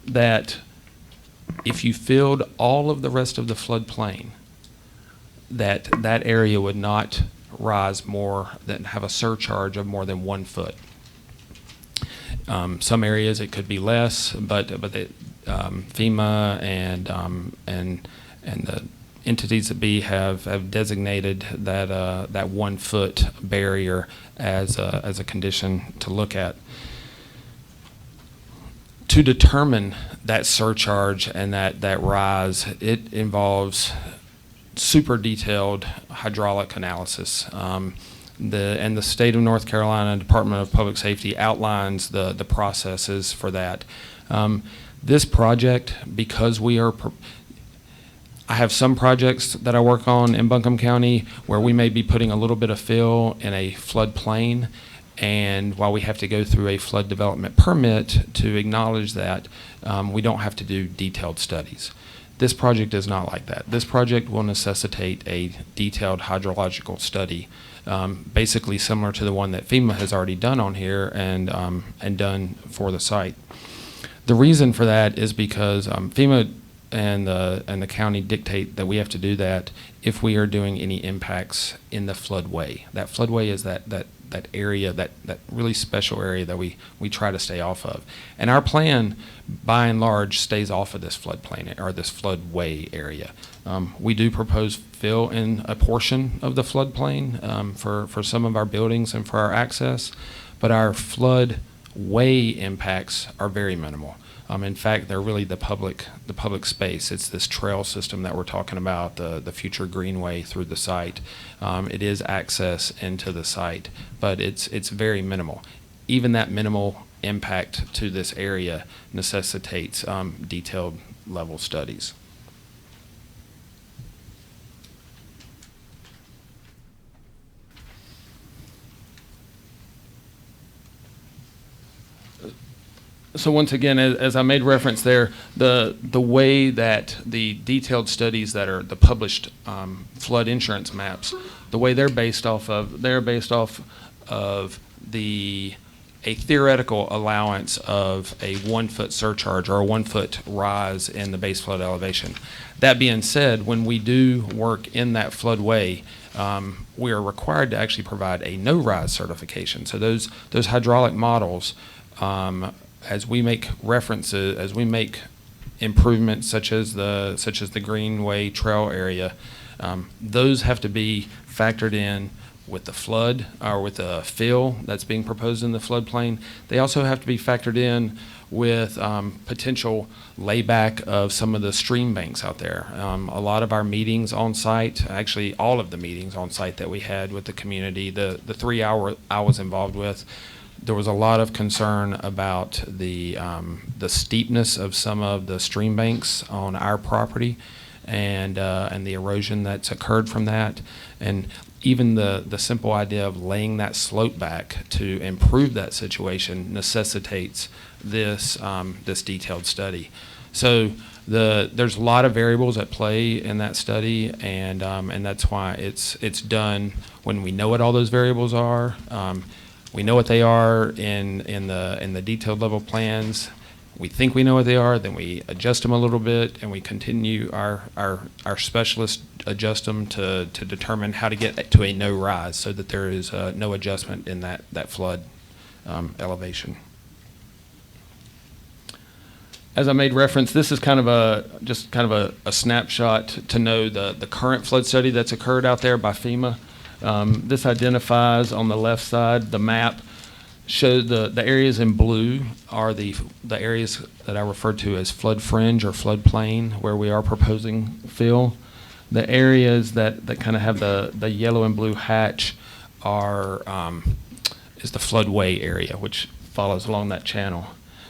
Speaker 14: that if you filled all of the rest of the floodplain, that area would not rise more than have a surcharge of more than 1 foot. Some areas it could be less, but FEMA and the entities that have designated that 1 foot barrier as a condition to look at. To determine that surcharge and that rise, it involves super detailed hydraulic analysis. The state of North Carolina Department of Public Safety outlines the processes for that. This project, because I have some projects that I work on in Buncombe County where we may be putting a little bit of fill in a floodplain, and while we have to go through a flood development permit to acknowledge that, we don't have to do detailed studies. This project is not like that. This project will necessitate a detailed hydrological study, basically similar to the one that FEMA has already done on here and done for the site. The reason for that is because FEMA and the county dictate that we have to do that if we are doing any impacts in the floodway. That floodway is that area, that really special area that we try to stay off of. And our plan, by and large, stays off of this floodplain or this floodway area. We do propose fill in a portion of the floodplain for some of our buildings and for our access, but our floodway impacts are very minimal. In fact, they're really the public space. It's this trail system that we're talking about, the future greenway through the site. It is access into the site, but it's very minimal. Even that minimal impact to this area necessitates detailed level studies. So once again, as I made reference there, the way that the detailed studies that are the published flood insurance maps, the way they're based off of a theoretical allowance of a 1 foot surcharge or a 1 foot rise in the base flood elevation. That being said, when we do work in that floodway, we are required to actually provide a no-rise certification. So those hydraulic models, as we make references, as we make improvements such as the Greenway Trail area, those have to be factored in with the flood or with the fill that's being proposed in the floodplain. They also have to be factored in with potential layback of some of the stream banks out there. A lot of our meetings on site, actually all of the meetings on site that we had with the community, the 3 hour I was involved with, there was a lot of concern about the steepness of some of the stream banks on our property and the erosion that's occurred from that. And even the simple idea of laying that slope back to improve that situation necessitates this detailed study. So there's a lot of variables at play in that study, and that's why it's done when we know what all those variables are. We know what they are in the detailed level plans. We think we know what they are, then we adjust them a little bit, and we continue our specialists adjust them to determine how to get to a no rise, so that there is no adjustment in that flood elevation. As I made reference, this is kind of a snapshot to know the current flood study that's occurred out there by FEMA. This identifies on the left side, the map shows the areas in blue are the areas that I refer to as flood fringe or floodplain, where we are proposing fill. The areas that kind of have the yellow and blue hatch is the floodway area, which follows along that channel.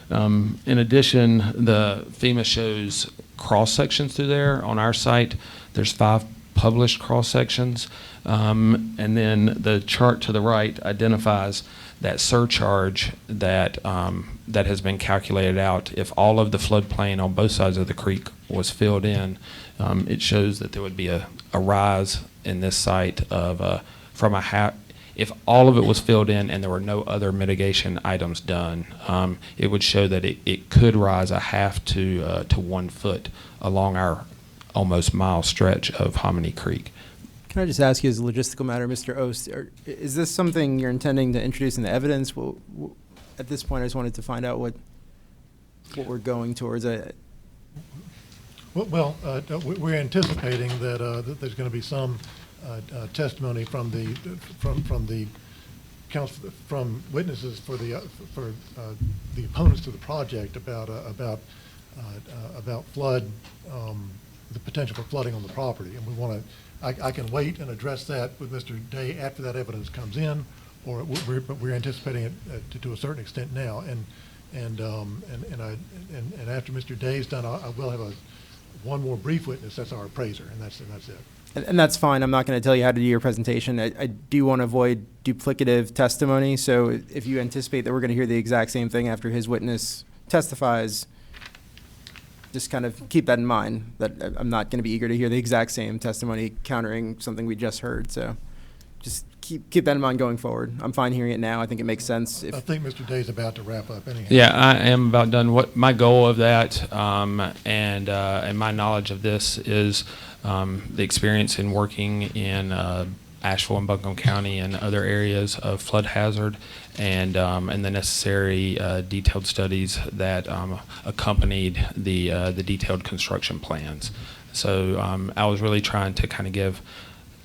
Speaker 14: In addition, the FEMA shows cross sections through there. On our site, there's 5 published cross sections. And then the chart to the right identifies that surcharge that has been calculated out. If all of the floodplain on both sides of the creek was filled in, it shows that there would be a rise in this site of from a half. If all of it was filled in and there were no other mitigation items done, it would show that it could rise a half to 1 foot along our almost mile stretch of Hominy Creek.
Speaker 1: Can I just ask you as a logistical matter, Mr. Ost, is this something you're intending to introduce in the evidence? At this point, I just wanted to find out what we're going towards.
Speaker 3: Well, we're anticipating that there's going to be some testimony from witnesses for the opponents to the project about flood, the potential for flooding on the property, and we want to. I can wait and address that with Mr. Day after that evidence comes in, but we're anticipating it to a certain extent now. And after Mr. Day's done, I will have one more brief witness. That's our appraiser, and that's it.
Speaker 1: And that's fine. I'm not going to tell you how to do your presentation. I do want to avoid duplicative testimony. So if you anticipate that we're going to hear the exact same thing after his witness testifies, just kind of keep that in mind, that I'm not going to be eager to hear the exact same testimony countering something we just heard. So just keep that in mind going forward. I'm fine hearing it now. I think it makes sense.
Speaker 3: I think Mr. Day's about to wrap up anyhow.
Speaker 14: Yeah, I am about done. What my goal of that and my knowledge of this is the experience in working in Asheville and Buncombe County and other areas of flood hazard, and the necessary detailed studies that accompanied the detailed construction plans. So I was really trying to kind of give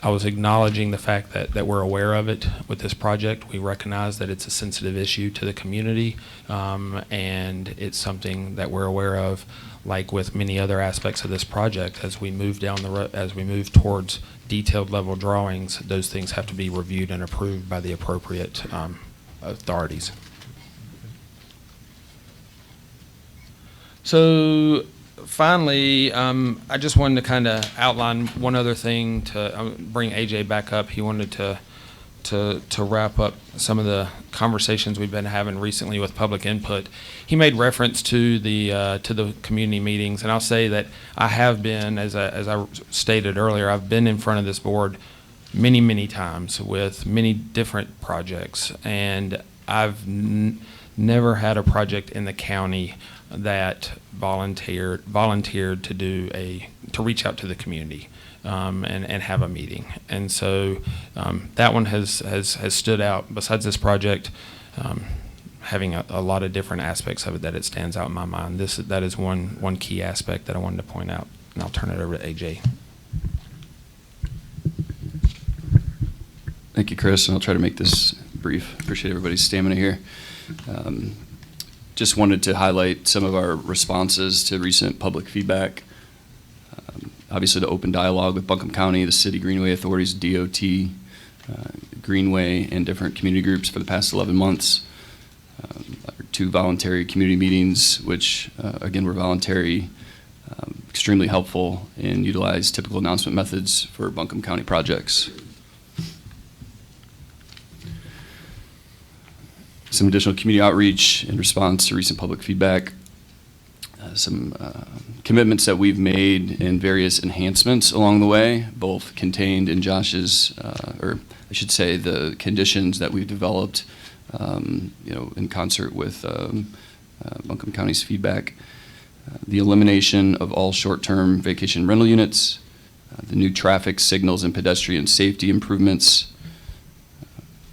Speaker 14: I was acknowledging the fact that we're aware of it with this project. We recognize that it's a sensitive issue to the community, and it's something that we're aware of, like with many other aspects of this project. As we move down the road, as we move towards detailed level drawings, those things have to be reviewed and approved by the appropriate authorities. So finally, I just wanted to kind of outline one other thing to bring AJ back up. He wanted to wrap up some of the conversations we've been having recently with public input. He made reference to the community meetings, and I'll say that I have been, as I stated earlier, I've been in front of this board many times with many different projects, and I've never had a project in the county that volunteered to reach out to the community and have a meeting. And so that one has stood out. Besides this project, having a lot of different aspects of it, that it stands out in my mind. That is one key aspect that I wanted to point out. And I'll turn it over to AJ.
Speaker 6: Thank you, Chris, and I'll try to make this brief. Appreciate everybody's stamina here. Just wanted to highlight some of our responses to recent public feedback. Obviously, the open dialogue with Buncombe County, the City Greenway Authorities, DOT, Greenway, and different community groups for the past 11 months. Our 2 voluntary community meetings, which, again, were voluntary, extremely helpful, and utilize typical announcement methods for Buncombe County projects. Some additional community outreach in response to recent public feedback. Some commitments that we've made and various enhancements along the way, both contained in Josh's, or I should say the conditions that we've developed, in concert with Buncombe County's feedback. The elimination of all short-term vacation rental units, the new traffic signals and pedestrian safety improvements,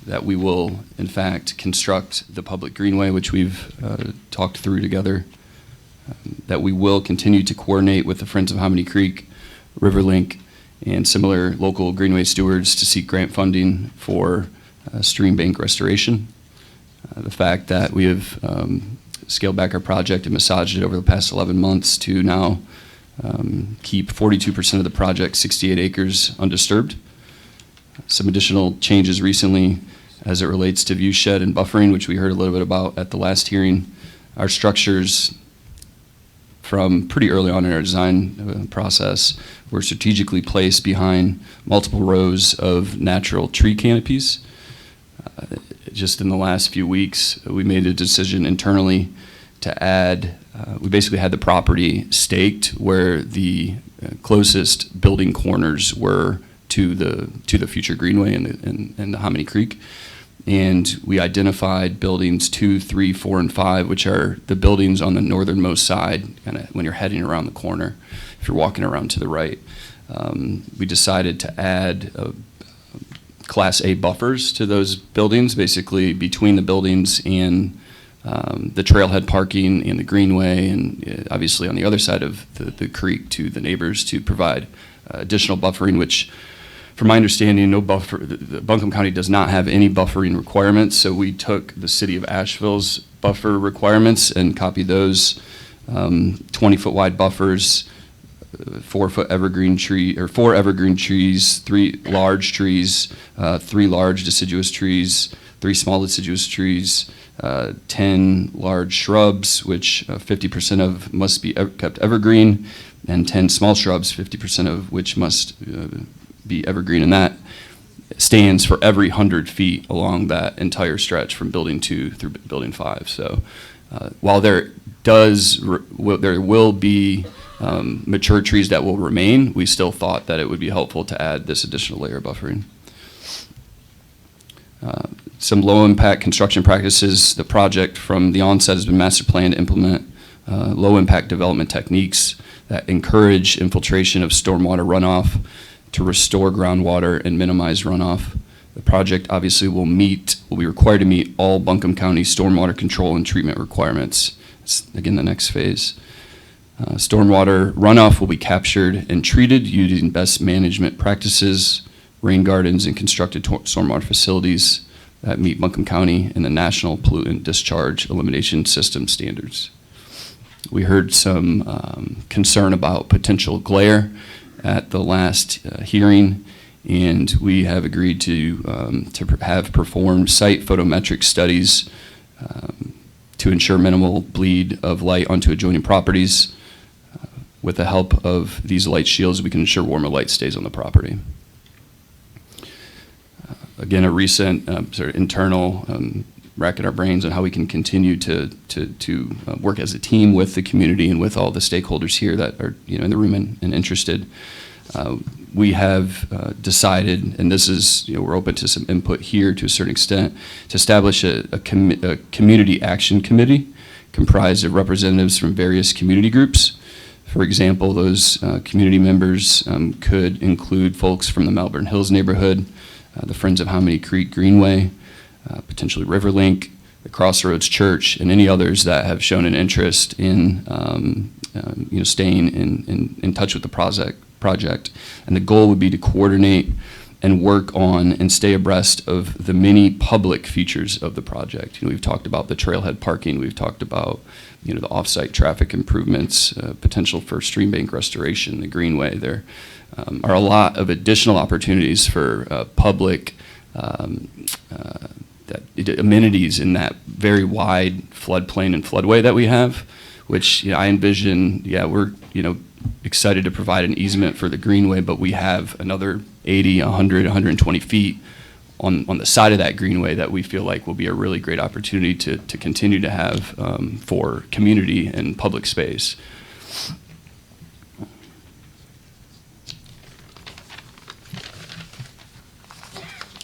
Speaker 6: that we will, in fact, construct the public greenway, which we've talked through together, that we will continue to coordinate with the Friends of Hominy Creek, Riverlink, and similar local greenway stewards to seek grant funding for stream bank restoration. The fact that we have scaled back our project and massaged it over the past 11 months to now keep 42% of the project, 68 acres, undisturbed. Some additional changes recently as it relates to view shed and buffering, which we heard a little bit about at the last hearing. Our structures from pretty early on in our design process were strategically placed behind multiple rows of natural tree canopies. Just in the last few weeks, we made a decision internally to add, we basically had the property staked where the closest building corners were to the future greenway and the Hominy Creek. And we identified buildings 2, 3, 4, and 5, which are the buildings on the northernmost side, kind of when you're heading around the corner, if you're walking around to the right. We decided to add Class A buffers to those buildings, basically between the buildings and the trailhead parking and the greenway, and obviously on the other side of the creek to the neighbors to provide additional buffering, which, from my understanding, no buffer. The Buncombe County does not have any buffering requirements, so we took the city of Asheville's buffer requirements and copied those 20-foot wide buffers, 4-foot evergreen tree, or 4 evergreen trees, 3 large trees, 3 large deciduous trees, 3 small deciduous trees, 10 large shrubs, which 50% of must be kept evergreen, and 10 small shrubs, 50% of which must be evergreen, and that stands for every 100 feet along that entire stretch from building 2 through building 5. So while there will be mature trees that will remain, we still thought that it would be helpful to add this additional layer of buffering. Some low impact construction practices. The project from the onset has been master planned to implement low impact development techniques that encourage infiltration of stormwater runoff to restore groundwater and minimize runoff. The project obviously will be required to meet all Buncombe County stormwater control and treatment requirements. It's, again, the next phase. Stormwater runoff will be captured and treated using best management practices rain gardens, and constructed stormwater facilities that meet Buncombe County and the National Pollutant Discharge Elimination System standards. We heard some concern about potential glare at the last hearing, and we have agreed to have performed site photometric studies to ensure minimal bleed of light onto adjoining properties. With the help of these light shields, we can ensure warmer light stays on the property. Again, a recent sort of internal rack in our brains on how we can continue to work as a team with the community and with all the stakeholders here that are in the room and interested. We have decided, and this is, we're open to some input here to a certain extent, to establish a community action committee comprised of representatives from various community groups. For example, those community members could include folks from the Melbourne Hills neighborhood, the Friends of Hominy Creek Greenway, potentially Riverlink, the Crossroads Church, and any others that have shown an interest in staying in touch with the project. And the goal would be to coordinate and work on and stay abreast of the many public features of the project. We've talked about the trailhead parking, we've talked about the off-site traffic improvements, potential for stream bank restoration, the greenway. There are a lot of additional opportunities for public amenities in that very wide floodplain and floodway that we have, which I envision, we're excited to provide an easement for the greenway, but we have another 80, 100, 120 feet on the side of that greenway that we feel like will be a really great opportunity to continue to have for community and public space.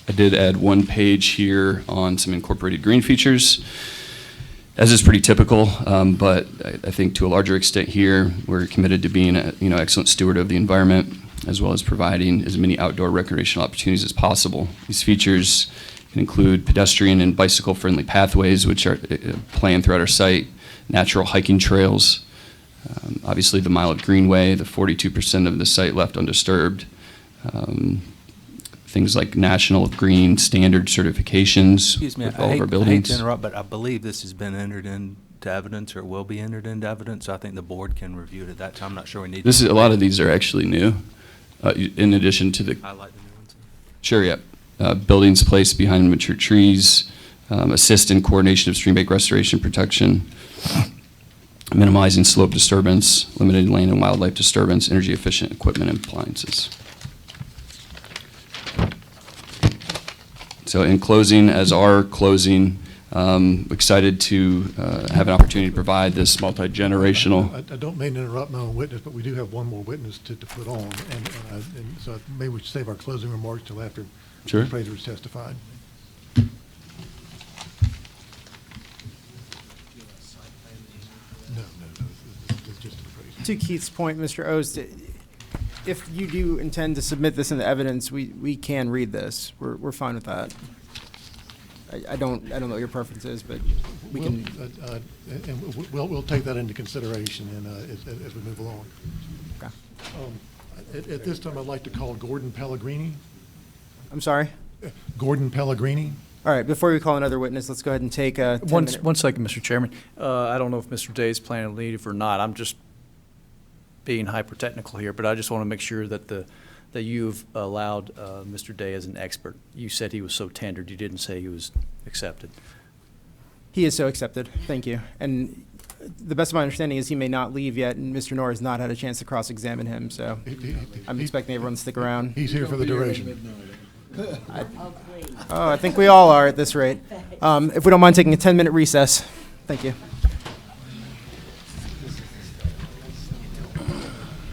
Speaker 6: I did add one page here on some incorporated green features. As is pretty typical, but I think to a larger extent here, we're committed to being an excellent steward of the environment, as well as providing as many outdoor recreational opportunities as possible. These features can include pedestrian and bicycle-friendly pathways, which are planned throughout our site, natural hiking trails, obviously the mile of greenway, the 42% of the site left undisturbed, things like National Green Standard certifications
Speaker 7: Excuse me,
Speaker 6: with all of our buildings.
Speaker 7: I hate to interrupt, but I believe this has been entered into evidence or will be entered into evidence. So I think the board can review it at that time. I'm not sure we need.
Speaker 6: A lot of these are actually new, in addition to the.
Speaker 7: Highlight the new ones.
Speaker 6: Sure, yeah. Buildings placed behind mature trees, assist in coordination of stream bank restoration protection, minimizing slope disturbance, limited land and wildlife disturbance, energy efficient equipment and appliances. So in closing, as our closing, excited to have an opportunity to provide this multi-generational.
Speaker 3: I don't mean to interrupt my own witness, but we do have one more witness to put on, and so maybe we should save our closing remarks till after
Speaker 6: Sure.
Speaker 3: the appraiser has testified. No, it's just an appraiser.
Speaker 1: To Keith's point, Mr. Ost, if you do intend to submit this into evidence, we can read this. We're fine with that. I don't know what your preference is, but we can.
Speaker 3: And we'll take that into consideration as we move along.
Speaker 1: Okay.
Speaker 3: At this time, I'd like to call Gordon Pellegrini.
Speaker 1: I'm sorry?
Speaker 3: Gordon Pellegrini.
Speaker 1: All right, before we call another witness, let's go ahead and take a 10-minute.
Speaker 9: One second, Mr. Chairman. I don't know if Mr. Day is planning to leave or not. I'm just being hyper-technical here, but I just want to make sure that that you've allowed Mr. Day as an expert. You said he was so tendered. You didn't say he was accepted.
Speaker 1: He is so accepted. Thank you. And the best of my understanding is he may not leave yet, and Mr. Knorr has not had a chance to cross-examine him, so I'm expecting everyone to stick around.
Speaker 3: He's here for the duration.
Speaker 1: I think we all are at this rate. If we don't mind taking a 10-minute recess. Thank you.